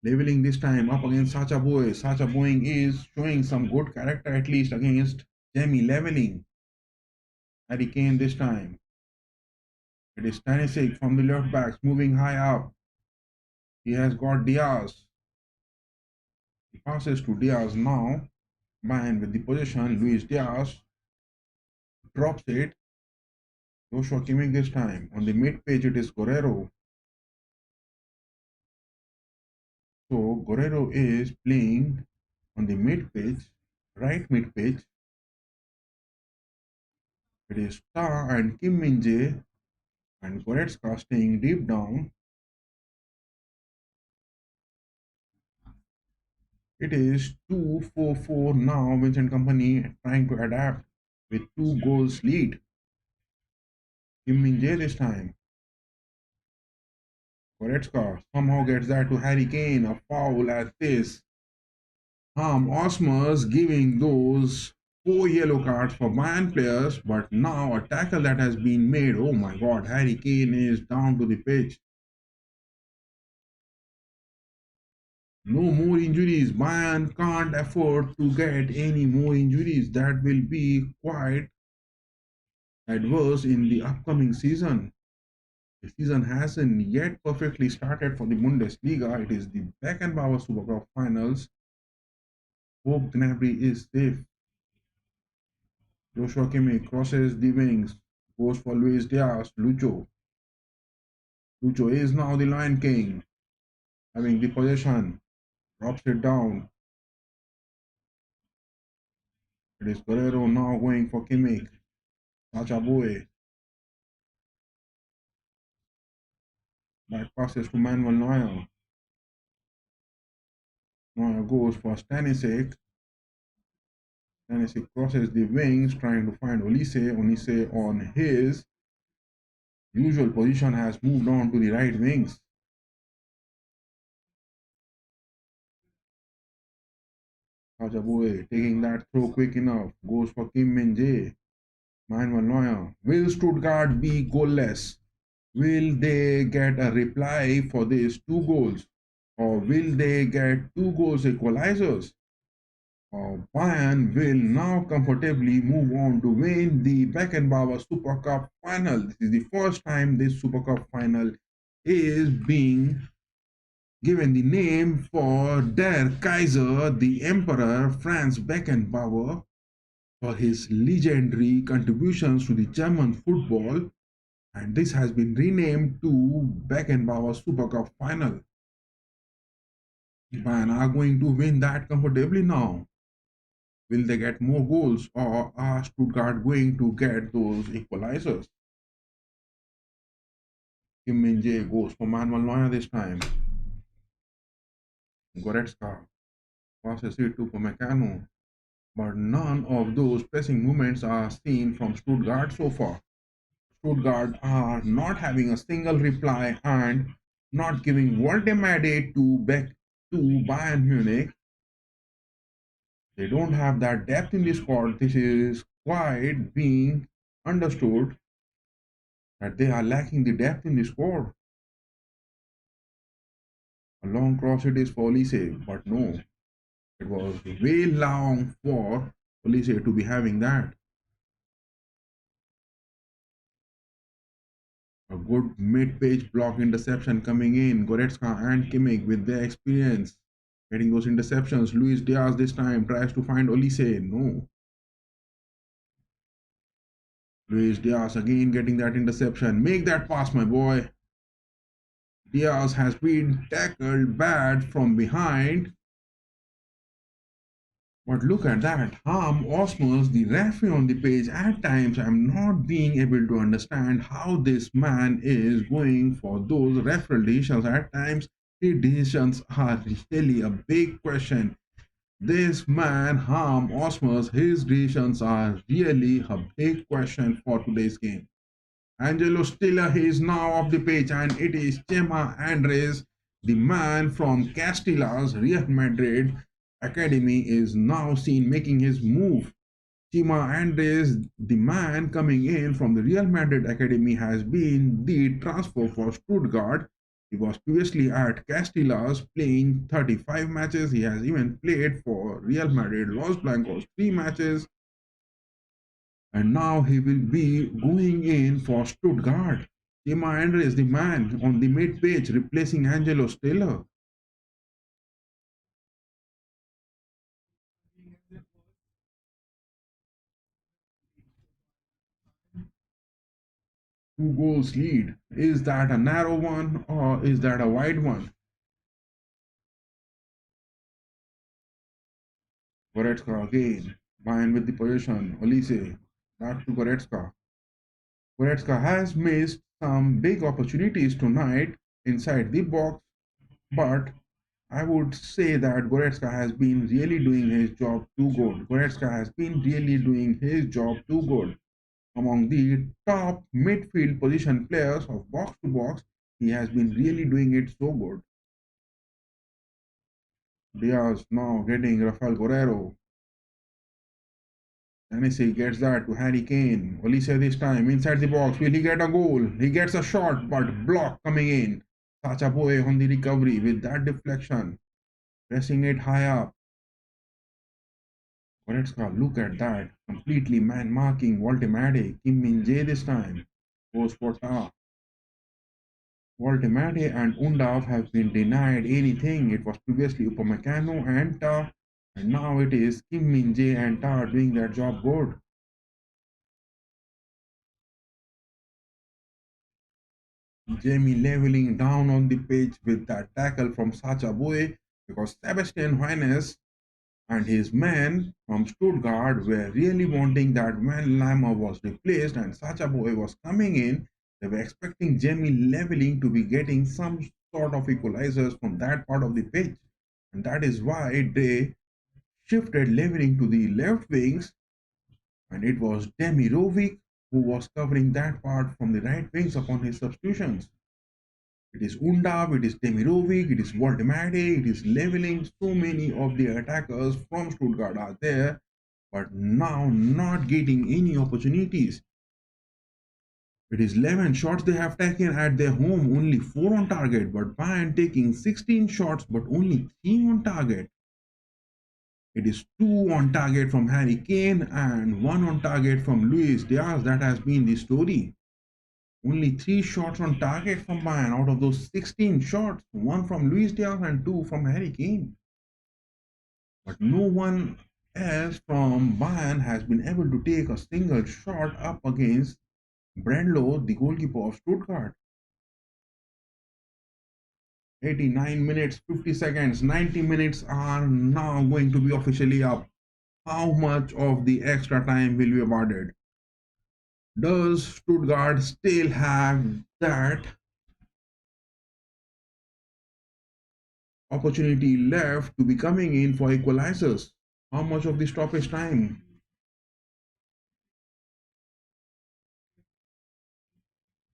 Leveling this time up against Sacha Boy. Sacha Boeing is showing some good character at least against Jamie leveling. Harry Kane this time. It is Stanisic from the left backs moving high up. He has got Diaz. He passes to Diaz now. Man with the possession. Luis Diaz drops it. Joshua Kimmich this time. On the mid page, it is Guerrero. So Guerrero is playing on the mid pitch, right mid pitch. It is Ta and Kim Min Jae and Goretzka staying deep down. It is 2-4-4 now. Vincent Company trying to adapt with 2 goals lead. Kim Min Jae this time. Goretzka somehow gets that to Harry Kane. A foul at this. Osmers giving those 4 yellow cards for Bayern players, but now a tackle that has been made. Oh my God, Harry Kane is down to the pitch. No more injuries. Bayern can't afford to get any more injuries. That will be quite adverse in the upcoming season. The season hasn't yet perfectly started for the Bundesliga. It is the Beckenbauer Supercup finals. Hope Gnabry is safe. Joshua Kimmich crosses the wings, goes for Luis Diaz, Lucho. Lucho is now the Lion King, having the possession, drops it down. It is Guerrero now going for Kimmich. Sacha Boey. Back passes to Manuel Neuer. Neuer goes for Stanisic. Stanisic crosses the wings, trying to find Olise. Olise on his usual position has moved on to the right wings. Sacha Boey taking that throw quick enough. Goes for Kim Min Jae. Manuel Neuer. Will Stuttgart be goalless? Will they get a reply for these 2 goals? Or will they get 2 goals equalizers? Or Bayern will now comfortably move on to win the Beckenbauer Supercup final. This is the first time this Supercup final is being given the name for Der Kaiser, the Emperor Franz Beckenbauer, for his legendary contributions to the German football, and this has been renamed to Beckenbauer Supercup final. Bayern are going to win that comfortably now. Will they get more goals, or are Stuttgart going to get those equalizers? Kim Min Jae goes for Manuel Neuer this time. Goretzka passes it to Upamecano, but none of those pressing movements are seen from Stuttgart so far. Stuttgart are not having a single reply and not giving Voltemade to back to Bayern Munich. They don't have that depth in the squad. This is quite being understood that they are lacking the depth in the squad. A long cross it is for Olise, but no, it was way long for Olise to be having that. A good mid-page block interception coming in. Goretzka and Kimmich with their experience getting those interceptions. Luis Diaz this time tries to find Olise. No. Luis Diaz again getting that interception. Make that pass, my boy. Diaz has been tackled bad from behind. But look at that. Harm Osmos, the referee on the page, at times I'm not being able to understand how this man is going for those referee decisions. At times, his decisions are really a big question. This man, Harm Osmos, his decisions are really a big question for today's game. Angelo Stiller is now off the pitch, and it is Chema Andres, the man from Castilla's Real Madrid academy, is now seen making his move. Chema Andres, the man coming in from the Real Madrid academy, has been the transfer for Stuttgart. He was previously at Castilla's playing 35 matches. He has even played for Real Madrid Los Blancos 3 matches, and now he will be going in for Stuttgart. Chema Andre is the man on the mid page replacing Angelo Stella. Two goals lead. Is that a narrow one or is that a wide one? Goretzka again. Bayern with the possession. Olise. Back to Goretzka. Goretzka has missed some big opportunities tonight inside the box, but I would say that Goretzka has been really doing his job too good. Goretzka has been really doing his job too good. Among the top midfield position players of box to box, he has been really doing it so good. Diaz now getting Rafael Guerrero. Tennessee gets that to Harry Kane. Olise this time inside the box. Will he get a goal? He gets a shot, but block coming in. Sacha Boy on the recovery with that deflection. Pressing it high up. Goretzka, look at that. Completely man marking Voltemade. Kim Min Jae this time. Goes for Ta. Voltemade and Undav have been denied anything. It was previously Upamecano and Ta, and now it is Kim Min Jae and Ta doing their job good. Jamie leveling down on the pitch with that tackle from Sacha Boy because Sebastian Hoeneß and his men from Stuttgart were really wanting that when Lima was replaced and Sacha Boy was coming in, they were expecting Jamie leveling to be getting some sort of equalizers from that part of the pitch. And that is why they shifted leveling to the left wings, and it was Demirovic who was covering that part from the right wings upon his substitutions. It is Undav, it is Demirovic, it is Voltemade, it is leveling. So many of the attackers from Stuttgart are there, but now not getting any opportunities. It is 11 shots they have taken at their home, only 4 on target, but Bayern taking 16 shots, but only 3 on target. It is 2 on target from Harry Kane and 1 on target from Luis Diaz. That has been the story. Only 3 shots on target from Bayern out of those 16 shots. 1 from Luis Diaz and 2 from Harry Kane. But no one else from Bayern has been able to take a single shot up against Brandlo, the goalkeeper of Stuttgart. 89 minutes, 50 seconds, 90 minutes are now going to be officially up. How much of the extra time will be awarded? Does Stuttgart still have that Opportunity left to be coming in for equalizers. How much of the stoppage time?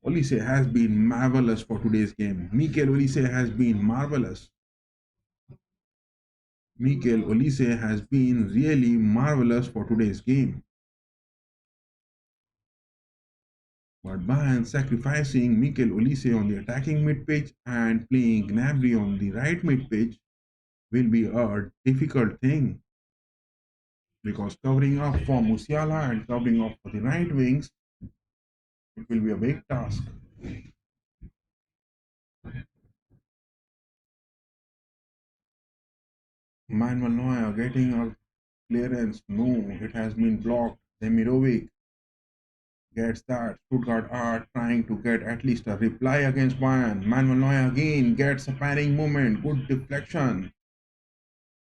Olise has been marvelous for today's game. Mikel Olise has been marvelous. Mikel Olise has been really marvelous for today's game. But Bayern sacrificing Mikel Olise on the attacking mid-pitch and playing Gnabry on the right mid-pitch will be a difficult thing, because covering up for Musiala and covering up for the right wings, it will be a big task. Manuel Neuer getting a clearance. No, it has been blocked. Demirovic gets that. Stuttgart are trying to get at least a reply against Bayern. Manuel Neuer again gets a panning movement. Good deflection.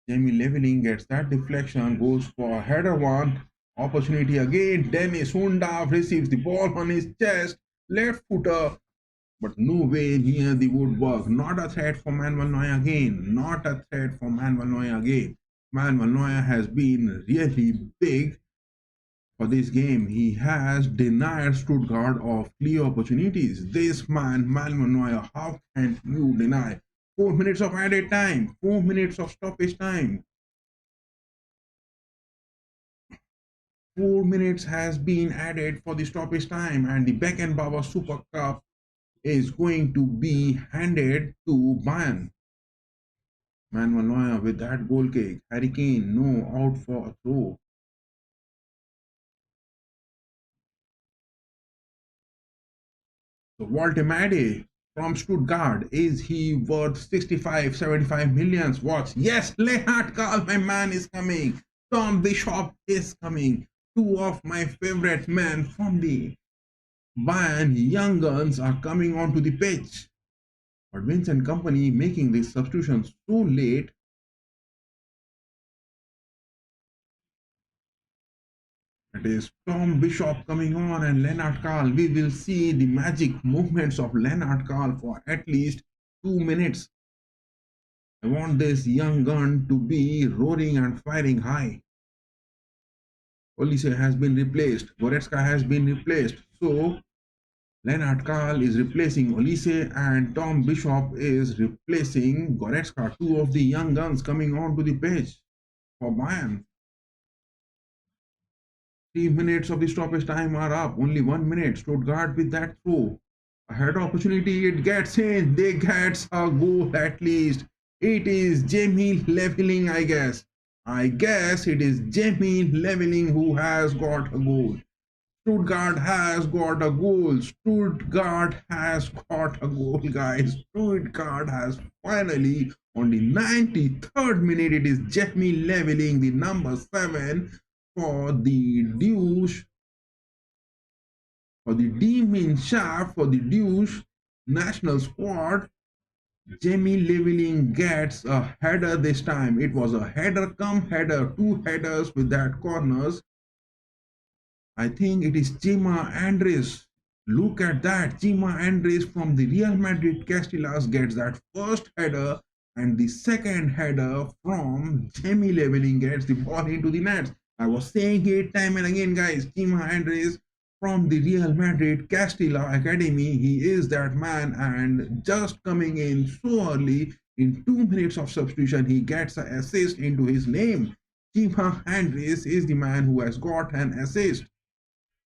Jamie Leveling gets that deflection, goes for a header one. Opportunity again. Dennis Hundav receives the ball on his chest. Left footer. But nowhere near the woodwork. Not a threat for Manuel Neuer again. Not a threat for Manuel Neuer again. Manuel Neuer has been really big for this game. He has denied Stuttgart of clear opportunities. This man, Manuel Neuer, how can you deny? 4 minutes of added time, 4 minutes of stoppage time. 4 minutes has been added for the stoppage time, and the Beckenbauer Supercup is going to be handed to Bayern. Manuel Neuer with that goal kick. Harry Kane, no, out for a throw. So Walter Made from Stuttgart, is he worth 65, 75 millions? What? Yes, Leonard Karl, my man, is coming. Tom Bishop is coming. Two of my favorite men from the Bayern young guns are coming onto the pitch. But Vincent Company making this substitution so late. It is Tom Bishop coming on and Leonard Karl. We will see the magic movements of Leonard Karl for at least 2 minutes. I want this young gun to be roaring and firing high. Olise has been replaced. Goretzka has been replaced. So Leonard Karl is replacing Olise and Tom Bishop is replacing Goretzka. Two of the young guns coming onto the pitch for Bayern. 3 minutes of the stoppage time are up. Only 1 minute. Stuttgart with that throw. A head opportunity. It gets in. They get a goal at least. It is Jamie Leveling, I guess. I guess it is Jamie Leveling who has got a goal. Stuttgart has got a goal. Stuttgart has got a goal, guys. Stuttgart has finally, on the 93rd minute, it is Jamie Leveling, the number 7 for the Deuce, for the Demon Shaft, for the Deuce national squad. Jamie Leveling gets a header this time. It was a header come header, 2 headers with that corners. I think it is Chima Andres. Look at that. Chima Andres from the Real Madrid Castellas gets that first header, and the second header from Jamie Leveling gets the ball into the nets. I was saying it time and again, guys. Chima Andres from the Real Madrid Castilla Academy. He is that man, and just coming in so early, in 2 minutes of substitution, he gets an assist into his name. Chima Andres is the man who has got an assist.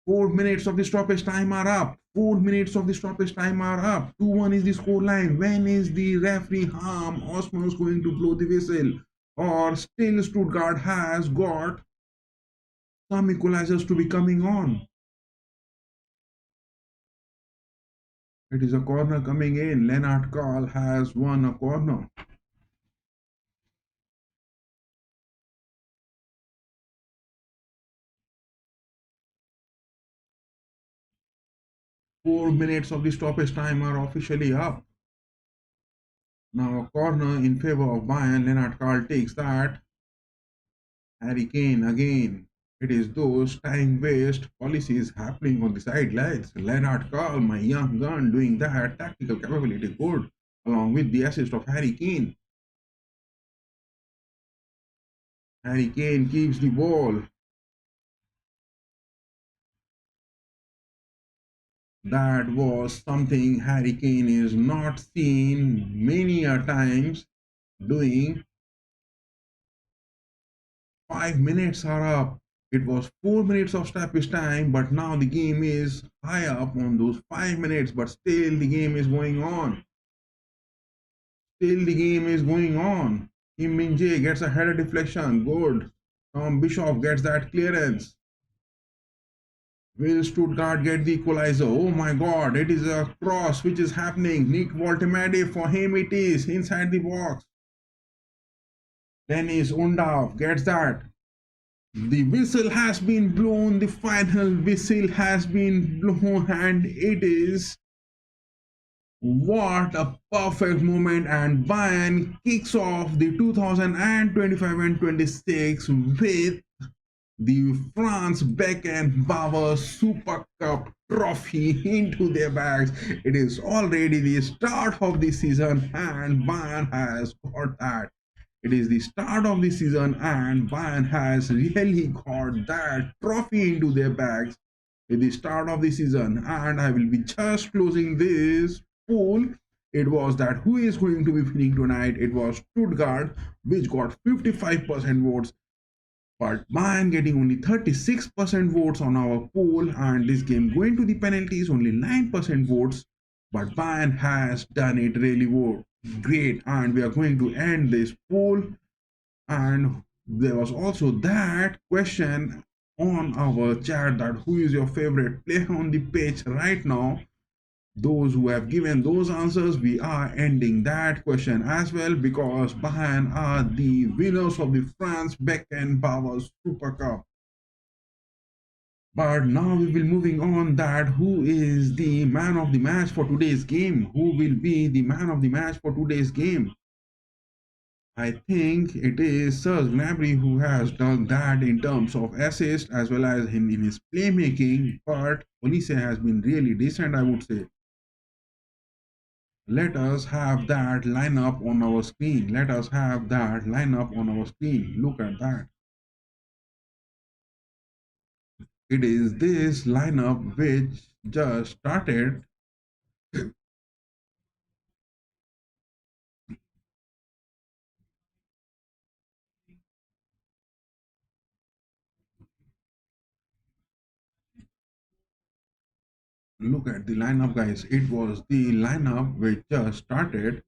4 minutes of the stoppage time are up. 4 minutes of the stoppage time are up. 2-1 is the score line. When is the referee Harm Osmos going to blow the whistle? Or still Stuttgart has got some equalizers to be coming on? It is a corner coming in. Leonard Karl has won a corner. Four minutes of the stoppage time are officially up. Now a corner in favor of Bayern. Leonard Karl takes that. Harry Kane again. It is those time waste policies happening on the sidelines. Leonard Karl, my young gun, doing that. Tactical capability good, along with the assist of Harry Kane. Harry Kane keeps the ball. That was something Harry Kane is not seen many a times doing. 5 minutes are up. It was 4 minutes of stoppage time, but now the game is high up on those 5 minutes, but still the game is going on. Still the game is going on. Kim Min Jae gets a header deflection. Good. Tom Bischoff gets that clearance. Will Stuttgart get the equalizer? Oh my god, it is a cross which is happening. Nick Voltemade, for him it is inside the box. Dennis Undav gets that. The whistle has been blown, the final whistle has been blown, and it is what a perfect moment. And Bayern kicks off the 2025 and 26 with the Franz-Beckenbauer Supercup trophy into their bags. It is already the start of the season, and Bayern has got that. It is the start of the season, and Bayern has really got that trophy into their bags at the start of the season. And I will be just closing this poll. It was that who is going to be winning tonight. It was Stuttgart, which got 55% votes, but Bayern getting only 36% votes on our poll, and this game going to the penalties, only 9% votes, but Bayern has done it really great. And we are going to end this poll. And there was also that question on our chat, that who is your favorite player on the pitch right now. Those who have given those answers, we are ending that question as well, because Bayern are the winners of the Franz-Beckenbauer Supercup. But now we will moving on that who is the man of the match for today's game. Who will be the man of the match for today's game? I think it is Serge Gnabry who has done that in terms of assist as well as in his playmaking, but Olise has been really decent, I would say. Let us have that lineup on our screen. Let us have that lineup on our screen. Look at that. It is this lineup which just started. Look at the lineup, guys. It was the lineup which just started.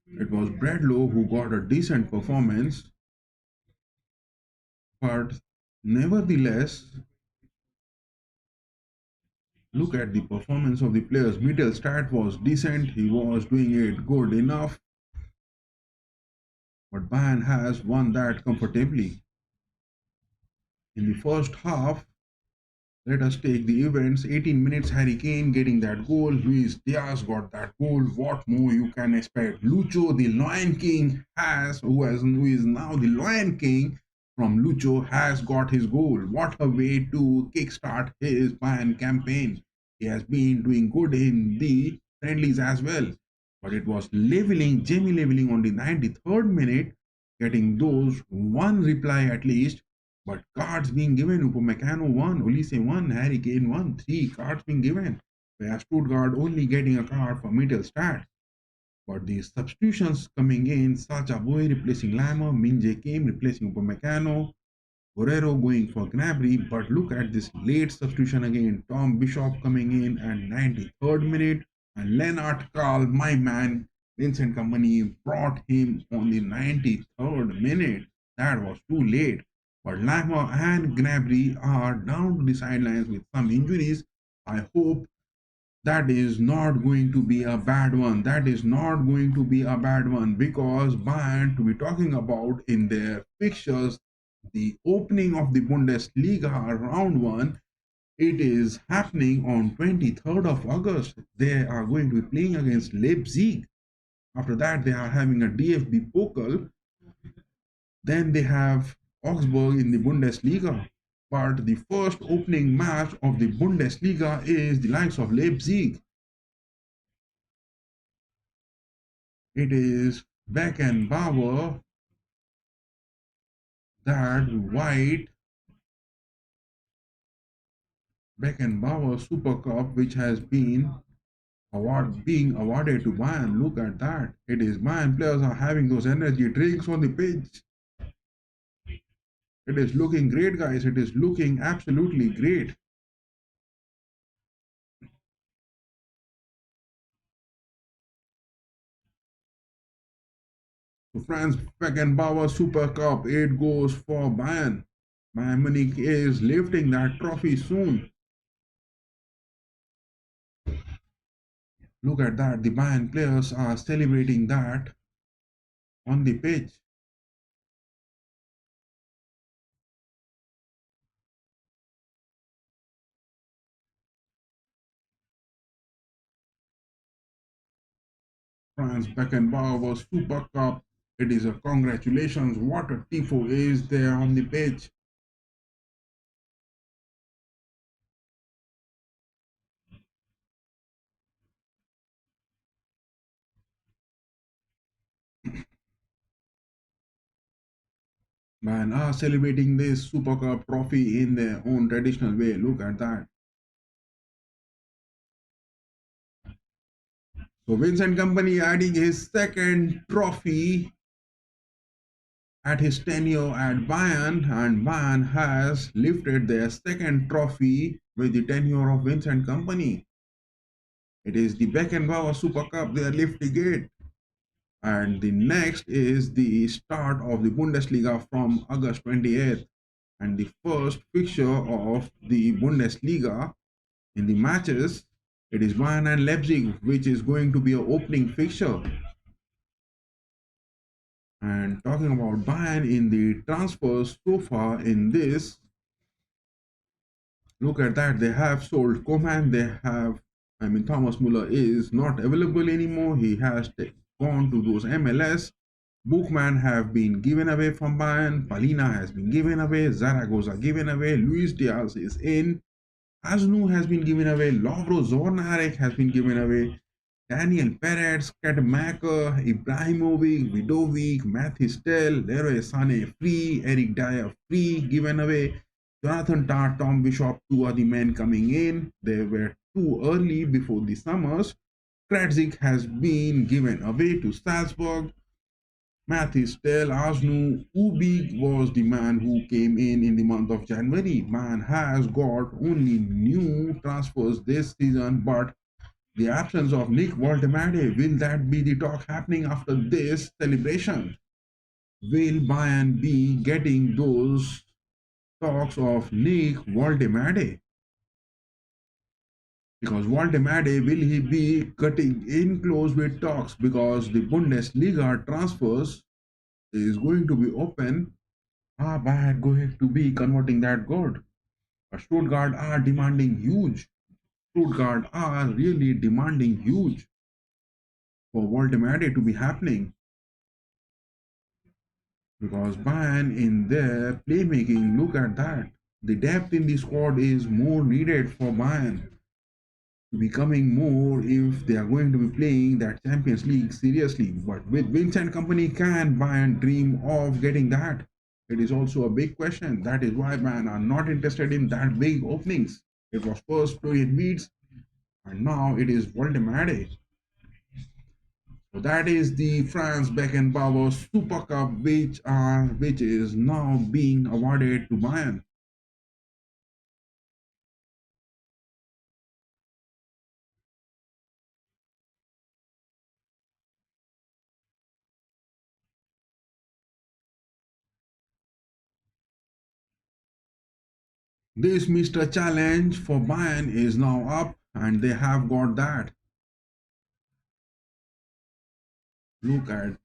It was Bradlow who got a decent performance, but nevertheless, look at the performance of the players. Mittelstadt was decent. He was doing it good enough, but Bayern has won that comfortably. In the first half, let us take the events. 18 minutes, Harry Kane getting that goal. Luis Diaz got that goal. What more you can expect? Lucho, the Lion King, who is now the Lion King from Lucho, has got his goal. What a way to kickstart his Bayern campaign. He has been doing good in the friendlies as well. But it was Jamie leveling on the 93rd minute, getting those one reply at least. But cards being given, Upamecano 1, Olise 1, Harry Kane 1, 3 cards being given. Where Stuttgart only getting a card for Mittelstadt. But the substitutions coming in, Sacha Boy replacing Lammer, Minje Kim replacing Upamecano, Guerrero going for Gnabry. But look at this late substitution again. Tom Bishop coming in at 93rd minute, and Lennart Karl, my man, Vincent Company, brought him on the 93rd minute. That was too late. But Lammer and Gnabry are down to the sidelines with some injuries. I hope that is not going to be a bad one. That is not going to be a bad one, because Bayern to be talking about in their fixtures, the opening of the Bundesliga round 1, it is happening on 23rd of August. They are going to be playing against Leipzig. After that, they are having a DFB Pokal. Then they have Augsburg in the Bundesliga. But the first opening match of the Bundesliga is the likes of Leipzig. It is Beckenbauer, that white Beckenbauer Supercup, which has been being awarded to Bayern. Look at that. It is Bayern players are having those energy drinks on the pitch. It is looking great, guys. It is looking absolutely great. So France Beckenbauer Super Cup, it goes for Bayern. Bayern Munich is lifting that trophy soon. Look at that. The Bayern players are celebrating that on the pitch. France Beckenbauer Super Cup. It is a congratulations. What a tifo is there on the pitch. Man are celebrating this Super Cup trophy in their own traditional way. Look at that. So Vincent Company adding his second trophy at his tenure at Bayern, and Bayern has lifted their second trophy with the tenure of Vincent Company. It is the Beckenbauer Super Cup, they are lifting it. And the next is the start of the Bundesliga from August 28th. And the first fixture of the Bundesliga in the matches, it is Bayern and Leipzig, which is going to be an opening fixture. And talking about Bayern in the transfers so far in this, look at that. They have sold Coman. Thomas Muller is not available anymore. He has gone to those MLS. Bookman have been given away from Bayern. Palina has been given away. Zaragoza given away. Luis Diaz is in. Asnu has been given away. Lovro Zornarek has been given away. Daniel Peretz, Kademaker, Ibrahimovic, Vidovic, Mathis Tell, Leroy Sané free, Eric Dyer free, given away. Jonathan Tah, Tom Bishop, two are the men coming in. They were too early before the summers. Kratzik has been given away to Salzburg. Mathis Tell, Asnu, Ubik was the man who came in the month of January. Man has got only new transfers this season, but the absence of Nick Voltemade, will that be the talk happening after this celebration? Will Bayern be getting those talks of Nick Voltemade? Because Voltemade, will he be cutting in close with talks because the Bundesliga transfers is going to be open? Are Bayern going to be converting that good? Stuttgart are demanding huge. Stuttgart are really demanding huge for Voltemade to be happening. Because Bayern in their playmaking, look at that. The depth in the squad is more needed for Bayern to be coming more if they are going to be playing that Champions League seriously. But with Vincent Company, can Bayern dream of getting that? It is also a big question. That is why Bayern are not interested in that big openings. It was first Florian Wirtz, and now it is Voltemade. So that is the Franz Beckenbauer Super Cup, which is now being awarded to Bayern. This Mr. Challenge for Bayern is now up, and they have got that. Look at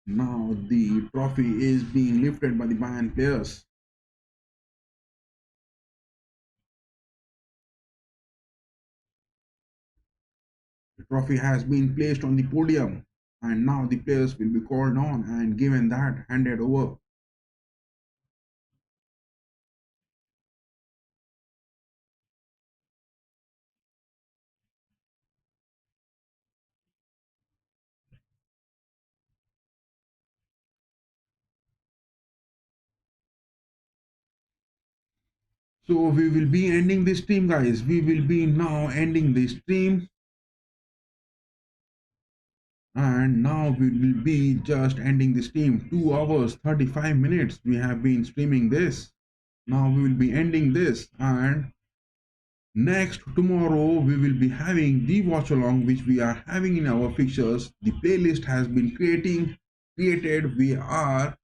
now the trophy is being lifted by the Bayern players. The trophy has been placed on the podium, and now the players will be called on and given that handed over. So we will be ending this stream, guys. We will be now ending the stream. And now we will be just ending the stream. 2 hours, 35 minutes. We have been streaming this. Now we will be ending this. And next, tomorrow, we will be having the watch along, which we are having in our fixtures. The playlist has been created. We are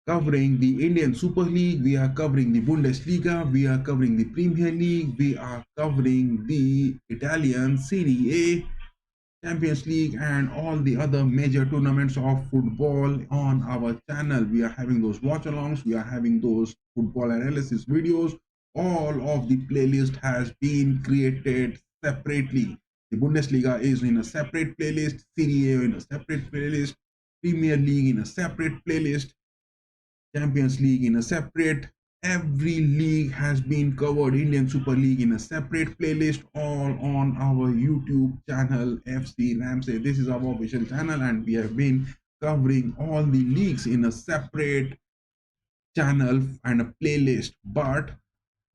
covering the Indian Super League, we are covering the Bundesliga, we are covering the Premier League, we are covering the Italian Serie A, Champions League, and all the other major tournaments of football on our channel. We are having those watch alongs, we are having those football analysis videos. All of the playlist has been created separately. The Bundesliga is in a separate playlist, Serie A in a separate playlist, Premier League in a separate playlist, Champions League in a separate. Every league has been covered. Indian Super League in a separate playlist, all on our YouTube channel FC RAMSAY. This is our official channel, and we have been covering all the leagues in a separate channel and a playlist. But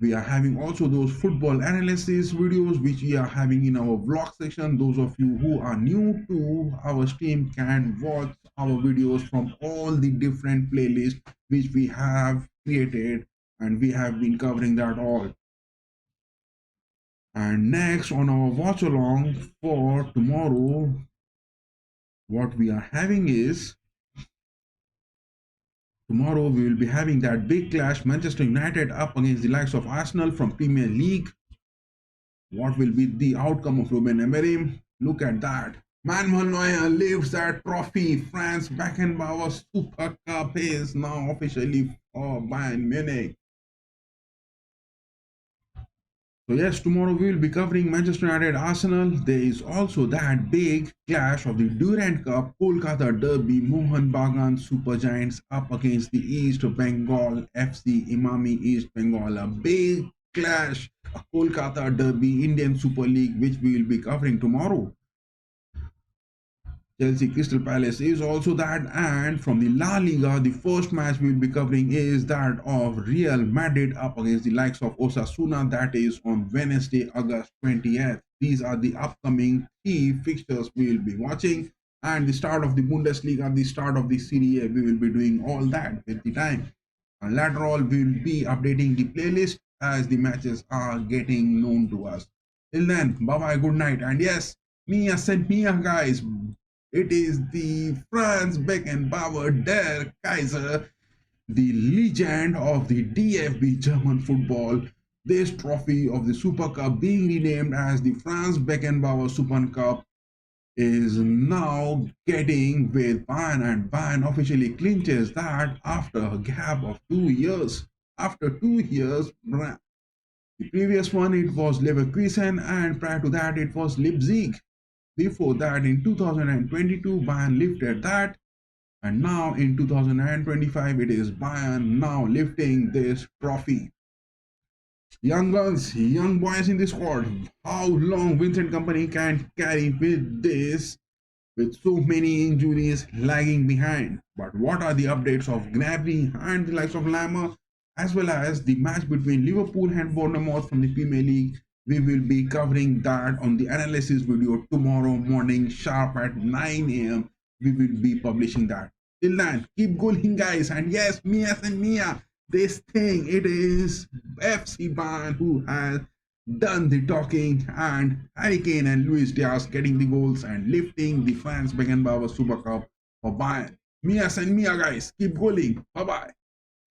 we are having also those football analysis videos which we are having in our vlog section. Those of you who are new to our stream can watch our videos from all the different playlists which we have created, and we have been covering that all. And next on our watch along for tomorrow, what we are having is, tomorrow we will be having that big clash, Manchester United up against the likes of Arsenal from Premier League. What will be the outcome of Ruben Amorim? Look at that. Manuel Neuer lifts that trophy. Franz-Beckenbauer Supercup is now officially for Bayern Munich. So yes, tomorrow we will be covering Manchester United Arsenal. There is also that big clash of the Durand Cup, Kolkata Derby, Mohan Bagan Super Giants up against the East Bengal FC Imami East Bengal. A big clash, a Kolkata Derby, Indian Super League, which we will be covering tomorrow. Chelsea Crystal Palace is also that, and from the La Liga, the first match we will be covering is that of Real Madrid up against the likes of Osasuna. That is on Wednesday, August 20th. These are the upcoming key fixtures we will be watching, and the start of the Bundesliga, the start of the Serie A. We will be doing all that with the time. And later on, we will be updating the playlist as the matches are getting known to us. Till then, bye bye, good night, and yes, Mia sent Mia, guys. It is the Franz-Beckenbauer der Kaiser, the legend of the DFB German football. This trophy of the Super Cup, being renamed as the Franz-Beckenbauer Supercup, is now getting with Bayern, and Bayern officially clinches that after a gap of 2 years. After 2 years, the previous one it was Leverkusen, and prior to that it was Leipzig. Before that, in 2022, Bayern lifted that, and now in 2025, it is Bayern now lifting this trophy. Young guns, young boys in the squad, how long Vincent Company can carry with this, with so many injuries lagging behind? But what are the updates of Gnabry and the likes of Lammer, as well as the match between Liverpool and Bournemouth from the Premier League? We will be covering that on the analysis video tomorrow morning sharp at 9 a.m. We will be publishing that. Till then, keep going, guys. And yes, Mia and Mia, this thing, it is FC Bayern who has done the talking, and Harry Kane and Luis Diaz getting the goals and lifting the Franz-Beckenbauer Super Cup for Bayern. Mia and Mia, guys, keep going. Bye-bye.